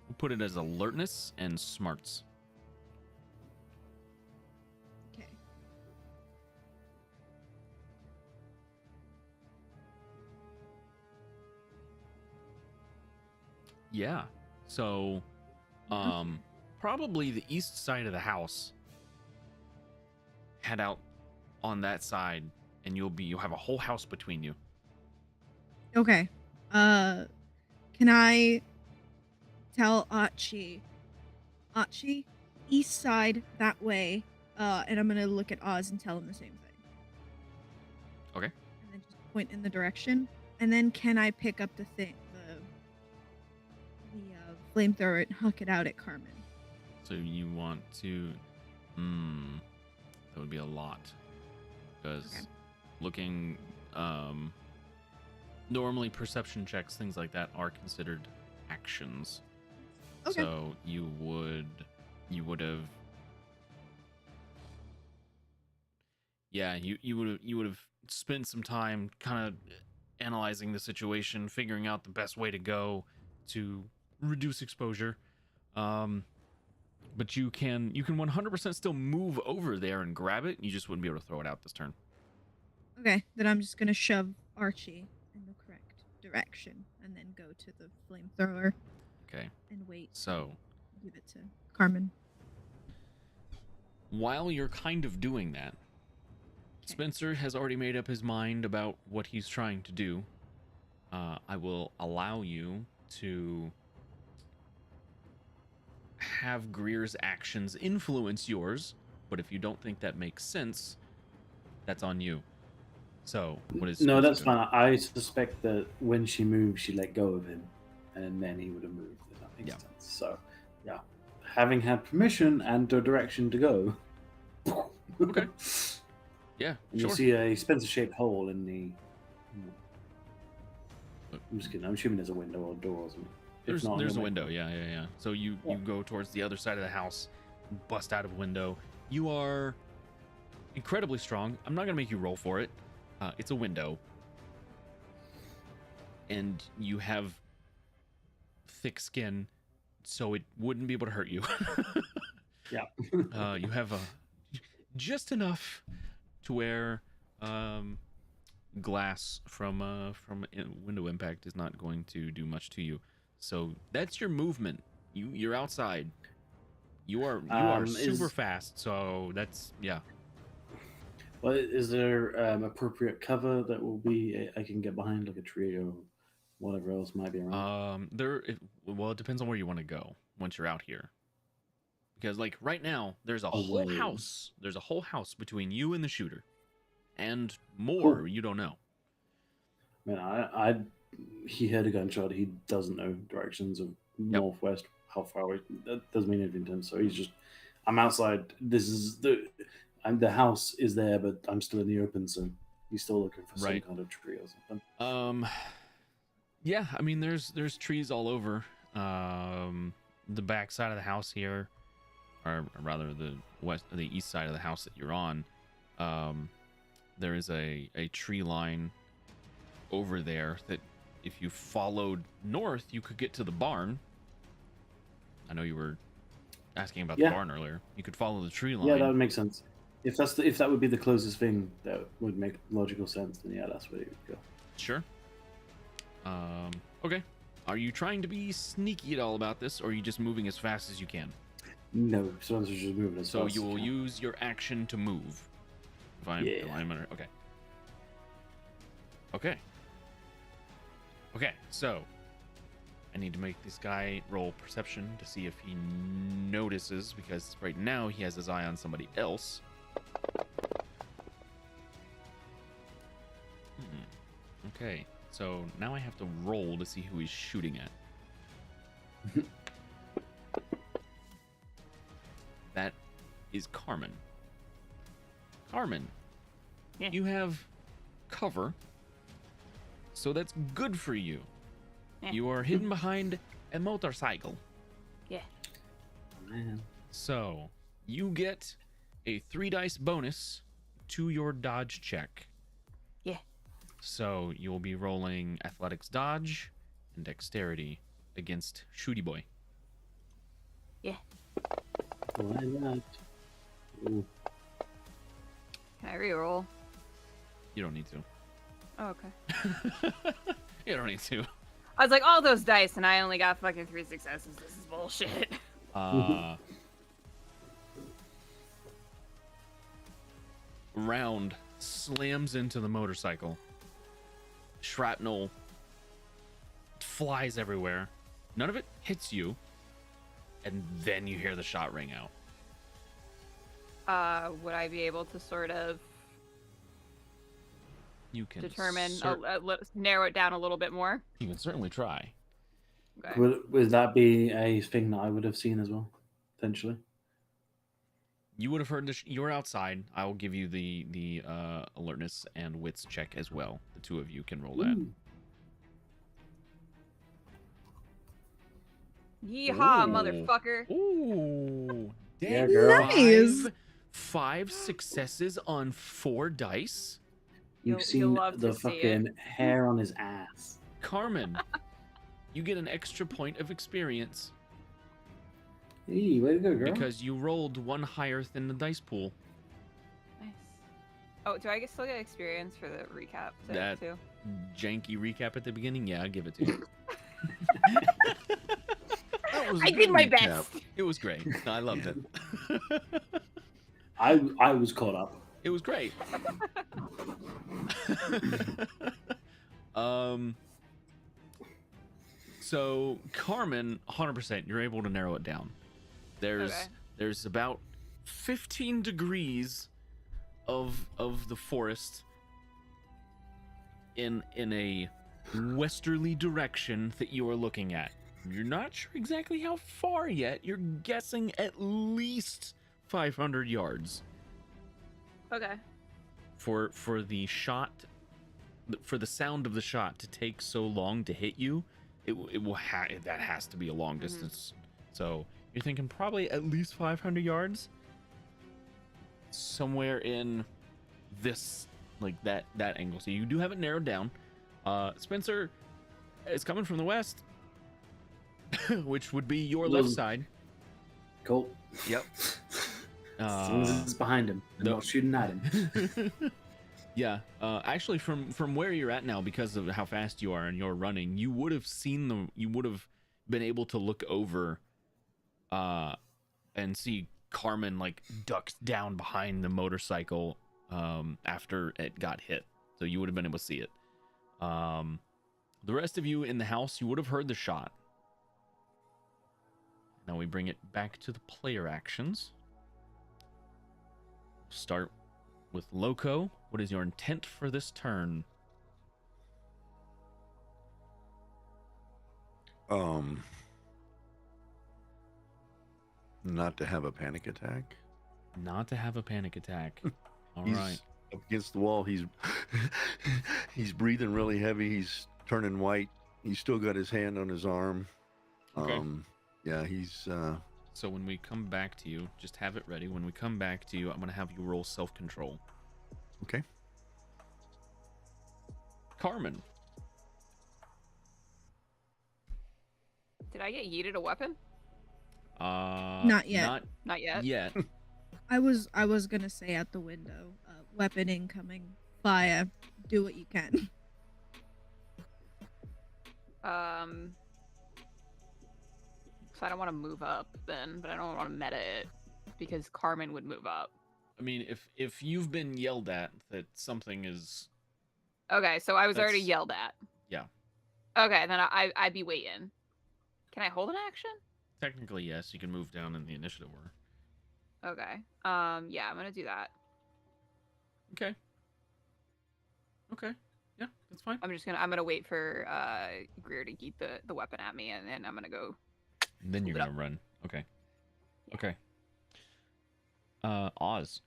we'll put it as alertness and smarts. Okay. Yeah. So probably the east side of the house. Head out on that side and you'll have a whole house between you. Okay. Can I tell Archie, east side that way, and I'm gonna look at Oz and tell him the same thing. Okay. And then just point in the direction. And then can I pick up the flamethrower and huck it out at Carmen? So you want to that would be a lot. Because Okay. looking normally perception checks, things like that are considered actions. Okay. So you would have you would have spent some time kind of analyzing the situation, figuring out the best way to go to reduce exposure. But you can 100% still move over there and grab it. You just wouldn't be able to throw it out this turn. Okay, then I'm just gonna shove Archie in the correct direction and then go to the flamethrower Okay. and wait. So to give it to Carmen. while you're kind of doing that, Okay. Spencer has already made up his mind about what he's trying to do. I will allow you to have Greer's actions influence yours, but if you don't think that makes sense, that's on you. So, what is No, Spencer that's doing? fine. I suspect that when she moved, she let go of him, and then he would have moved. If that makes Yeah. sense. So, yeah, having had permission and the direction to go. Okay. Yeah, And sure. you see a Spencer-shaped hole in the. I'm just kidding. I'm assuming there's a window or a door or something. If not, There's a he'll window, make yeah. So you Yeah. go towards the other side of the house, bust out of a window. You are incredibly strong. I'm not gonna make you roll for it. It's a window, and you have thick skin, so it wouldn't be able to hurt you. Yeah. You have just enough to where glass from window impact is not going to do much to you. So that's your movement. You're outside. You are super Is- fast. So that's Well, is there appropriate cover that will be I can get behind, like a tree or whatever else might be around? Well, it depends on where you want to go once you're out here. Because like right now, there's a whole Away. house. There's a whole house between you and the shooter, and Cool. more you don't know. I mean, he heard a gunshot. He doesn't know directions of northwest, how far away. That doesn't mean anything to him. So he's just, I'm outside. The house is there, but I'm still in the open. So he's still looking for Right. some kind of tree or something. Yeah, I mean, there's trees all over. The back side of the house here, or rather the east side of the house that you're on, there is a tree line over there that if you followed north, you could get to the barn. I know you were asking about the barn earlier. You could follow the tree line. Yeah, that would make sense. If that would be the closest thing that would make logical sense, then yeah, that's where you would go. Sure. Okay. Are you trying to be sneaky at all about this, or are you just moving as fast as you can? No, so I'm just moving as So fast you as will I can. use your action to move. Okay. Okay, so I need to make this guy roll perception to see if he notices, because right now he has his eye on somebody else. Okay, so now I have to roll to see who he's shooting at. That is Carmen. Carmen, Yeah. you have cover, so that's good for you. Yeah. You are hidden behind a motorcycle. Man. So you get a 3 dice bonus to your dodge check. Yeah. So you'll be rolling athletics dodge and dexterity against Shooty Boy. Why not? Ooh. Can I reroll? You don't need to. Oh, okay. You don't need to. I was like, all those dice, and I only got fucking 3 successes. This is bullshit. Round slams into the motorcycle. Shrapnel flies everywhere. None of it hits you. And then you hear the shot ring out. Would I be able to sort of You can determine, narrow it down a little bit more? You can certainly try. Okay. Would that be a thing that I would have seen as well, potentially? You would have heard you're outside. I will give you the alertness and wits check as well. The two of you can roll that. Ooh. Yeehaw, Ooh. motherfucker. Ooh, Yeah, damn. girl. Nice. Five successes on 4 dice. You'll You've seen love the to see it. fucking hair on his ass. Carmen, you get an extra point of experience Hey, way to go, girl. because you rolled 1 higher than the dice pool. Nice. Oh, do I still get experience for the recap That- too? Janky recap at the beginning. Yeah, I'll give it to you. That was a I good did my recap. best. It was great. I loved it. I was caught up. It was great. So Carmen, 100%, you're able to narrow it down. Okay. There's about 15 degrees of the forest in a westerly direction that you are looking at. You're not sure exactly how far yet. You're guessing at least 500 yards. Okay. For the shot, for the sound of the shot to take so long to hit you, that has to be a long distance. So you're thinking probably at least 500 yards, somewhere in this, like that angle. So you do have it narrowed down. Spencer is coming from the west, which would be your left side. Cool. Yep. As long as it's behind him, I'm no. not shooting at him. Yeah, actually, from where you're at now, because of how fast you are and you're running, you would have been able to look over, and see Carmen like ducked down behind the motorcycle, after it got hit, so you would have been able to see it. The rest of you in the house, you would have heard the shot. Now we bring it back to the player actions. Start with Loco. What is your intent for this turn? Not to have a panic attack. Not to have a panic attack. All He's right. up against the wall. He's breathing really heavy. He's turning white. He's still got his hand on his arm. Okay. Yeah, he's So when we come back to you, just have it ready. When we come back to you, I'm going to have you roll self-control. okay. Carmen. Did I get yeeted a weapon? Not yet. Not Not yet. yet. I was gonna say at the window, weapon incoming, fire, do what you can. So I don't want to move up then, but I don't want to meta it because Carmen would move up. I mean, if you've been yelled at that something is... Okay, so I was already That's- yelled at. Yeah. Okay, then I'd be waiting. Can I hold an action? Technically, yes, you can move down in the initiative order. Okay. Yeah, I'm gonna do that. Okay. Okay. Yeah, that's fine. I'm gonna wait for Greer to yeet the weapon at me, and then I'm gonna go. Then you're Move it going to run. Okay. Yeah. Okay. Oz.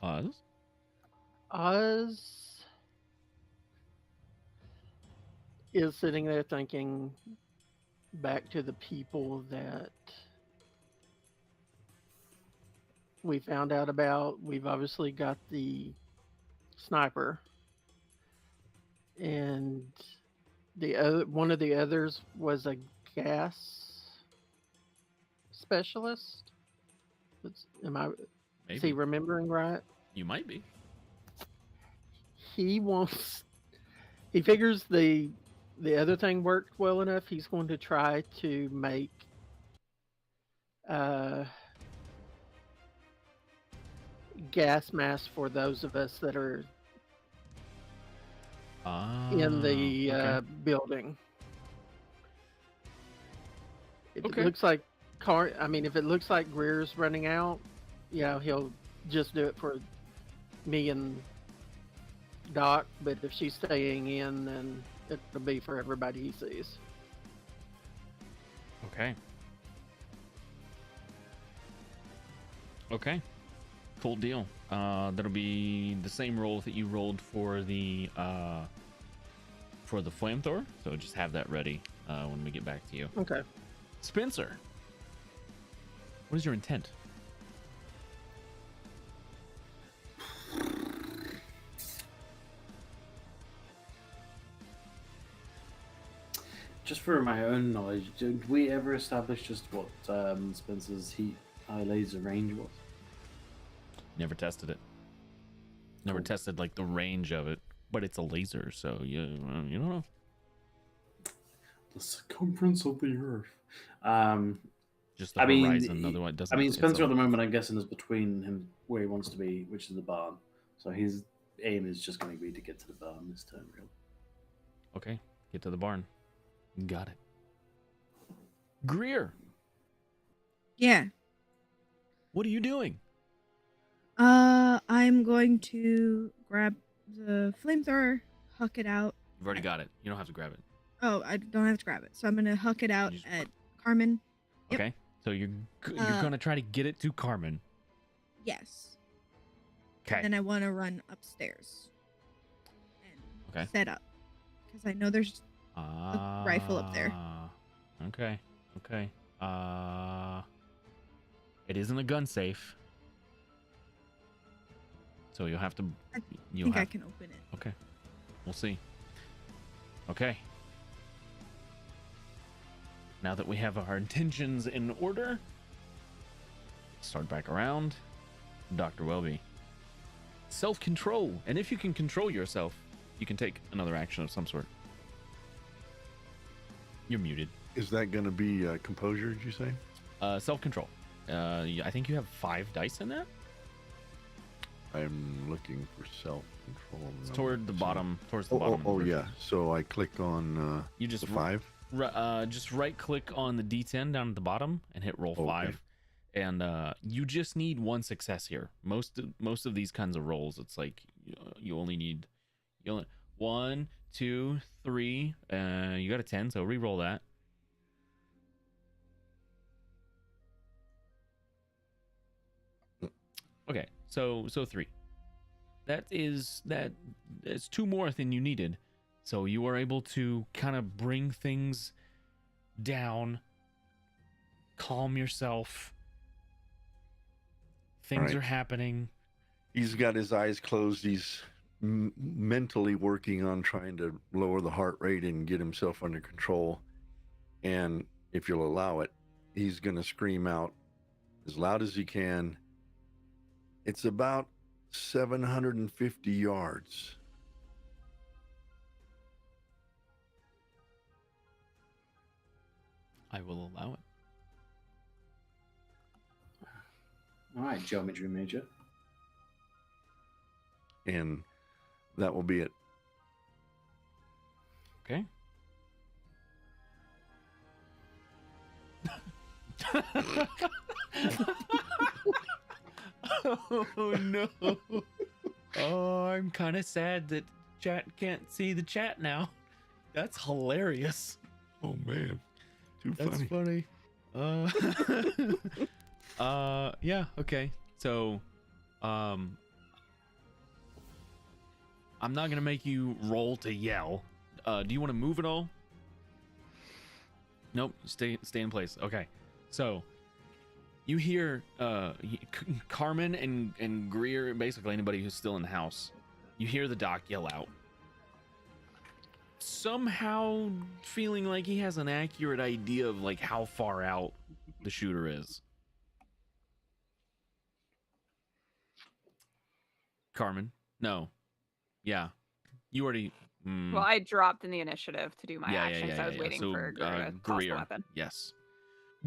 Oz? Oz is sitting there thinking back to the people that we found out about. We've obviously got the sniper, and one of the others was a gas specialist. Am I? Maybe. Is he remembering right? You might be. He figures the other thing worked well enough. He's going to try to make gas masks for those of us that are in the okay. building. If Okay. it looks like if it looks like Greer's running out, he'll just do it for me and Doc. But if she's staying in, then it'll be for everybody he sees. Okay. Okay. Cool deal. That'll be the same roll that you rolled for the flamethrower. So just have that ready when we get back to you. Okay. Spencer, what is your intent? Just for my own knowledge, did we ever establish just what Spencer's high laser range was? Never tested it. Never Cool. tested like the range of it, but it's a laser, so you don't know. The circumference of the Earth. Just the I mean, horizon. Otherwise, it doesn't. Spencer at the moment, I'm guessing, is between him where he wants to be, which is the barn. So his aim is just going to be to get to the barn this turn, really. Okay, get to the barn. Got it. Greer, Yeah. what are you doing? I'm going to grab the flamethrower, huck it out. You've already got it. You don't have to grab it. Oh, I don't have to grab it. So I'm gonna huck it out You just- at Carmen. Yep. Okay, so you're Uh, gonna try to get it to Carmen. Yes. Okay. Then I want to run upstairs and Okay. set up because I know there's a rifle up there. Okay. Okay. It isn't a gun safe, so you'll have to. I You'll think I have. can open it. Okay. We'll see. Okay. Now that we have our intentions in order, start back around. Dr. Welby. Self-control. And if you can control yourself, you can take another action of some sort. You're muted. Is that going to be composure? Did you say? Self-control. I think you have 5 dice in that. I'm looking for self-control. It's No, toward the so- bottom. Towards the Oh, bottom. oh, yeah. So I click on You just the 5. just right click on the D10 down at the bottom and hit roll Okay. 5. And you just need 1 success here. Most of these kinds of rolls, it's like you only need 1, 2, 3. You got a 10, so re-roll that. Okay, so 3. That's 2 more than you needed. So you are able to kind of bring things down, calm yourself. Things Right. are happening. He's got his eyes closed. He's mentally working on trying to lower the heart rate and get himself under control. And if you'll allow it, he's going to scream out as loud as he can. It's about 750 yards. I will allow it. All right, geometry major. And that will be it. Okay. Oh no. Oh, I'm kind of sad that chat can't see the chat now. That's hilarious. Oh, man. Too That's funny. funny. Yeah, okay. So, I'm not gonna make you roll to yell. Do you want to move at all? Nope. Stay in place. Okay. So, you hear Carmen and Greer, basically anybody who's still in the house. You hear the doc yell out. Somehow feeling like he has an accurate idea of like how far out the shooter is. Carmen? No. Yeah. You already Well, I dropped in the initiative to do my actions. I was waiting So, for Greer to toss the Greer. weapon. Yes.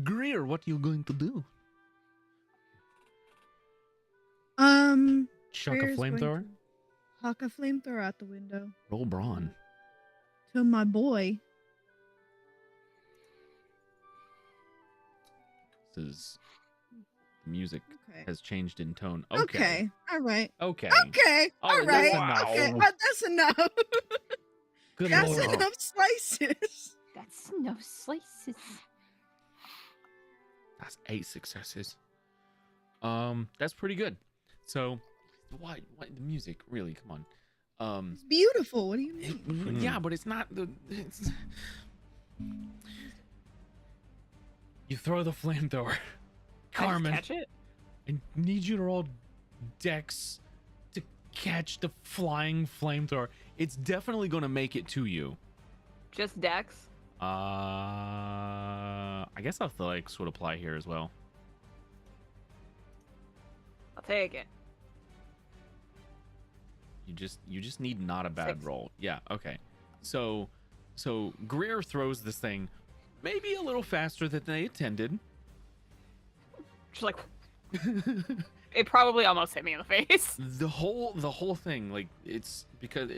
Greer, what are you going to do? Chuck a Greer's going flamethrower? to Huck a flamethrower out the window Roll brawn. to my boy. This is the music Okay. has changed in tone. Okay. All right. Okay. Okay. Oh, All that's right. enough. Okay. That's enough. Good That's lord. enough slices. That's no slices. That's 8 successes. That's pretty good. So, why the music? Really, come on. It's beautiful. What do you mean? Yeah, but it's not the. It's... You throw the flamethrower, Carmen. Catch it. I need you to roll dex to catch the flying flamethrower. It's definitely going to make it to you. Just Dex. I guess athletics would apply here as well. I'll take it. You just need not a bad 6. roll. Yeah, okay. So Greer throws this thing maybe a little faster than they intended. Just like it probably almost hit me in the face. The whole thing, like, it's because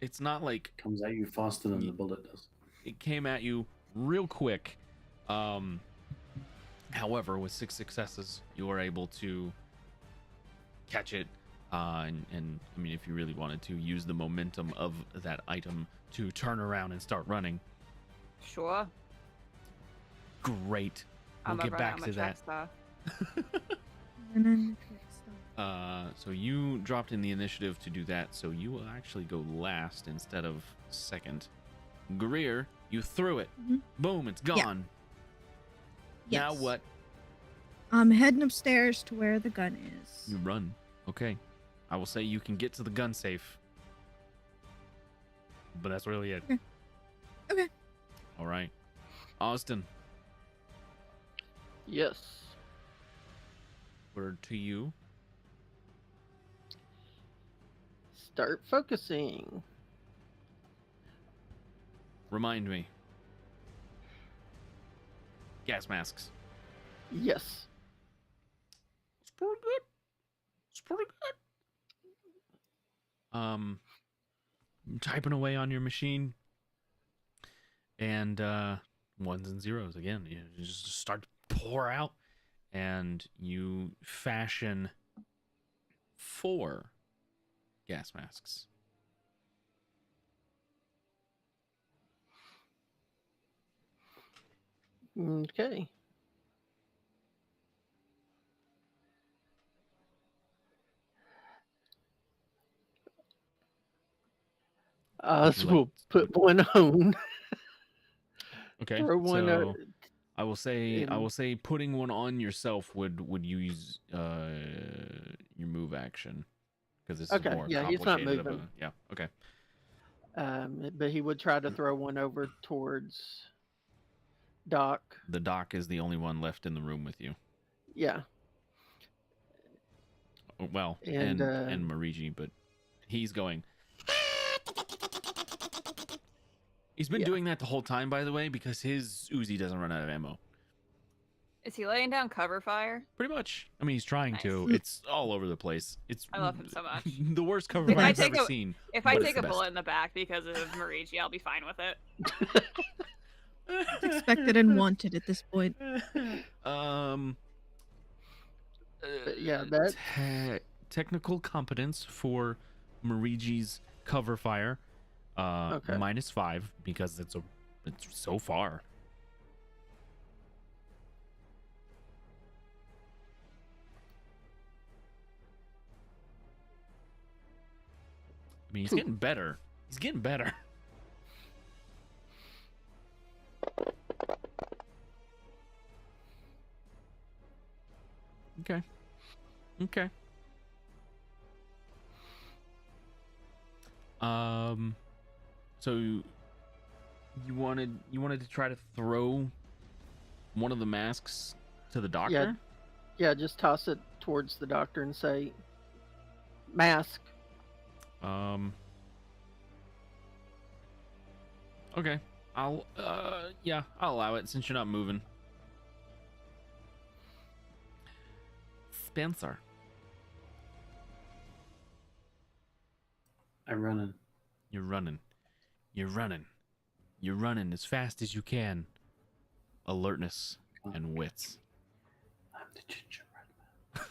it's not like Comes at you faster than the bullet does. it came at you real quick. However, with 6 successes, you are able to catch it. And I mean, if you really wanted to, use the momentum of that item to turn around and start running. Sure. Great. I'm We'll get gonna back run to out that. And then the quick stuff. So you dropped in the initiative to do that, so you will actually go last instead of second. Greer, you threw it. Mhm. Boom, it's gone. Yes. Now what? I'm heading upstairs to where the gun is. You run. Okay. I will say you can get to the gun safe. But that's really it. Okay. Okay. All right. Austin, Yes. word to you. Start focusing. Remind me. Gas masks. Yes. It's pretty good. It's pretty good. Typing away on your machine, and ones and zeros again. You just start to pour out, and you fashion 4 gas masks. Okay. So we'll put one on. Okay, Throw one. so I will say in- putting one on yourself would use your move action, because this Okay, is more yeah, he's not complicated of a moving. yeah. Okay. But he would try to throw one over towards Doc. The doc is the only one left in the room with you. Yeah. Well, And, and Marigi, but he's going. He's been Yeah. doing that the whole time, by the way, because his Uzi doesn't run out of ammo. Is he laying down cover fire? Pretty much. I mean, he's trying to. Nice. It's all over the place. It's I love him so much. the worst cover If fire I I've take ever a- seen. If I but it's take a the bullet best. in the back because of Marigi, I'll be fine with it. It's expected and wanted at this point. But yeah, that's technical competence for Marigi's cover fire, Okay. -5 because it's so far. I mean, he's getting better. He's getting better. Okay. Okay. So you wanted to try to throw one of the masks to the doctor? yeah. Just toss it towards the doctor and say, "Mask." Okay. I'll allow it since you're not moving. Spencer. I'm running. You're running. You're running. You're running as fast as you can. Alertness and wits. I'm the gingerbread man.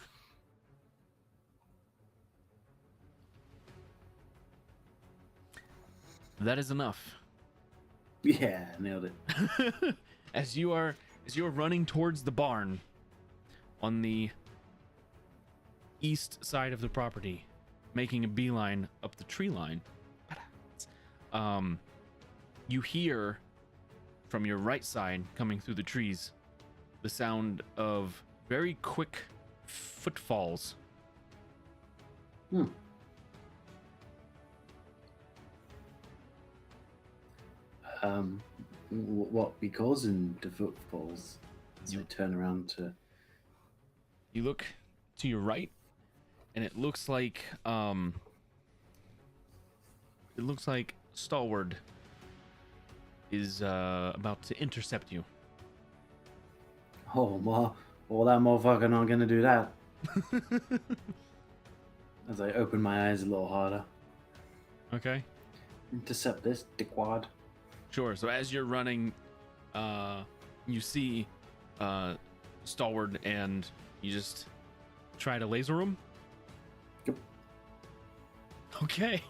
That is enough. Yeah, nailed it. as you're running towards the barn on the east side of the property, making a beeline up the tree line, you hear from your right side, coming through the trees, the sound of very quick footfalls. What be causing the footfalls? As I turn around to. You look to your right, and it looks like Stalwart is about to intercept you. Oh, well, that motherfucker not gonna do that. As I open my eyes a little harder. Okay. Intercept this dickwad. Sure. So as you're running, you see Stalwart, and you just try to laser him. Yep. Okay.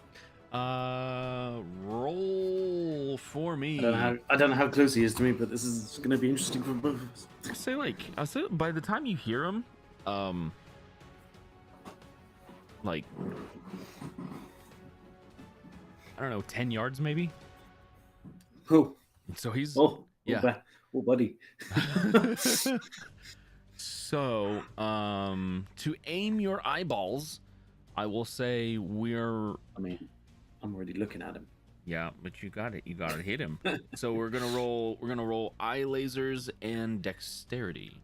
Roll for me. I don't know how close he is to me, but this is gonna be interesting for both of us. I say by the time you hear him, like I don't know, 10 yards maybe. Oh, So he's yeah. Oh, buddy. So, to aim your eyeballs, I will say we're. I mean, I'm already looking at him. Yeah, but you got it. You got to hit him. So we're gonna roll. We're gonna roll eye lasers and dexterity.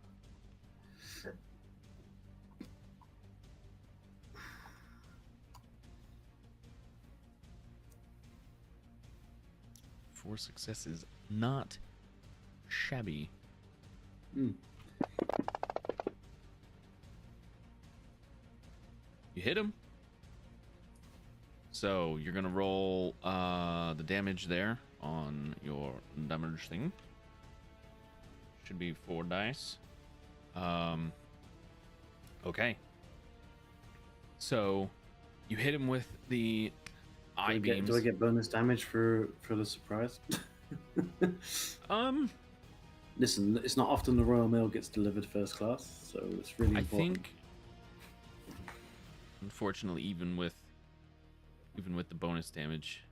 Four successes, not shabby. You hit him. So you're gonna roll the damage there on your damage thing. Should be 4 dice. Okay. So you hit him with the eye beams. Do I get bonus damage for the surprise? Listen, it's not often the Royal Mail gets delivered first class, so it's really I important. think, unfortunately, even with the bonus damage,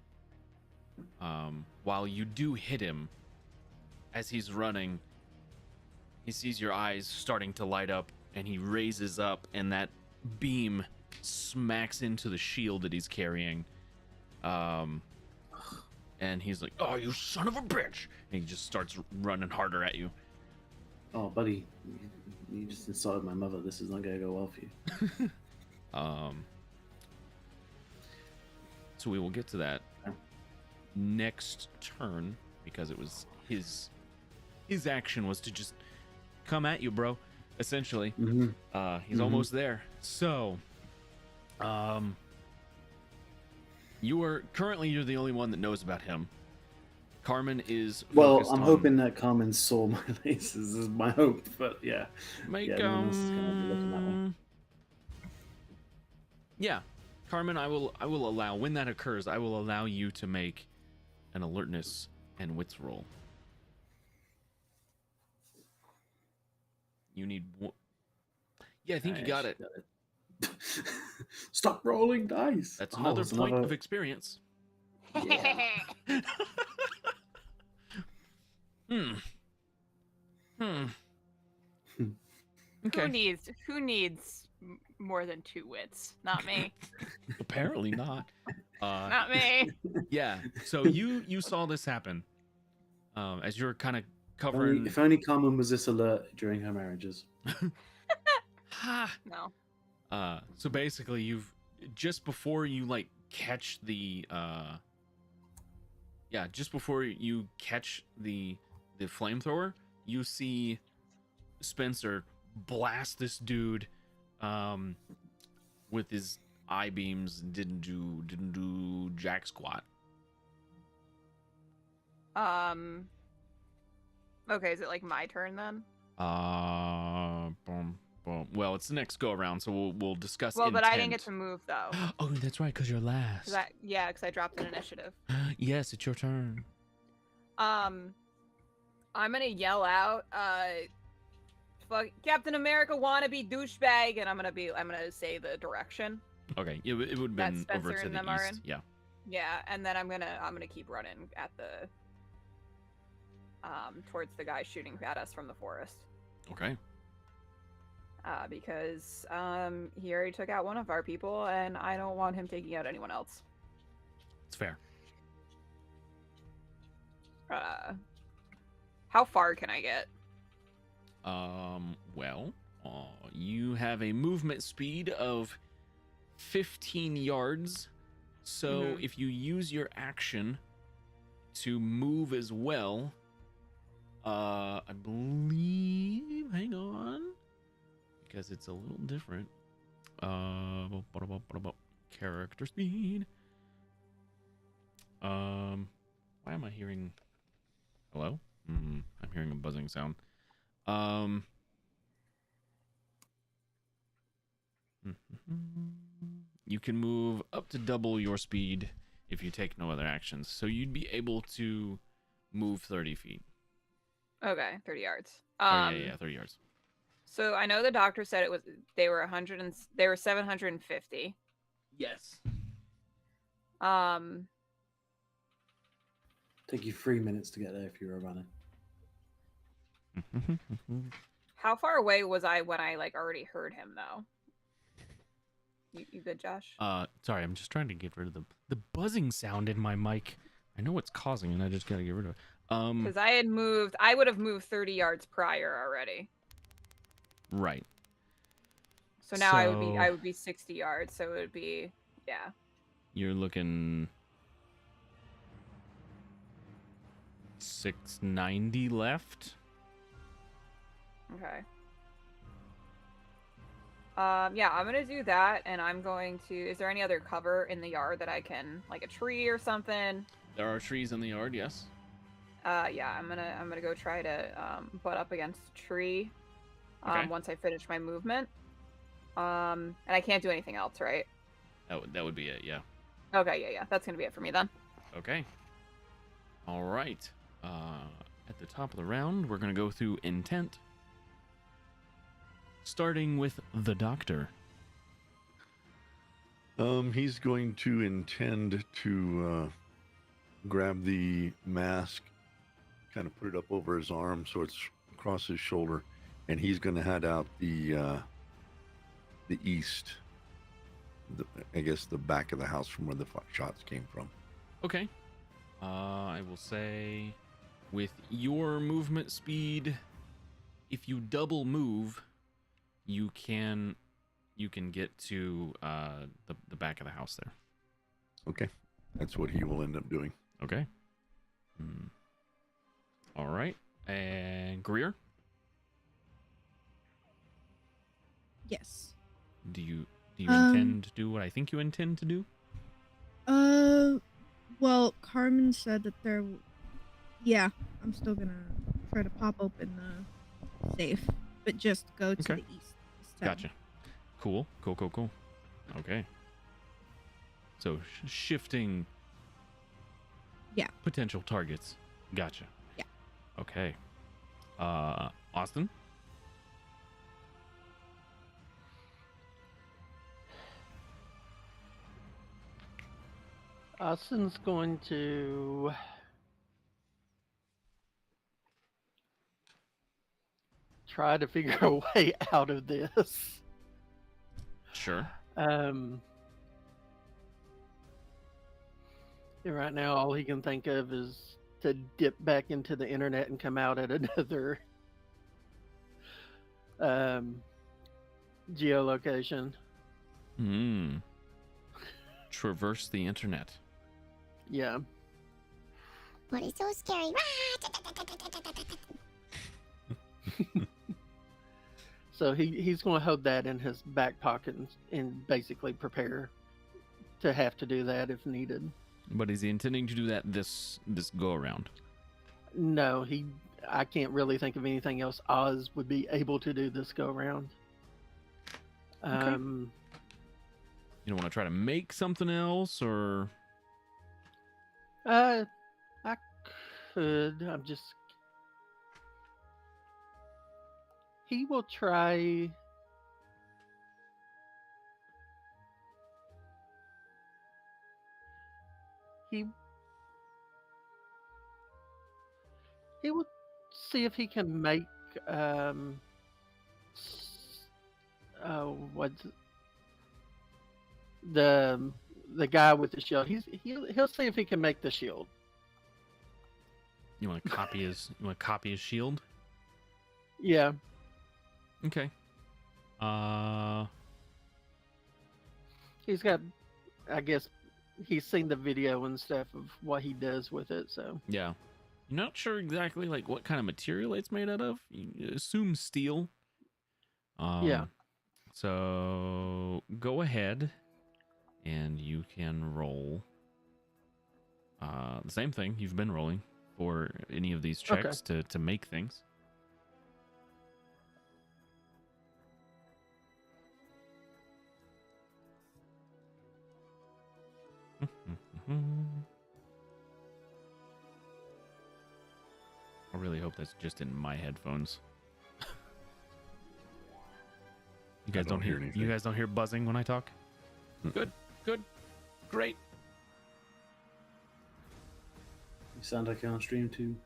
while you do hit him, as he's running, he sees your eyes starting to light up, and he raises up, and that beam smacks into the shield that he's carrying. And he's like, "Oh, you son of a bitch!" And he just starts running harder at you. Oh, buddy, you just insulted my mother. This is not going to go well for you. So we will get to that next turn, because it was his action was to just come at you, bro. Essentially, he's almost there. So, you're the only one that knows about him. Carmen is well. I'm hoping that Carmen saw my laces. Is my hope, but yeah, Make, no one else is going to be looking that way. Yeah, Carmen, I will allow, when that occurs, I will allow you to make an alertness and wits roll. You need one. Yeah, I think you got it. Stop rolling dice. That's another point of experience. Yeah. Okay. Who needs more than 2 wits? Not me. Apparently not. Not me. Yeah. So you saw this happen. As you're kind of covering. If only Carmen was this alert during her marriages. No. So basically, you've just before you like catch the just before you catch the flamethrower, you see Spencer blast this dude with his eye beams. Didn't do jack squat. Okay, is it like my turn then? Boom. Well, it's the next go around, so we'll discuss. Well, intent. but I didn't get to move though. Oh, that's right, because you're last. Because I dropped an initiative. Yes, it's your turn. I'm gonna yell out, "Fuck Captain America wannabe douchebag," and I'm gonna say the direction. Okay, it would have been over to the east. Yeah. Yeah, and then I'm gonna keep running at the towards the guy shooting at us from the forest. Okay. Because he already took out one of our people, and I don't want him taking out anyone else. It's fair. How far can I get? Well, you have a movement speed of 15 yards. So if you use your action to move as well, I believe, hang on, because it's a little different. Character speed. Why am I hearing? Hello? I'm hearing a buzzing sound. You can move up to double your speed if you take no other actions. So you'd be able to move 30 feet. Okay, 30 yards. 30 yards. So I know the doctor said they were 750. Yes. Take you 3 minutes to get there if you were running. How far away was I when I already heard him though? You good, Josh? Sorry, I'm just trying to get rid of the buzzing sound in my mic. I know what's causing it, I just gotta get rid of it. Because I would have moved 30 yards prior already. Right. So now I would be 60 yards, so it would be, yeah. You're looking 690 left. Okay. Yeah, I'm gonna do that, and I'm going to. Is there any other cover in the yard that I can, like a tree or something? There are trees in the yard, yes. Yeah, I'm gonna go try to butt up against a tree. Okay. Once I finish my movement. And I can't do anything else, right? That would be it, yeah. Okay, yeah. That's gonna be it for me then. Okay. All right. At the top of the round, we're going to go through intent. Starting with the doctor. He's going to intend to grab the mask, kind of put it up over his arm so it's across his shoulder, and he's going to head out the east. I guess the back of the house from where the shots came from. Okay. I will say with your movement speed, if you double move, you can get to the back of the house there. Okay. That's what he will end up doing. Okay. All right. And Greer, Yes. do you intend to do what I think you intend to do? Well, Carmen said that there. Yeah, I'm still gonna try to pop open the safe, but just go to Okay. the east. this time. Gotcha. Cool. Okay. So shifting. Yeah. Potential targets. Gotcha. Yeah. Okay. Austin. Austin's going to try to figure a way out of this. Sure. And right now, all he can think of is to dip back into the internet and come out at another geolocation. Traverse the internet. Yeah. What is so scary? So he's going to hold that in his back pocket and basically prepare to have to do that if needed. But is he intending to do that this go around? No, I can't really think of anything else Oz would be able to do this go around. You don't want to try to make something else, or I could. He will try. He will see if he can make what's the guy with the shield. He'll see if he can make the shield. you want to copy his shield? Yeah. Okay. He's got, I guess, he's seen the video and stuff of what he does with it. So Yeah. You're not sure exactly like what kind of material it's made out of. You assume steel. Yeah. So go ahead and you can roll the same thing you've been rolling for any of these checks to make things. I really hope that's just in my headphones. You guys don't hear anything. You guys don't hear buzzing when I talk? Mm-mm. Good. Great. You sound like you're on stream too.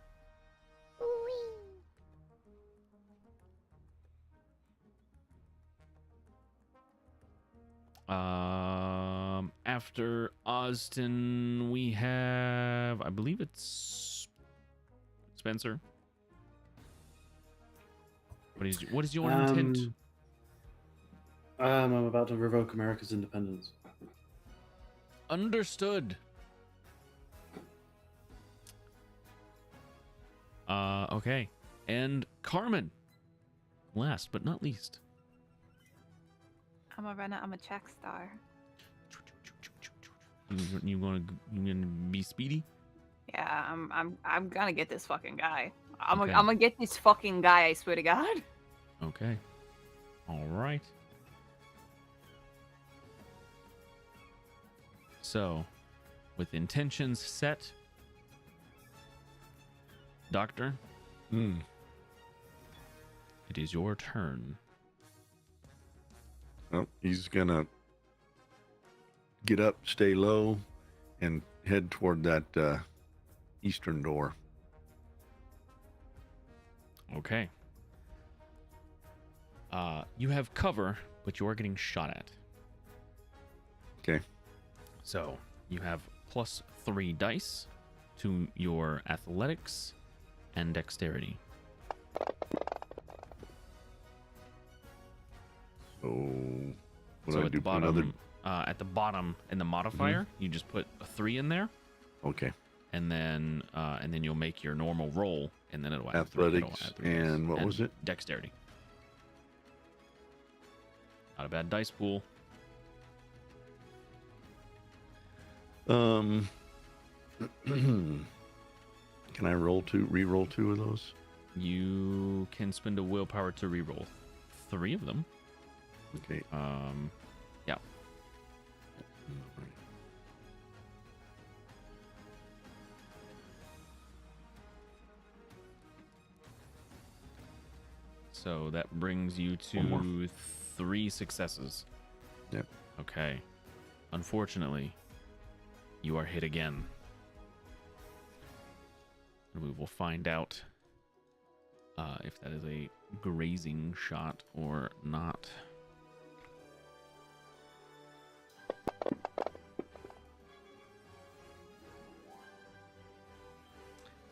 After Austin, we have, I believe it's Spencer. What is your intent? I'm about to revoke America's independence. Understood. Okay. And Carmen, last but not least. I'm a runner. I'm a track star. You gonna be speedy? Yeah, I'm gonna get this fucking guy. I'm Okay. gonna get this fucking guy. I swear to God. Okay. All right. So, with intentions set, Doctor, Hmm. it is your turn. Well, he's gonna get up, stay low, and head toward that eastern door. Okay. You have cover, but you are getting shot at. Okay. So you have +3 dice to your athletics and dexterity. So what So do I at do? the Put another. bottom, in the modifier, you just put a 3 in there, Okay. and then you'll make your normal roll, and then it'll add Athletics 3 dice. and what was it? Dexterity. Not a bad dice pool. Can I re-roll 2 of those? You can spend a willpower to reroll 3 of them. Okay. Yeah. So that brings you One more. to 3 successes. Yep. Okay. Unfortunately, you are hit again. And we will find out if that is a grazing shot or not.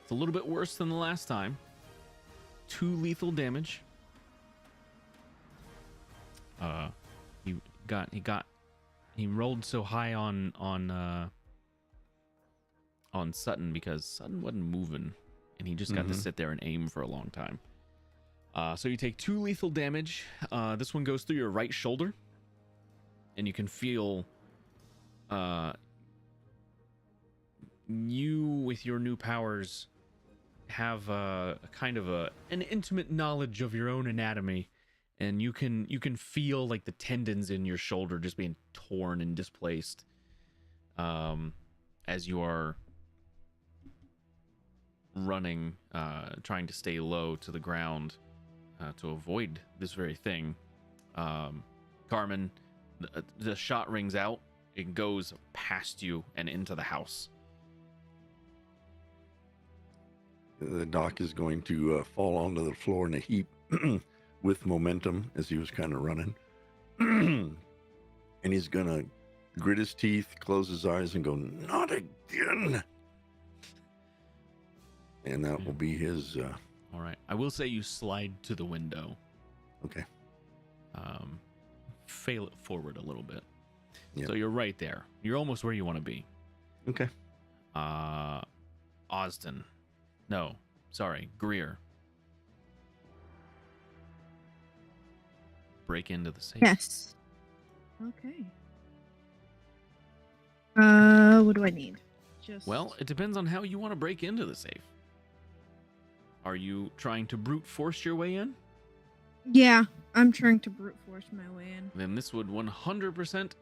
It's a little bit worse than the last time. 2 lethal damage. He rolled so high on Sutton because Sutton wasn't moving, and he just got to sit there and aim for a long time. So you take 2 lethal damage. This one goes through your right shoulder, and you can feel you, with your new powers, have a kind of an intimate knowledge of your own anatomy, and you can feel like the tendons in your shoulder just being torn and displaced as you are running, trying to stay low to the ground to avoid this very thing. Carmen, the shot rings out. It goes past you and into the house. The doc is going to fall onto the floor in a heap with momentum as he was kind of running. And he's going to grit his teeth, close his eyes, and go, "Not again." And that will be his... All right. I will say you slide to the window. Okay. Fail it forward a little bit. Yep. So you're right there. You're almost where you want to be. Okay. Austin. No, sorry, Greer. Break into the safe. Yes. Okay. What do I need? Just Well, it depends on how you want to break into the safe. Are you trying to brute force your way in? yeah, I'm trying to brute force my way in. Then this would 100%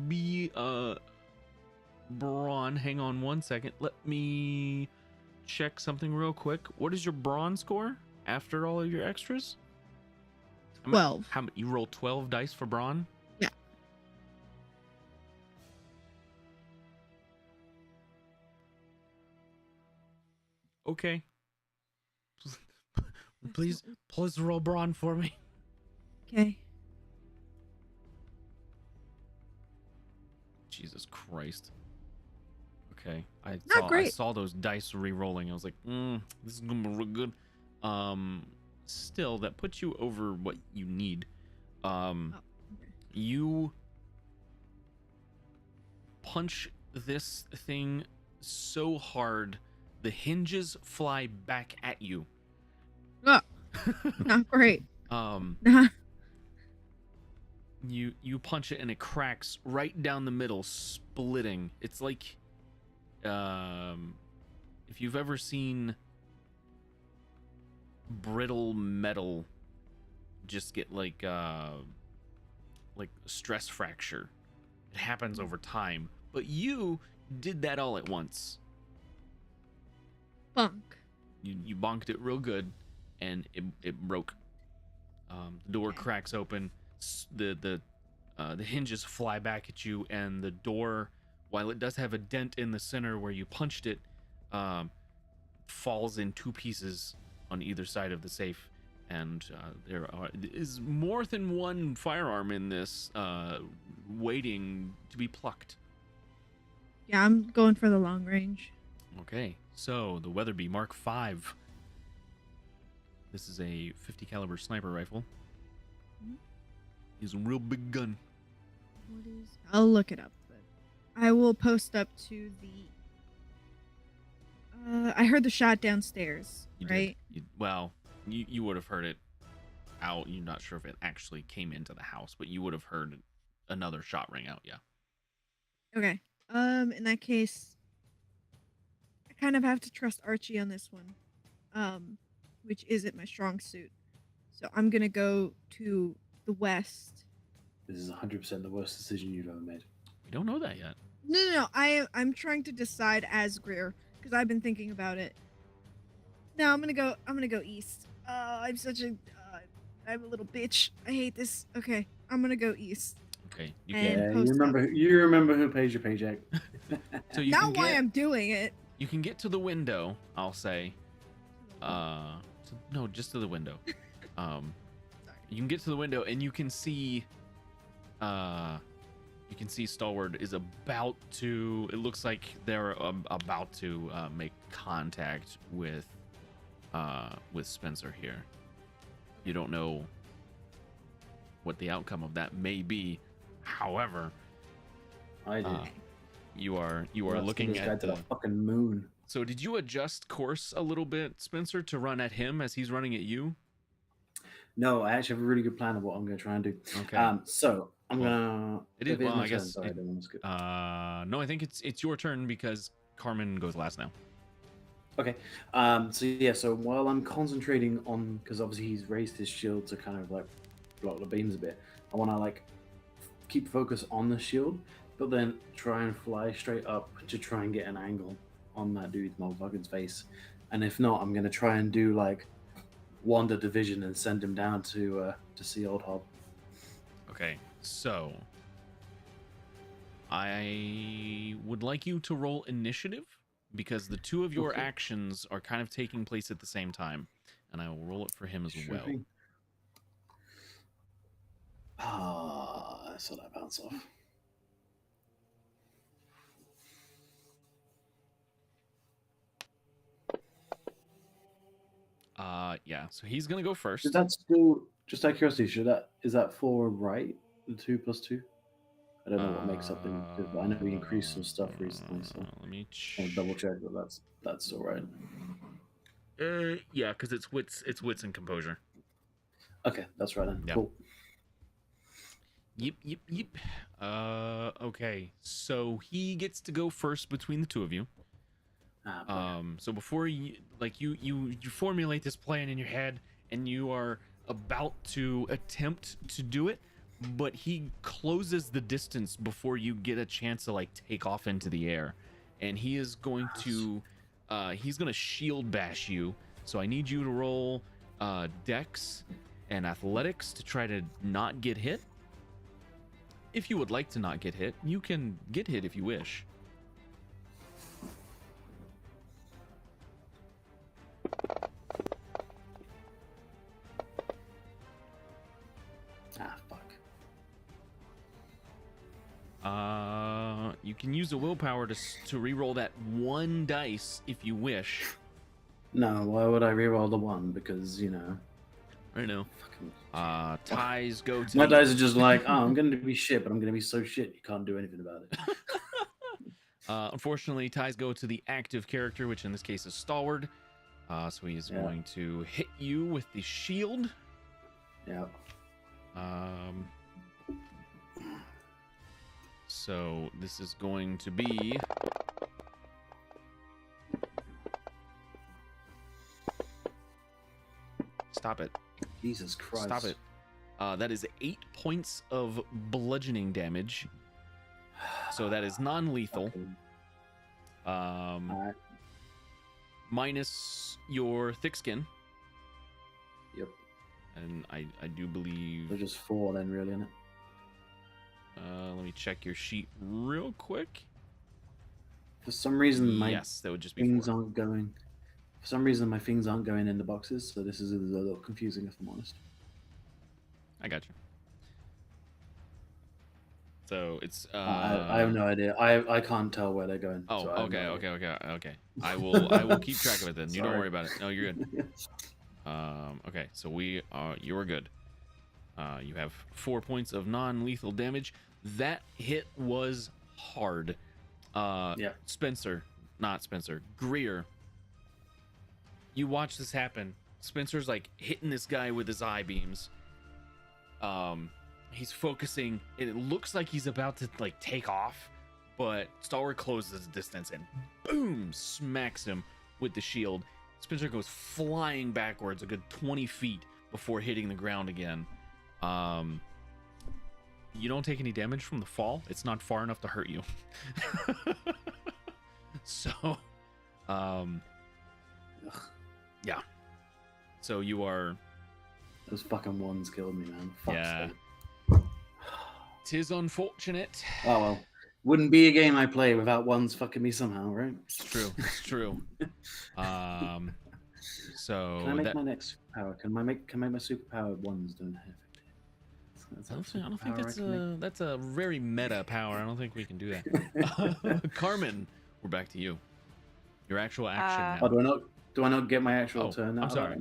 be brawn. Hang on one second. Let me check something real quick. What is your brawn score after all of your extras? 12. You roll 12 dice for brawn? Yeah. Okay. Please roll brawn for me. Okay. Jesus Christ. Okay. I great. saw those dice re-rolling. I was like, this is gonna be real good. Still, that puts you over what you need. Okay. You punch this thing so hard, the hinges fly back at you. Oh, not great. The You punch it and it cracks right down the middle, splitting. It's like if you've ever seen brittle metal just get like stress fracture. It happens over time, but you did that all at once. Bunk. You bonked it real good, and it broke. The door cracks open. The hinges fly back at you, and the door, while it does have a dent in the center where you punched it, falls in two pieces on either side of the safe. And there is more than one firearm in this, waiting to be plucked. Yeah, I'm going for the long range. Okay, so the Weatherby Mark V. This is a 50 caliber sniper rifle. It's a real big gun. What is? I'll look it up, but I will post up to the. I heard the shot downstairs, You right? did. You would have heard it out. You're not sure if it actually came into the house, but you would have heard another shot ring out. Yeah. Okay. In that case, I kind of have to trust Archie on this one, which isn't my strong suit. So I'm gonna go to the west. This is 100% the worst decision you've ever made. We don't know that yet. No. I'm trying to decide as Greer because I've been thinking about it. No, I'm gonna go east. I'm such a, I'm a little bitch. I hate this. Okay, I'm gonna go east. Okay. You And can. Yeah, post you remember who pays your paycheck. So you Not can why get. I'm doing it. You can get to the window. I'll say. No, just to the window. You can get to the window and you can see. You can see Stalwart is about to. It looks like they're about to make contact with Spencer here. You don't know what the outcome of that may be. However, I did. you are Let's looking get this guy at to the. the fucking moon. So did you adjust course a little bit, Spencer, to run at him as he's running at you? No, I actually have a really good plan of what I'm going to try and do. Okay. So I'm Well, gonna. it is- if it's well, my I turn, guess sorry, I it- didn't want to skip. No, I think it's your turn because Carmen goes last now. Okay. So while I'm concentrating on, because obviously he's raised his shield to kind of like block the beams a bit, I want to like keep focus on the shield, but then try and fly straight up to try and get an angle on that dude's motherfucker's face. And if not, I'm gonna try and do like wander division and send him down to see old Hob. Okay, so I would like you to roll initiative because the two of your Okay. actions are kind of taking place at the same time, and I will roll it for him as Sure well. thing. I saw that bounce off. Yeah. So he's gonna go first. Is that still just out of curiosity? Is that 4 right? The 2 plus 2? I don't know what makes up the initiative, but I know we increased some stuff recently, so Let me I'll double check that that's all right. Yeah, because it's wits and composure. Okay, that's right then. Yeah. Cool. Yep. Okay. So he gets to go first between the two of you. So before you formulate this plan in your head and you are about to attempt to do it, but he closes the distance before you get a chance to like take off into the air, and he is going to he's gonna shield bash you. So I need you to roll Dex and Athletics to try to not get hit. If you would like to not get hit, you can get hit if you wish. Fuck. You can use a willpower to re-roll that one dice if you wish. No, why would I reroll the 1? Because, you know, I know. fucking... Ties go to My dice are just like, oh, I'm going to be shit, but I'm going to be so shit you can't do anything about it. Unfortunately, ties go to the active character, which in this case is Stalwart. So he is going to hit you with the shield. Yeah. So this is going to be. Stop it. Jesus Christ. Stop it. That is 8 points of bludgeoning damage. So that is non-lethal. Alright. Minus your thick skin. Yep. And I do believe. They're just 4 then, really, isn't it? Let me check your sheet real quick. For some reason, my Yes, that would just be things 4. aren't going. For some reason, my things aren't going in the boxes, so this is a little confusing, if I'm honest. I got you. So it's. I have no idea. I can't tell where they're going. Oh, so I have okay, no okay, idea. okay. I will keep track of it then. You don't Sorry. worry about it. No, you're good. Okay, so you are good. You have 4 points of non-lethal damage. That hit was hard. Yeah. Greer. You watch this happen. Spencer's like hitting this guy with his eye beams. He's focusing, and it looks like he's about to like take off, but Stalwart closes his distance and boom, smacks him with the shield. Spencer goes flying backwards a good 20 feet before hitting the ground again. You don't take any damage from the fall. It's not far enough to hurt you. So, yeah. So you are. Those fucking ones killed me, man. Fuck's Yeah. sake. Tis unfortunate. Oh well. Wouldn't be a game I play without ones fucking me somehow, right? It's true. It's true. So Can I make that. my next superpower? Can I make my superpower ones don't have it? I don't think that's a very meta power. I don't think we can do that. Carmen, we're back to you. Your actual action now. Oh, do I not get my actual Oh, turn now? I'm sorry.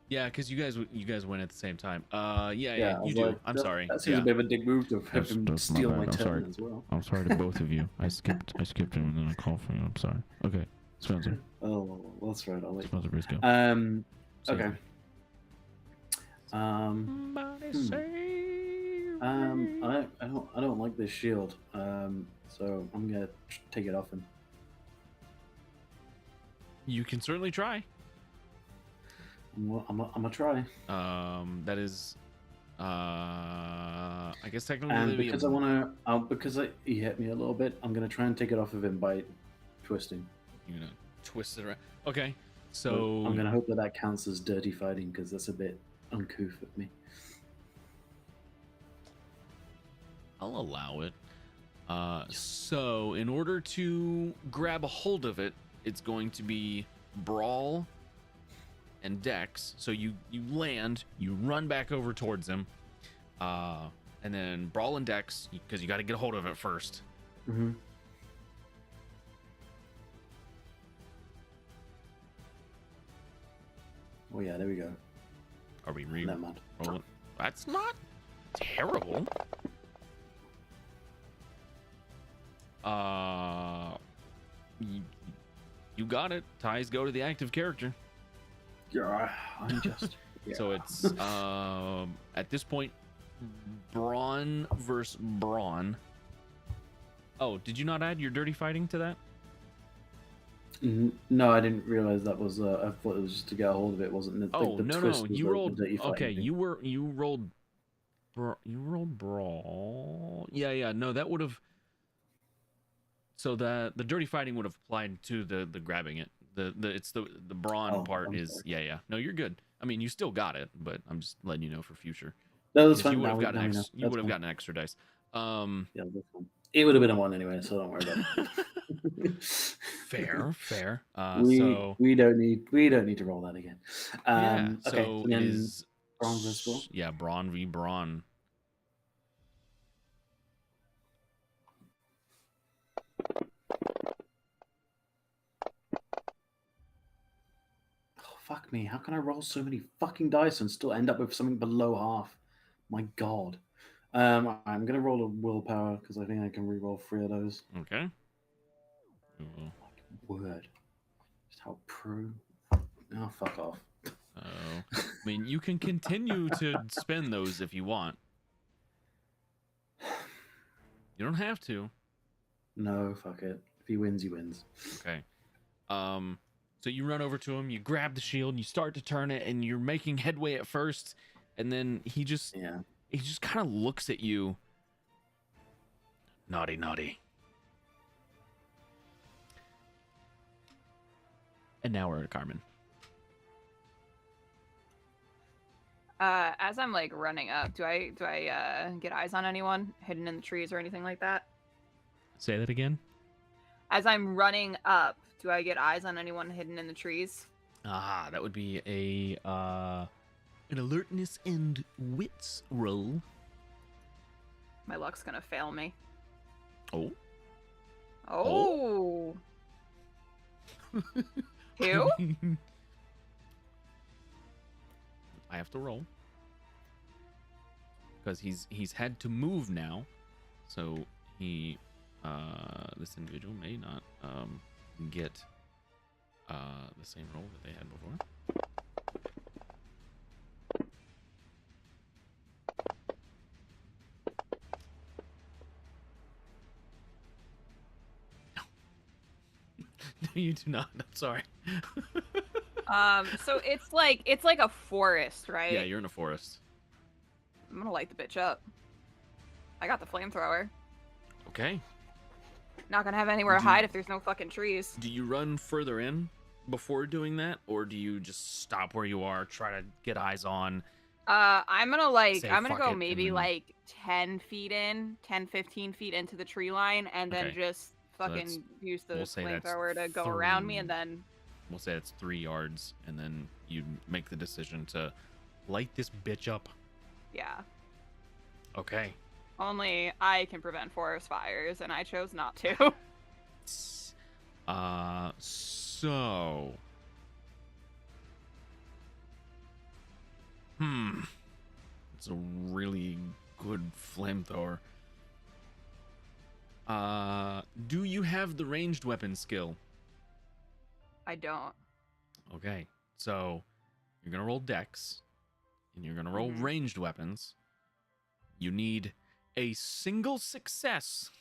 Yeah, because you guys went at the same time. Yeah, I was you do. like, I'm sorry. That seems Yeah. a bit of a dick move to have him That's my steal bad. my I'm turn sorry. as well. I'm sorry to both of you. I skipped him and then I called for you. I'm sorry. Okay, Spencer. Oh, well, that's right. I'll let Spencer, please go. Okay. Somebody save me. I don't like this shield. So I'm gonna take it off him. You can certainly try. I'm gonna try. That is, I guess technically. And because he hit me a little bit, I'm gonna try and take it off of him by twisting. You're gonna twist it around. Okay, so I'm gonna hope that counts as dirty fighting because that's a bit uncouth of me. I'll allow it. So in order to grab a hold of it, it's going to be brawl and dex. So you land, you run back over towards him, and then brawl and dex because you got to get a hold of it first. Mm-hmm. Oh yeah, there we go. Are we Never mind. rolling? That's not terrible. You got it. Ties go to the active character. Yeah, I'm just. Yeah. So it's at this point, brawn versus brawn. Oh, did you not add your dirty fighting to that? No, I didn't realize that was. I thought it was just to get a hold of it. Wasn't the, Oh the no, twist no, was you the rolled. dirty fighting Okay, thing. you rolled. You rolled brawl. Yeah. No, that would have. So the dirty fighting would have applied to the grabbing it. It's the brawn Oh, part I'm is sorry. yeah. No, you're good. I mean, you still got it, but I'm just letting you know for future. No, that's 'Cause fine. you would Now have we- gotten now we know. you would That's have fine. gotten extra dice. Yeah, that's fine. It would have been a 1 anyway, so don't worry about it. fair. We don't need to roll that again. Yeah. Okay. So and then is brawn versus brawn? Yeah, brawn v brawn. Oh, fuck me. How can I roll so many fucking dice and still end up with something below half? My god. I'm gonna roll a willpower because I think I can re-roll 3 of those. Okay. Ooh. Word. Just how pro. Oh, fuck off. I mean, you can continue to spend those if you want. You don't have to. No, fuck it. If he wins, he wins. Okay. So you run over to him, you grab the shield, and you start to turn it, and you're making headway at first, and then he just kind of looks at you. Naughty, naughty. And now we're at Carmen. As I'm like running up, do I get eyes on anyone hidden in the trees or anything like that? Say that again. As I'm running up, do I get eyes on anyone hidden in the trees? Ah, that would be an alertness and wits roll. My luck's gonna fail me. Oh. Oh. Who? I have to roll because he's had to move now, so he this individual may not get the same roll that they had before. No, you do not. I'm sorry. So it's like a forest, right? Yeah, you're in a forest. I'm gonna light the bitch up. I got the flamethrower. Okay. Not gonna have anywhere to hide if there's no fucking trees. Do you run further in before doing that, or do you just stop where you are, try to get eyes on? I'm gonna Say, I'm gonna "Fuck go it," maybe and then- like 10 feet in, 10, 15 feet into the tree line, and then Okay. just So that's- fucking use the we'll say that's flamethrower to go around me, and then We'll say it's 3 yards, and then you make the decision to light this bitch up. yeah. Okay. Only I can prevent forest fires, and I chose not to. So. It's a really good flamethrower. Do you have the ranged weapon skill? I don't. Okay. So, you're going to roll dex, and you're going to roll Mhm. ranged weapons. You need a single success.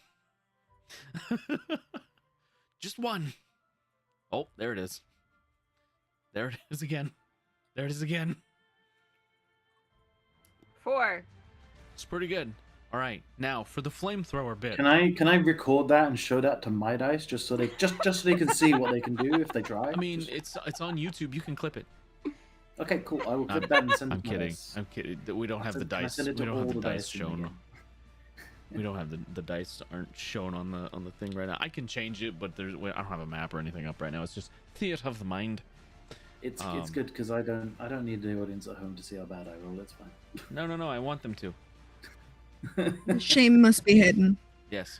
Just one. Oh, there it is. There it is again. There it is again. 4. It's pretty good. All right, now for the flamethrower bit. Can I record that and show that to my dice just so they so they can see what they can do if they try? I mean, it's on YouTube. You can clip it. Okay, cool. I will clip I'm- that and send it I'm to my kidding. dice. I'm kidding. We don't have the Can I dice. send We it to don't have all the dice in shown. again? We don't have the dice aren't shown on the thing right now. I can change it, but I don't have a map or anything up right now. It's just theater of the mind. It's good because I don't need the audience at home to see how bad I roll. It's fine. No. I want them to. The shame must be hidden. Yes.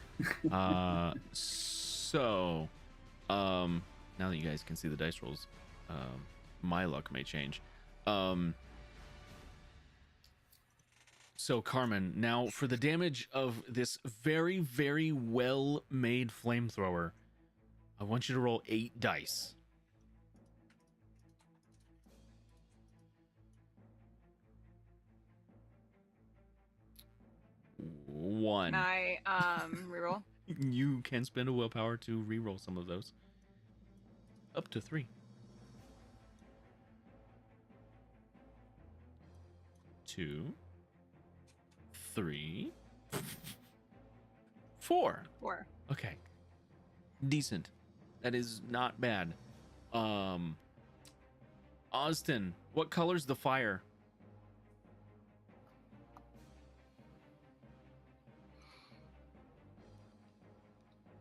So, now that you guys can see the dice rolls, my luck may change. So, Carmen, now for the damage of this very, very well-made flamethrower, I want you to roll 8 dice. One. Can I reroll? You can spend a willpower to re-roll some of those. Up to 3. 2, 3, 4. 4. Okay. Decent. That is not bad. Austin, what color's the fire?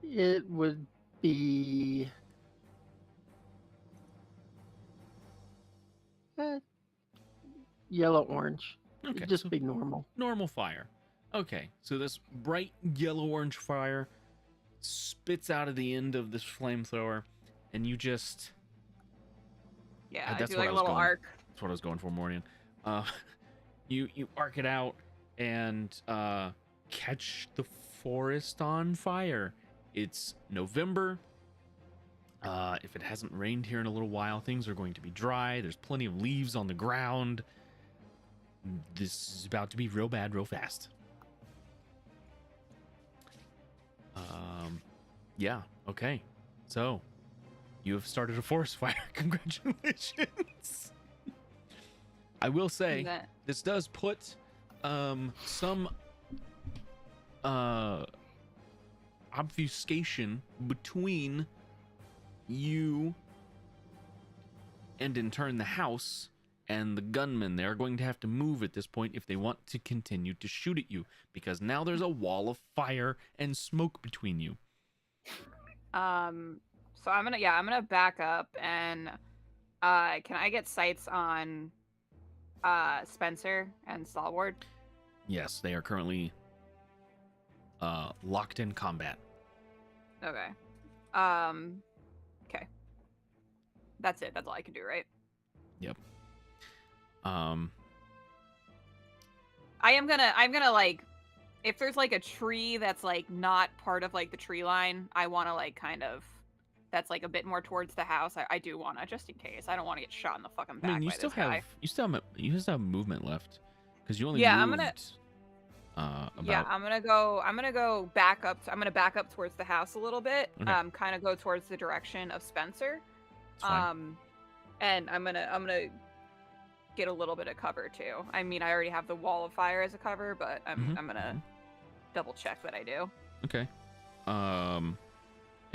It would be yellow orange. Okay, It'd just so be normal. normal fire. Okay, so this bright yellow orange fire spits out of the end of this flamethrower, and you just Yeah, I that's do what like I a was little going- arc. that's what I was going for, Morgan. You arc it out and catch the forest on fire. It's November. If it hasn't rained here in a little while, things are going to be dry. There's plenty of leaves on the ground. This is about to be real bad real fast. Yeah. Okay. So, you have started a forest fire. Congratulations. I will say That- this does put some obfuscation between you and in turn the house, and the gunmen. They're going to have to move at this point if they want to continue to shoot at you, because now there's a wall of fire and smoke between you. So I'm gonna back up and can I get sights on Spencer and Stalwart? Yes, they are currently locked in combat. Okay. Okay. That's it. That's all I can do, right? Yep. I'm gonna like, if there's like a tree that's like not part of like the tree line, I want to like kind of, that's like a bit more towards the house. I do want to, just in case. I don't want to get shot in the fucking back I mean, you by still this guy. have you still have movement left, because you only Yeah, moved. Yeah, I'm gonna go back up. I'm gonna back up towards the house a little bit. Okay. Kind of go towards the direction of Spencer. It's fine. And I'm gonna get a little bit of cover too. I mean, I already have the wall of fire as a cover, but I'm gonna double check that I do. Okay.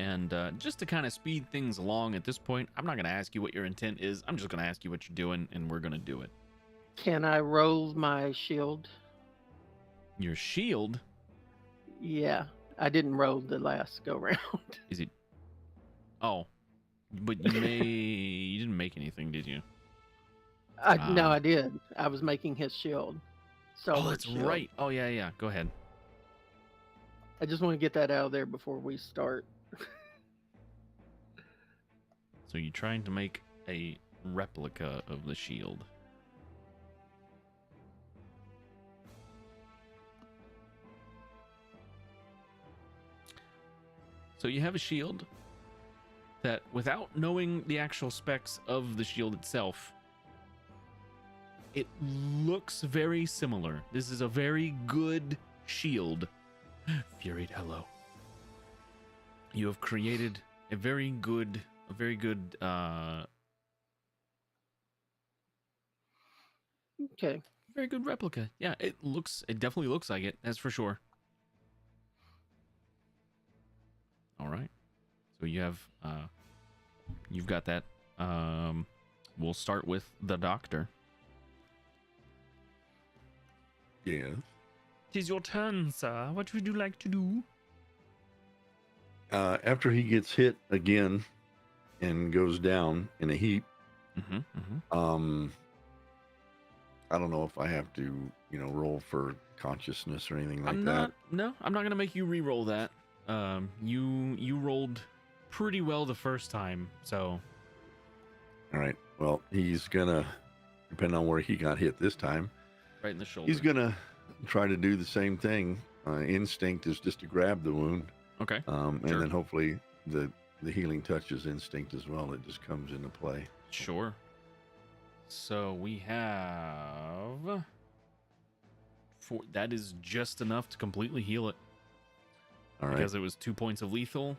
And just to kind of speed things along at this point, I'm not going to ask you what your intent is. I'm just going to ask you what you're doing, and we're going to do it. Can I roll my shield? Your shield? Yeah, I didn't roll the last go round. Is it? Oh, but you didn't make anything, did you? No, I did. I was making his shield. Oh, that's right. Oh, yeah. Go ahead. I just want to get that out of there before we start. So you're trying to make a replica of the shield. So you have a shield that, without knowing the actual specs of the shield itself, it looks very similar. This is a very good shield. Furied hello. You have created a very good Okay. very good replica. Yeah, it definitely looks like it, that's for sure. All right. So you've got that. We'll start with the doctor. Yeah. It is your turn, sir. What would you like to do? After he gets hit again and goes down in a heap, I don't know if I have to, roll for consciousness or anything like that. No, I'm not gonna make you re-roll that. You rolled pretty well the first time, so. All right. Well, he's gonna, depending on where he got hit this time, right in the shoulder. he's gonna try to do the same thing. Instinct is just to grab the wound. Okay. And then hopefully the healing touch is instinct as well. It just comes into play. Sure. So we have that is just enough to completely heal it. All right. Because it was 2 points of lethal.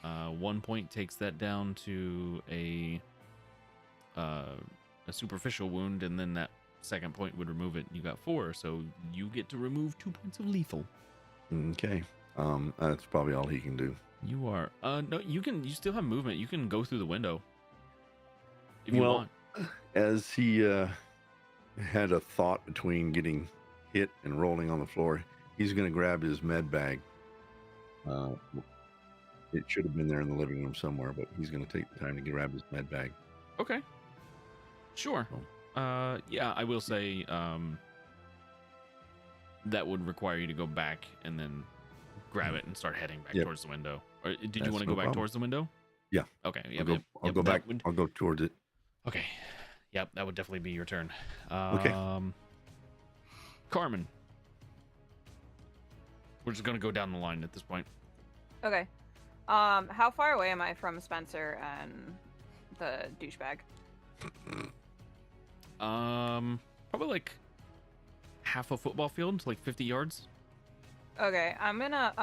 1 point takes that down to a superficial wound, and then that second point would remove it. You got 4, so you get to remove 2 points of lethal. Okay. That's probably all he can do. You are no, you still have movement. You can go through the window if you want. As he had a thought between getting hit and rolling on the floor, he's going to grab his med bag. It should have been there in the living room somewhere, but he's going to take the time to grab his med bag. Okay. Sure. Yeah, I will say that would require you to go back and then grab it and start heading back towards the window. Or did you want to go back towards the window? Yeah. Okay. I'll go back. I'll go towards it. Okay. Yep, that would definitely be your turn. Okay. Carmen. We're just gonna go down the line at this point. Okay. How far away am I from Spencer and the douchebag? Probably like half a football field, like 50 yards. Okay, I'm gonna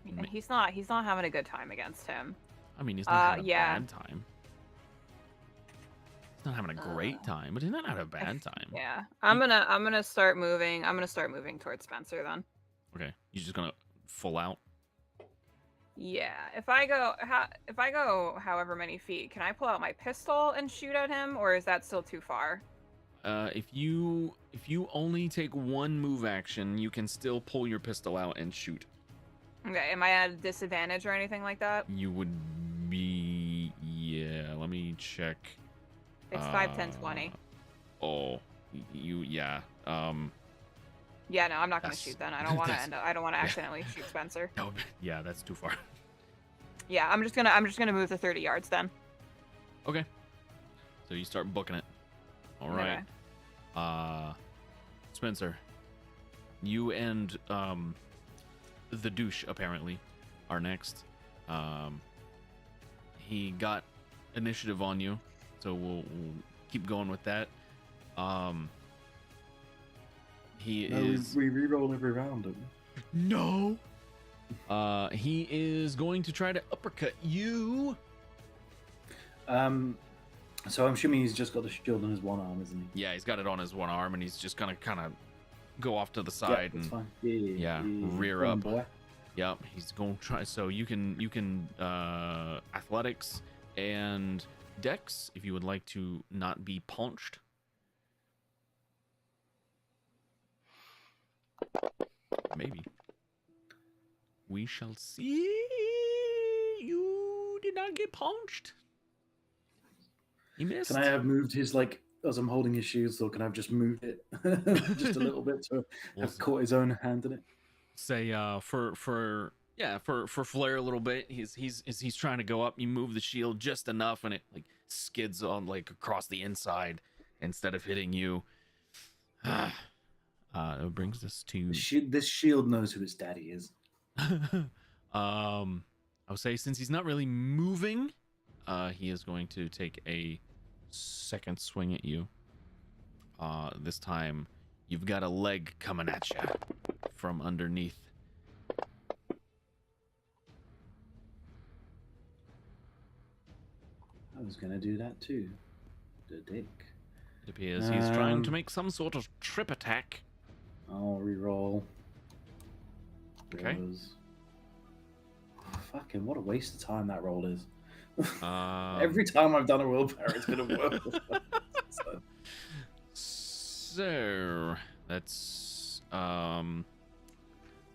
Ma- He's not having a good time against him. I mean, he's not having a yeah. bad time. He's not having a great time, but he's not having a bad time. Yeah. I'm gonna start moving. I'm gonna start moving towards Spencer then. Okay, you're just gonna full out. Yeah. If I go however many feet, can I pull out my pistol and shoot at him, or is that still too far? If you only take one move action, you can still pull your pistol out and shoot. Okay. Am I at a disadvantage or anything like that? You would be. Yeah. Let me check. It's 5, 10, 20. Oh, yeah. Yeah, no, I'm not gonna That's- shoot then. I don't want to that's- I don't want to accidentally shoot Spencer. No, yeah, that's too far. Yeah, I'm just gonna move to 30 yards then. Okay. So you start booking it. All right. Okay. Spencer, you and the douche apparently are next. He got initiative on you, so we'll keep going with that. He is. We re-roll every round, don't we? No. He is going to try to uppercut you. So I'm assuming he's just got the shield on his one arm, isn't he? Yeah, he's got it on his one arm, and he's just gonna kind of go off to the side that's and fine. Yeah, rear Go on, up. boy. Yep, he's going to try. So you can athletics and dex if you would like to not be punched. Maybe. We shall see. You did not get punched. He missed. Can I have moved his, like, as I'm holding his shield, so can I have just moved it just a little bit to have caught his own hand in it? Say for Flair a little bit. He's trying to go up. You move the shield just enough, and it like skids on like across the inside instead of hitting you. It brings us to This shield knows who its daddy is. I would say since he's not really moving, he is going to take a second swing at you. This time you've got a leg coming at you from underneath. I was gonna do that too. The dick. It appears he's trying to make some sort of trip attack. I'll re-roll. Okay. Fucking what a waste of time that roll is. Um, Every time I've done a willpower, it's been a work. So that's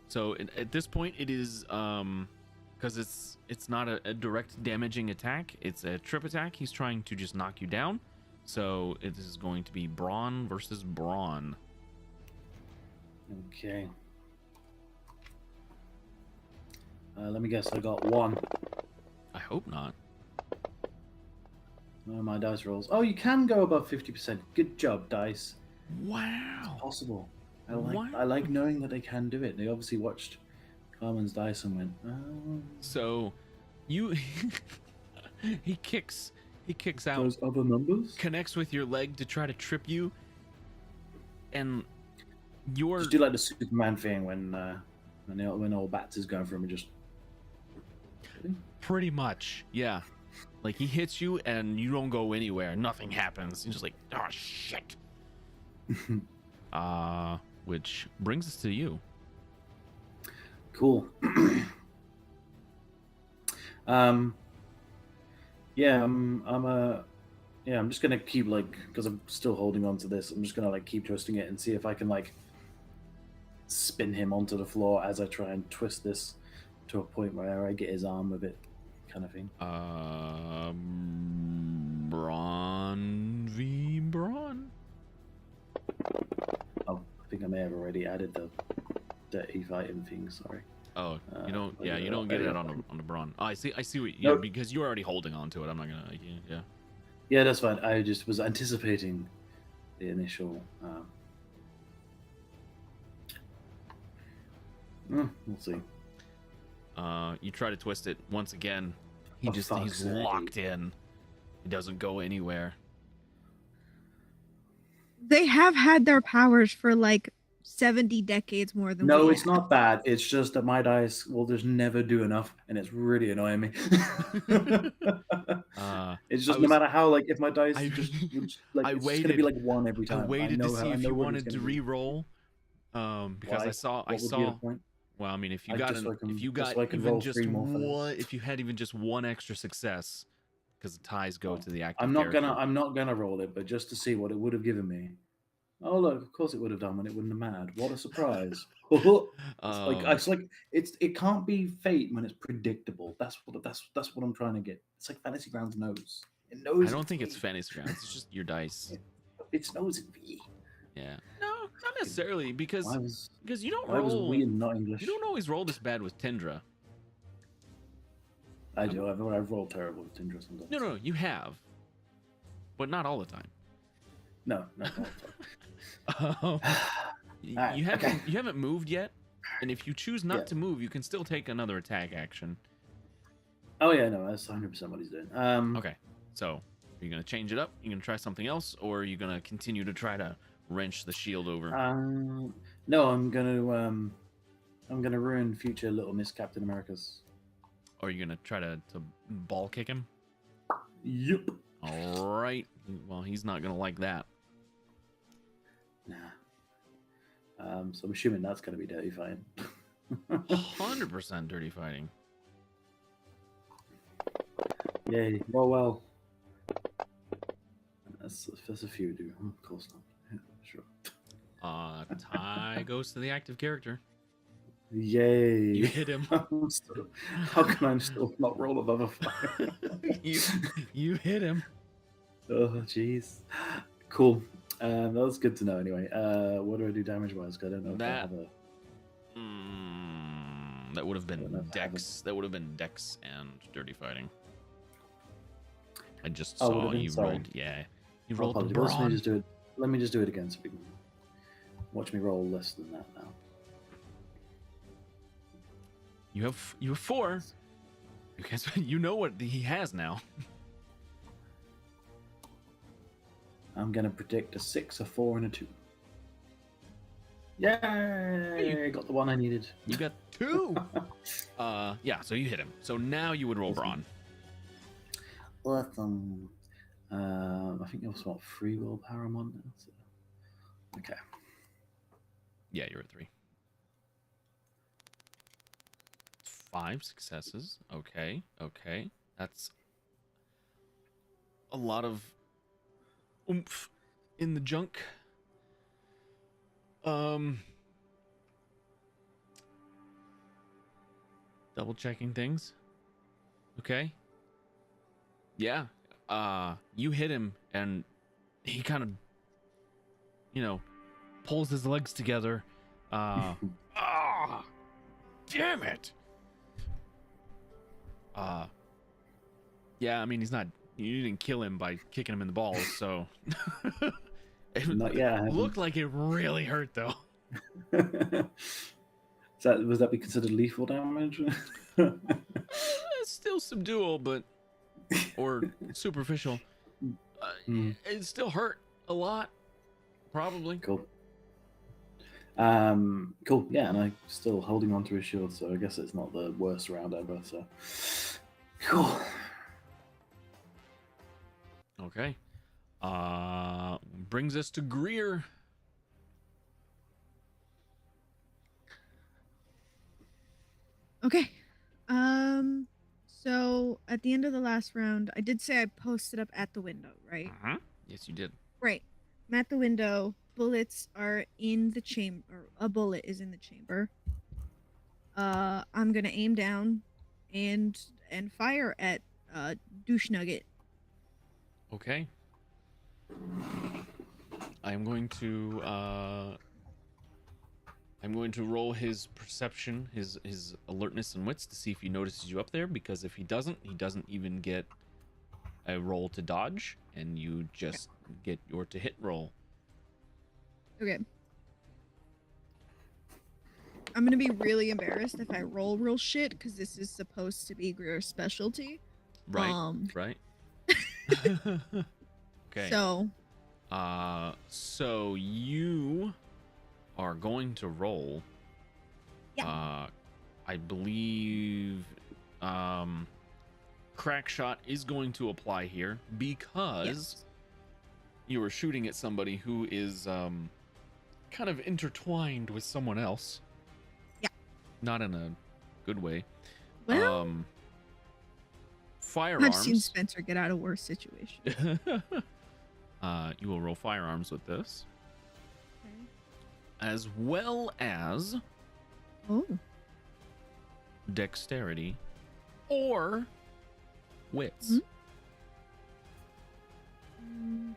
so at this point it is because it's not a direct damaging attack, it's a trip attack. He's trying to just knock you down, so it is going to be brawn versus brawn. Okay. Let me guess, I got 1. I hope not. Oh, my dice rolls. Oh, you can go above 50%. Good job, dice. Wow. Possible. Wow. I like knowing that they can do it. They obviously watched Carmen's dice and went, oh, So you he kicks out, those other numbers? connects with your leg to try to trip you, and you're Just do like the Superman thing when old Bats is going for him and just... pretty much, yeah. Like he hits you and you don't go anywhere. Nothing happens. You're just like, oh shit. Which brings us to you. Cool. Yeah, I'm just gonna keep because I'm still holding on to this. I'm just gonna keep twisting it and see if I can spin him onto the floor as I try and twist this to a point where I get his arm with it, kind of thing. Brawn v Brawn. Oh, I think I may have already added the dirty fighting thing. Sorry. Oh, you don't. Yeah, you don't get it on the Brawn. Oh, I see. I see what. Yeah, Nope. because you're already holding on to it. I'm not gonna. Yeah. Yeah, that's fine. I just was anticipating the initial. We'll see. You try to twist it once again. For He's fuck's sake. locked in. He doesn't go anywhere. They have had their powers for 70 decades more than No, we it's have. not bad. It's just that my dice will just never do enough, and it's really annoying me. It's just I no was- matter how, like, if my dice I- just like I it's just gonna be waited- like 1 every I time. waited to see if you what it's wanted to gonna be. re-roll. Because Why? I saw What would be the point? well, I mean, if you I got just so I can- if you just got so I can even roll just 3 more for one, this. if you had even just one extra success, because the ties go Oh, to the active I'm not character. I'm not gonna roll it, but just to see what it would have given me. Oh look, of course it would have done when it wouldn't have mattered. What a surprise! It can't be fate when it's predictable. That's what I'm trying to get. It's like Fantasy Grounds knows. It knows. I don't think it's fate. fantasy grounds. It's just your dice. It knows it. Be. Yeah. No, not necessarily because Why was you don't why was roll. we and not English? You don't always roll this bad with Tindra. I do. I've rolled terrible with Tinder sometimes. No, you have, but not all the time. No. You Alright, haven't moved yet, and if you choose not Yeah. to move, you can still take another attack action. Oh yeah, no, that's 100% what he's doing. Okay, so are you gonna change it up? You gonna try something else, or are you gonna continue to try to wrench the shield over? No, I'm gonna ruin future Little Miss Captain America's. Or are you gonna try to ball kick him? Yep. All right. Well, he's not gonna like that. Nah. So I'm assuming that's gonna be dirty fighting. 100% dirty fighting. Yay! Well. That's a few, dude. Of course not. Yeah, sure. Tie goes to the active character. Yay! You hit him. How can I still not roll above a 5? you hit him. Oh, jeez. Cool. That was good to know anyway. What do I do damage-wise? 'Cause I don't know if I have a... That would have I don't know been if I have Dex. That would have been Dex and dirty fighting. I just Oh, would saw have been, you sorry. rolled. Yeah, you Oh, rolled the apologies. Let me brawn. just do it. Let me just do it again so we can watch me roll less than that now. You have 4. You know what he has now. I'm gonna predict a 6, a 4, and a 2. Yay! Got the one I needed. You got 2. Yeah. So you hit him. So now you would roll brawn. Awesome. I think it was what, 3 willpower I'm on now. So. Okay. Yeah, you're at 3. 5 successes. Okay. That's a lot of oomph in the junk. Double checking things. Okay. Yeah. You hit him and he kind of, pulls his legs together. Damn it. Yeah, I mean, you didn't kill him by kicking him in the balls, so. Not yet. I haven't. Looked like it really hurt, though. Was that be considered lethal damage? It's still subdual, or superficial. It still hurt a lot, probably. Cool. Cool. Yeah, and I'm still holding on to his shield, so I guess it's not the worst round ever. So, cool. Okay. Brings us to Greer. Okay. So at the end of the last round, I did say I posted up at the window, right? Yes, you did. Right. I'm at the window. Bullets are in the chamber. A bullet is in the chamber. I'm gonna aim down and fire at Douche Nugget. Okay. I'm going to roll his perception, his alertness and wits to see if he notices you up there, because if he doesn't even get a roll to dodge, and you just get your to hit roll. Okay. I'm gonna be really embarrassed if I roll real shit, because this is supposed to be Greer's specialty. Right. Right. Okay. So So you are going to roll. Yeah. I believe crack shot is going to apply here because you are shooting at somebody who is kind of intertwined with someone else. Yeah. Not in a good way. Well, Firearms. I've seen Spencer get out of worse situations. You will roll firearms with this, Okay. as well as Oh. dexterity or wits. Mhm. Mm.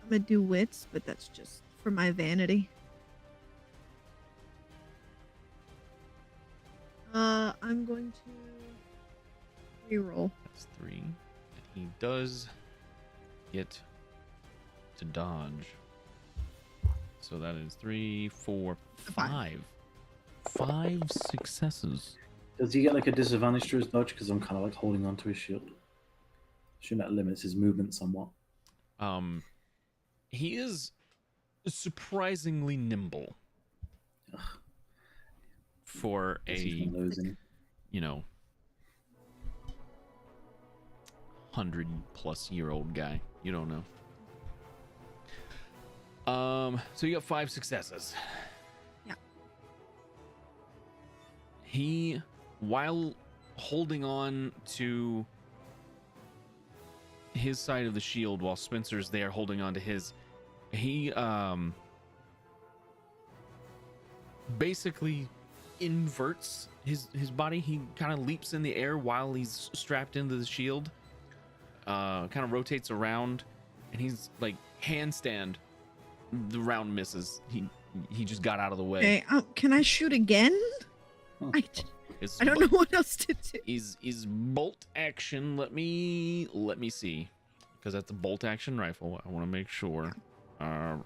I'm gonna do wits, but that's just for my vanity. I'm going to reroll. That's 3. And he does get to dodge. So that is 3, 4, Five. 5. 5 successes. Does he get like a disadvantage to his dodge? Because I'm kind of like holding on to his shield. Shouldn't that limits his movement somewhat? He is surprisingly nimble Ugh. for Guess he's a, one of those, isn't he? you know, 100-plus-year-old guy. You don't know. So you got 5 successes. Yeah. He, while holding on to his side of the shield while Spencer's there holding on to his, he basically inverts his body. He kind of leaps in the air while he's strapped into the shield, kind of rotates around, and he's like handstand. The round misses. He just got out of the way. Okay. Can I shoot again? I don't know what else to do. Is bolt action. Let me see, because that's a bolt action rifle. I want to make sure. That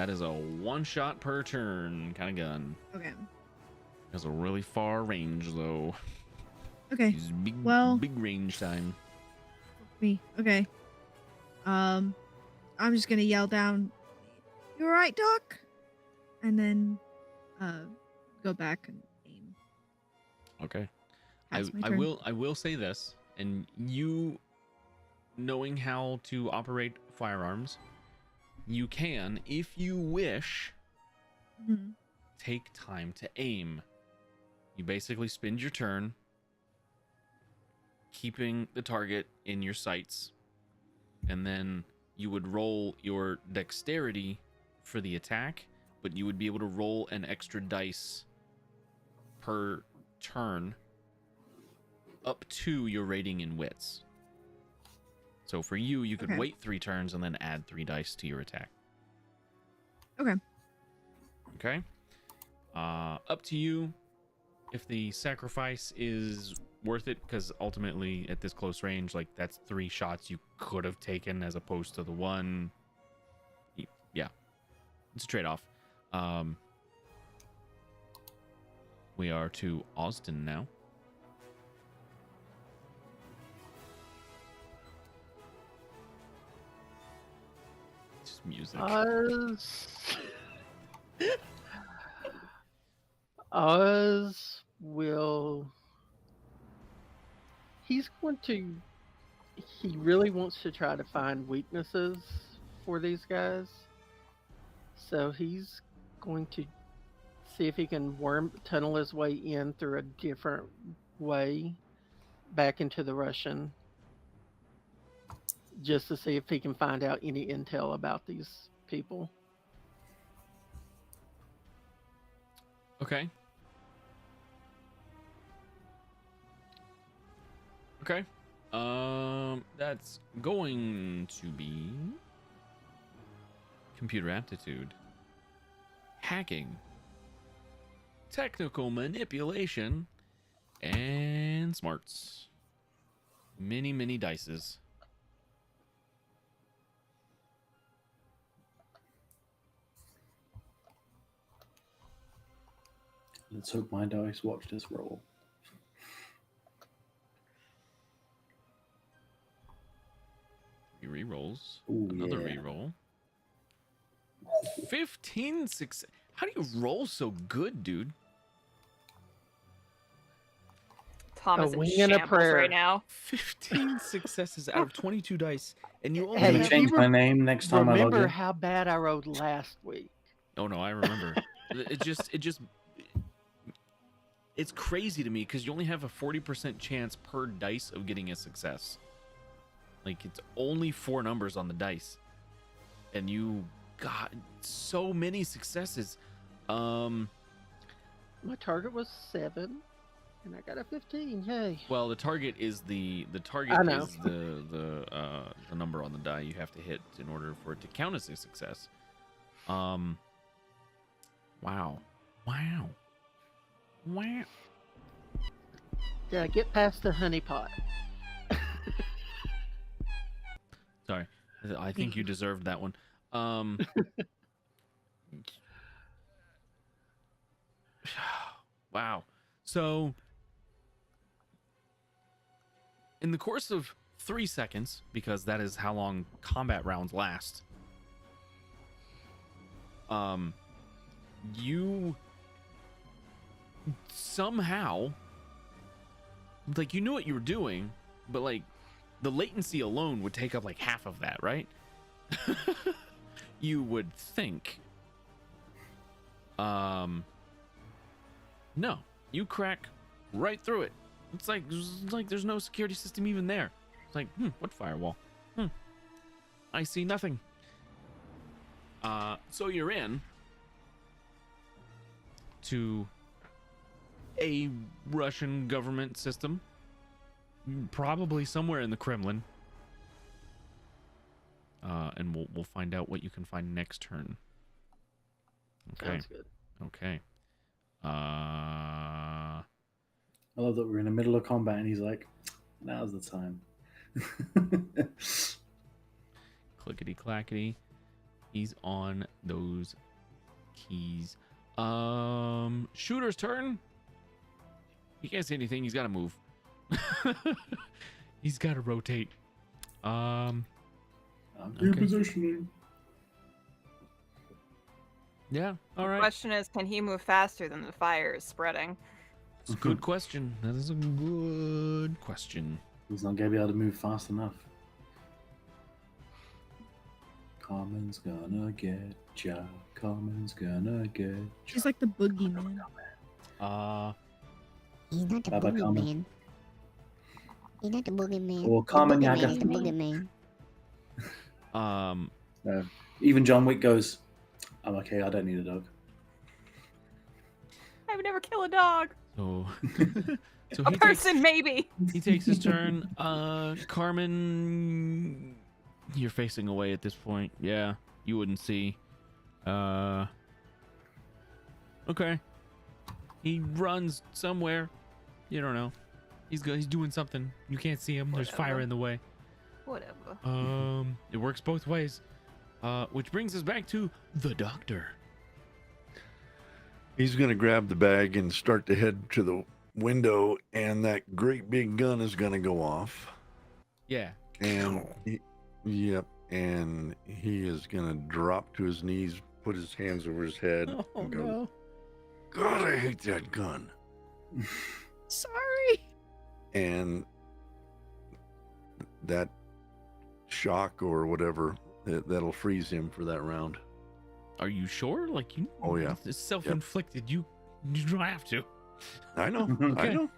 is a 1-shot per turn kind of gun. Okay. Has a really far range though. Okay. It's big, Well- big range time. Me. Okay. I'm just gonna yell down, "You alright, Doc?" And then go back and aim. Okay. That's my I turn. will say this, and you knowing how to operate firearms, you can, if you wish, Mhm. take time to aim. You basically spend your turn keeping the target in your sights, and then you would roll your dexterity for the attack, but you would be able to roll an extra dice per turn up to your rating in wits. So for you, you could Okay. wait 3 turns and then add 3 dice to your attack. Okay. Okay? Up to you if the sacrifice is worth it, because ultimately at this close range, like, that's 3 shots you could have taken as opposed to the 1. Yeah. It's a trade-off. We are to Austin now. Just music. Oz will. He's going to. He really wants to try to find weaknesses for these guys. So he's going to see if he can tunnel his way in through a different way back into the Russian, just to see if he can find out any intel about these people. Okay. Okay. That's going to be computer aptitude, hacking, technical manipulation, and smarts. Many dices. Let's hope my dice watch this roll. Ooh, Another yeah. reroll. 15 success. How do you roll so good, dude? Tom A is in wing and a shambles prayer. right now. 15 successes out of 22 dice, and you I'm only gonna have. change my name next time I log Remember in. how bad I rolled last week. Oh no, I remember. It's crazy to me because you only have a 40% chance per dice of getting a success. Like, it's only 4 numbers on the dice, and you got so many successes. My target was 7, and I got a 15. Yay! Well, the target is the I know. is the number on the die you have to hit in order for it to count as a success. Wow. Did I get past the honeypot? Sorry, I think you deserved that one. Wow. So, in the course of 3 seconds, because that is how long combat rounds last, you somehow, like, you knew what you were doing, but like the latency alone would take up like half of that, right? You would think. No, you crack right through it. It's like there's no security system even there. It's like, what firewall? I see nothing. So you're in to a Russian government system, probably somewhere in the Kremlin. And we'll find out what you can find next turn. Okay. Sounds good. Okay. I love that we're in the middle of combat and he's like, now's the time. Clickety clackety. He's on those keys. Shooter's turn. He can't see anything. He's got to move. He's got to rotate. I'm Okay. repositioning. Yeah. All The right. question is, can he move faster than the fire is spreading? It's a good question. That is a good question. He's not gonna be able to move fast enough. Carmen's gonna get ya. Carmen's gonna get ya. She's like the boogeyman. He's not the Bye-bye, Carmen. boogeyman. He's not the boogeyman. Well, Carmen, the yeah, I boogeyman guess- is the boogeyman. Even John Wick goes, I'm okay, I don't need a dog. I would never kill a dog. So, so A he takes, person, maybe. he takes his turn. Carmen, you're facing away at this point. Yeah, you wouldn't see. Okay. He runs somewhere. You don't know. He's doing something. You can't see him. There's fire Whatever. in the way. Whatever. It works both ways. Which brings us back to the doctor. He's going to grab the bag and start to head to the window, and that great big gun is going to go off. Yeah. And and he is going to drop to his knees, put his hands over his head, Oh and go, no. God, I hate that gun. Sorry. And that shock or whatever, that'll freeze him for that round. Are you sure? Like, you? Oh, yeah. It's self-inflicted. You don't have to. I know. I Okay. know.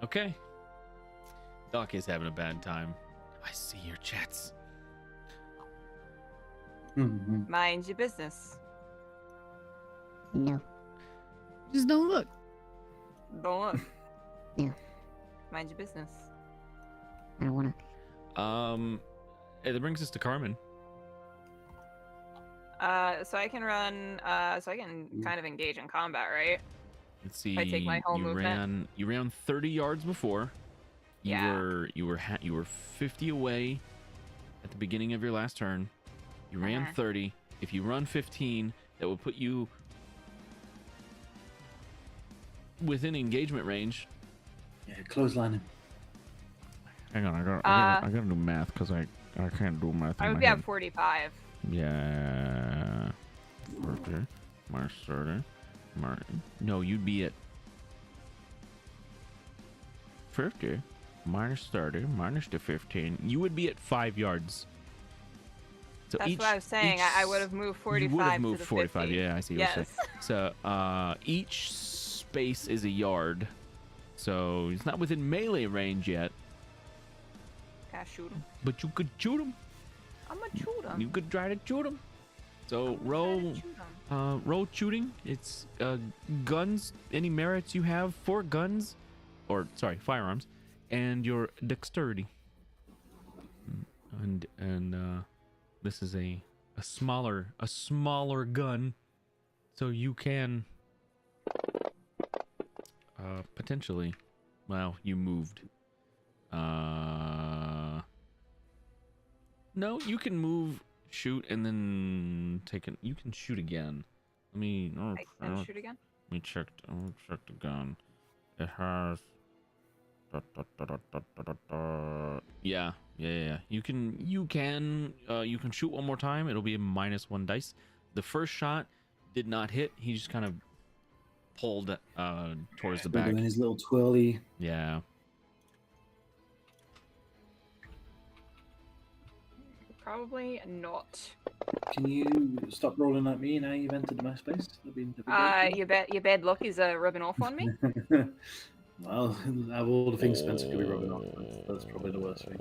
Okay. Doc is having a bad time. I see your chats. Mind your business. No. Just don't look. Don't look. Yeah. Mind your business. I don't wanna. That brings us to Carmen. So I can run. So I can kind of engage in combat, right? Let's see. I take my whole you movement? ran 30 yards before. Yeah. You were 50 away at the beginning of your last turn. You ran Uh-huh. 30. If you run 15, that will put you within engagement range. Yeah, clothesline him. Hang on, I gotta do math because I I can't do math. I in would my be head. at 45. Yeah. 30 minus 30. No, you'd be at 50 minus 30 minus the 15. You would be at 5 yards. So That's what I was saying. I would have moved 45 You would have moved to the 45. 50. Yeah, I see what Yes. you're saying. So each space is a yard. So he's not within melee range yet. Can I shoot him? But you could shoot him. I'm gonna shoot him. You could try to shoot him. So roll shooting. It's guns. Any merits you have for guns, or sorry, firearms, and your dexterity. And this is a smaller gun, so you can potentially. Well, you moved. No, you can move, shoot, and then take it. You can shoot again. Let me. I can shoot again. Let me check. Check the gun. It has. Yeah. You can shoot one more time. It'll be a -1 dice. The first shot did not hit. He just kind of pulled towards the back. Doing his little twirly. Yeah. Probably not. Can you stop rolling at me now you've entered my space? You bad luck is rubbing off on me. Well, of all the things Spencer could be rubbing off, that's probably the worst thing.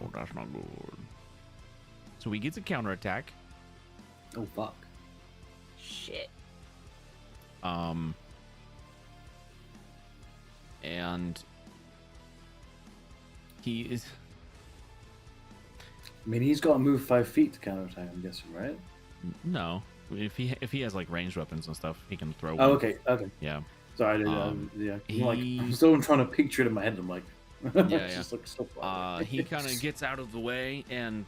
Oh, that's not good. So he gets a counterattack. Oh fuck. Shit. And he is. I mean, he's got to move 5 feet to counterattack, I'm guessing, right? No, if he has like ranged weapons and stuff, he can throw. Oh, one. okay. Yeah. Sorry, yeah. I'm still trying to picture it in my head. I'm like, yeah. Just looks so far. He kind of gets out of the way, and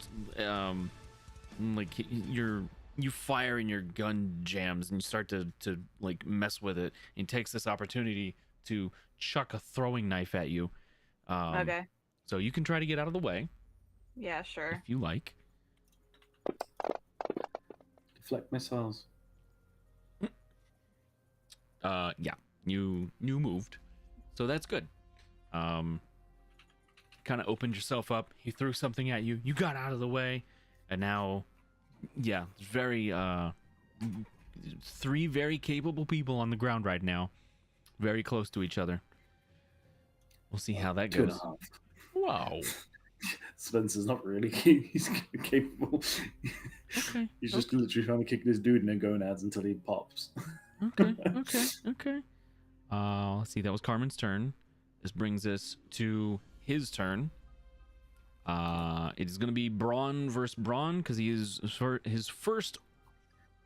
like you fire and your gun jams, and you start to like mess with it. And he takes this opportunity to chuck a throwing knife at you. Okay. So you can try to get out of the way. Yeah, sure. If you like. Deflect missiles. Yeah. You moved, so that's good. Kind of opened yourself up. He threw something at you. You got out of the way, and now, yeah, very 3 very capable people on the ground right now, very close to each other. We'll see how that goes. 2.5. Wow. Spencer's not really he's capable. Okay. He's just literally trying to kick this dude and then gonads until he pops. Okay. Let's see. That was Carmen's turn. This brings us to his turn. It is going to be Braun versus Braun because his first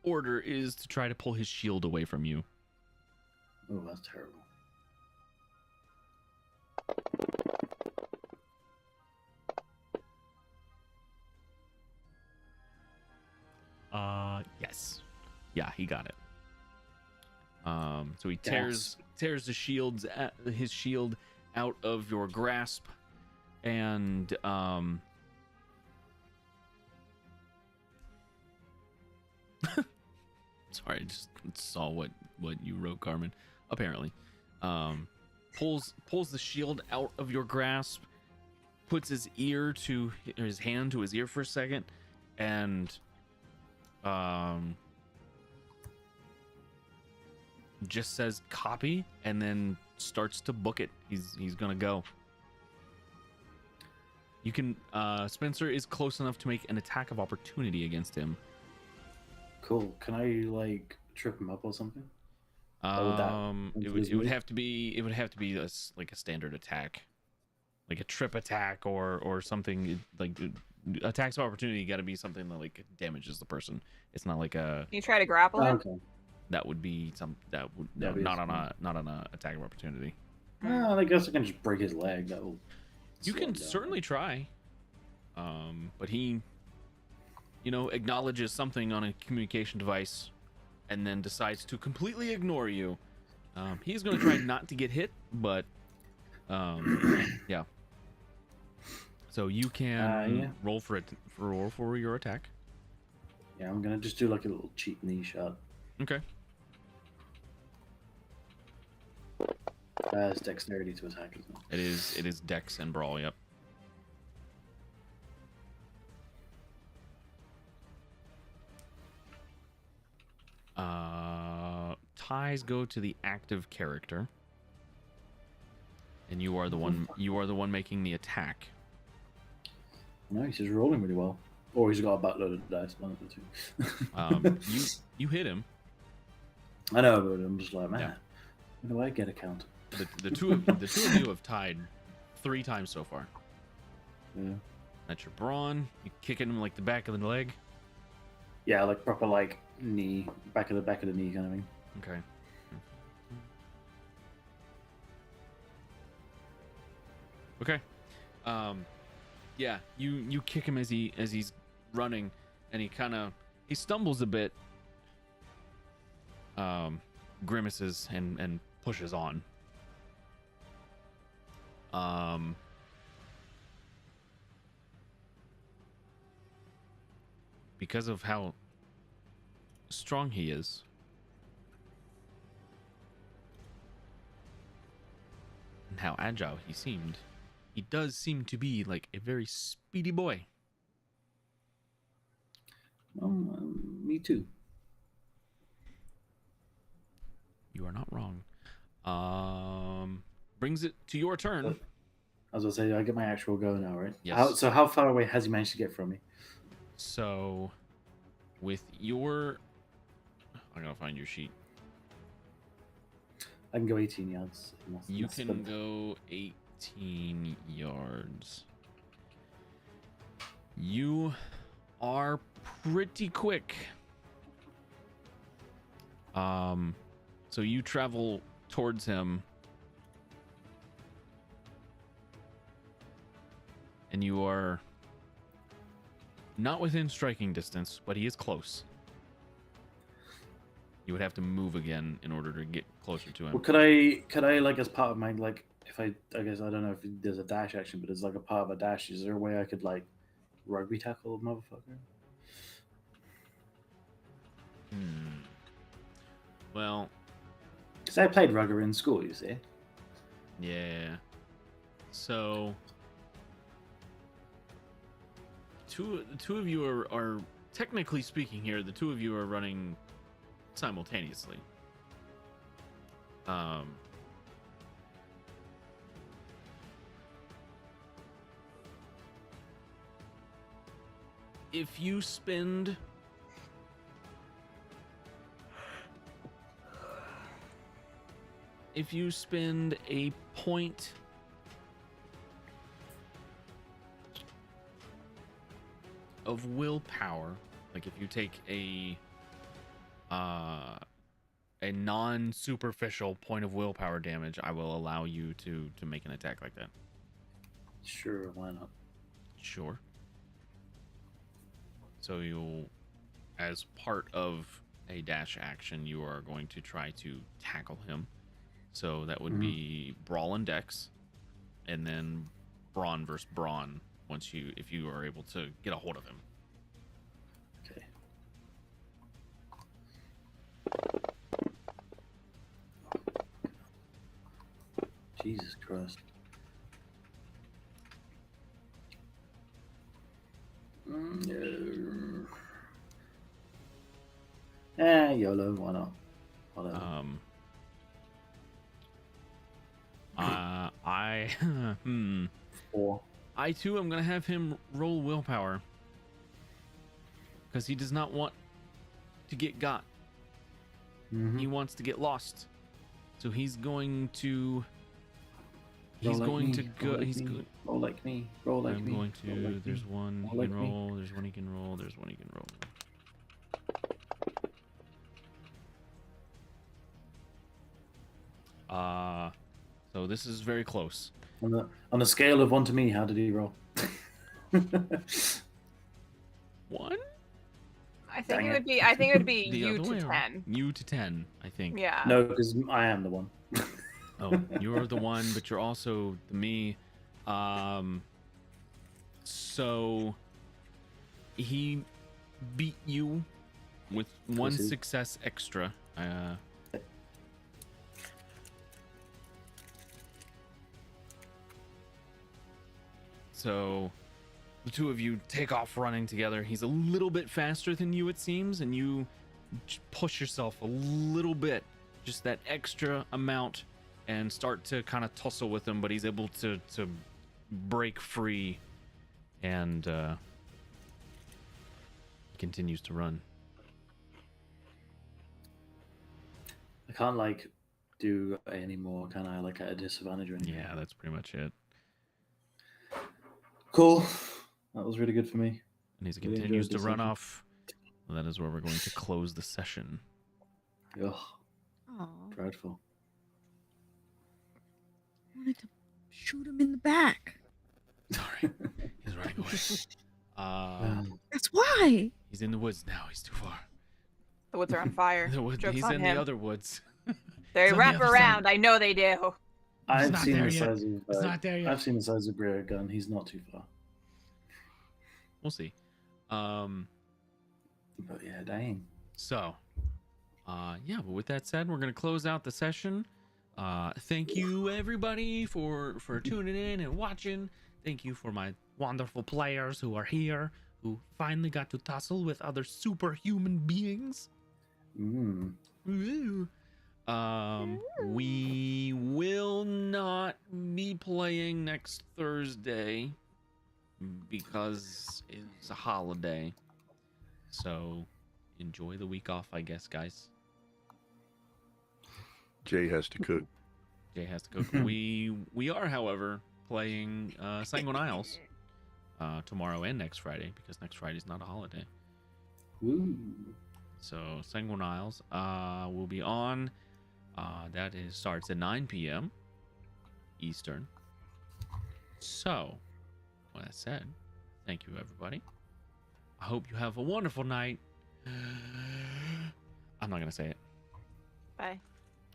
order is to try to pull his shield away from you. Oh, that's terrible. Yes. Yeah, he got it. So he tears the his shield out of your grasp, and sorry, I just saw what you wrote, Carmen. Apparently, pulls the shield out of your grasp, puts his hand to his ear for a second, and just says copy, and then starts to book it. He's gonna go. You can Spencer is close enough to make an attack of opportunity against him. Cool. Can I like trip him up or something? It would have to be like a standard attack, like a trip attack or something. Like attacks of opportunity got to be something that like damages the person. It's not like a. Can you try to grapple him? Okay. That would be not on a attack of opportunity. Well, I guess I can just break his leg. That'll. You can certainly try, but he, acknowledges something on a communication device, and then decides to completely ignore you. He's going to try not to get hit, but yeah. So you can Yeah. roll for your attack. Yeah, I'm gonna just do like a little cheap knee shot. Okay. It's dexterity to attack, isn't it? It is dex and brawl. Yep. Ties go to the active character, and you are the one. You are the one making the attack. No, he's just rolling really well. Or he's got a buttload of dice, one of the two. You hit him. I know, but I'm just like, man, Yeah. when do I get a count? The two of you have tied 3 times so far. Yeah. That's your brawn. You kicking him like the back of the leg. Yeah, like proper like knee, back of the knee kind of thing. Okay. Okay. Yeah, you kick him as he's running, and he stumbles a bit, grimaces and pushes on. Because of how strong he is, and how agile he seemed, he does seem to be like a very speedy boy. Me too. You are not wrong. Brings it to your turn. As I say, I get my actual go now, right? Yes. So how far away has he managed to get from me? So, with your, I'm gonna find your sheet. I can go 18 yards. You can go 18 yards. You are pretty quick. So you travel towards him, and you are not within striking distance, but he is close. You would have to move again in order to get closer to him. Well, could I like as part of my like if I guess I don't know if there's a dash action, but it's like a part of a dash. Is there a way I could like rugby tackle a motherfucker? Well, Because I played rugby in school, you see. yeah. So the two of you are technically speaking here, the two of you are running simultaneously. If you spend a point of willpower, like if you take a non-superficial point of willpower damage, I will allow you to make an attack like that. Sure, why not? Sure. So you'll, as part of a dash action, you are going to try to tackle him. So that would be brawl and dex, and then brawn versus brawn if you are able to get a hold of him. Okay. Jesus Christ. YOLO, why not? Whatever. Four. I too am gonna have him roll willpower because he does not want to get got. He wants to get lost, so he's going to. He's going to go. He's good. Roll like me. Roll like me. I'm going to. Roll like There's me. one he Roll can like me. roll. There's one he can roll. There's one he can roll. So this is very close. On a scale of 1 to me, how did he roll? 1? I think Dang it it. would be. I think it would be The you other to way around. 10. You to 10, I think. Yeah. No, because I am the one. Oh, you're the one, but you're also the me. So he beat you with one Pussy. success extra. So the two of you take off running together. He's a little bit faster than you, it seems, and you push yourself a little bit, just that extra amount, and start to kind of tussle with him, but he's able to break free, and he continues to run. I can't like do any more, can I? Like at a disadvantage or anything? Yeah, that's pretty much it. Cool. That was really good for me. And as he Really continues enjoyed to this run session. off, that is where we're going to close the session. Ugh, Aw, dreadful. I wanted to shoot him in the back. Sorry, he's running away. That's why. He's in the woods now. He's too far. The woods are on fire. Joke's He's on in him. the other woods. They It's on the wrap other side. around. I know they do. I've not seen there the yet. size of. It's not there yet. I've seen the size of Greer gun. He's not too far. We'll see. But yeah, dang. So, yeah, but with that said, we're going to close out the session. Thank you, everybody, for tuning in and watching. Thank you for my wonderful players who are here, who finally got to tussle with other superhuman beings. Mm. Woo. We will not be playing next Thursday because it's a holiday. So enjoy the week off, I guess, guys. Jay has to cook. Jay has to go. We are, however, playing Sanguine Isles tomorrow and next Friday, because next Friday's not a holiday. Woo. So Sanguine Isles will be on. Starts at 9 p.m. Eastern. So, with that said, thank you, everybody. I hope you have a wonderful night. I'm not gonna say it. Bye.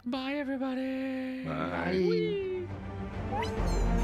Bye, everybody. Bye. Bye.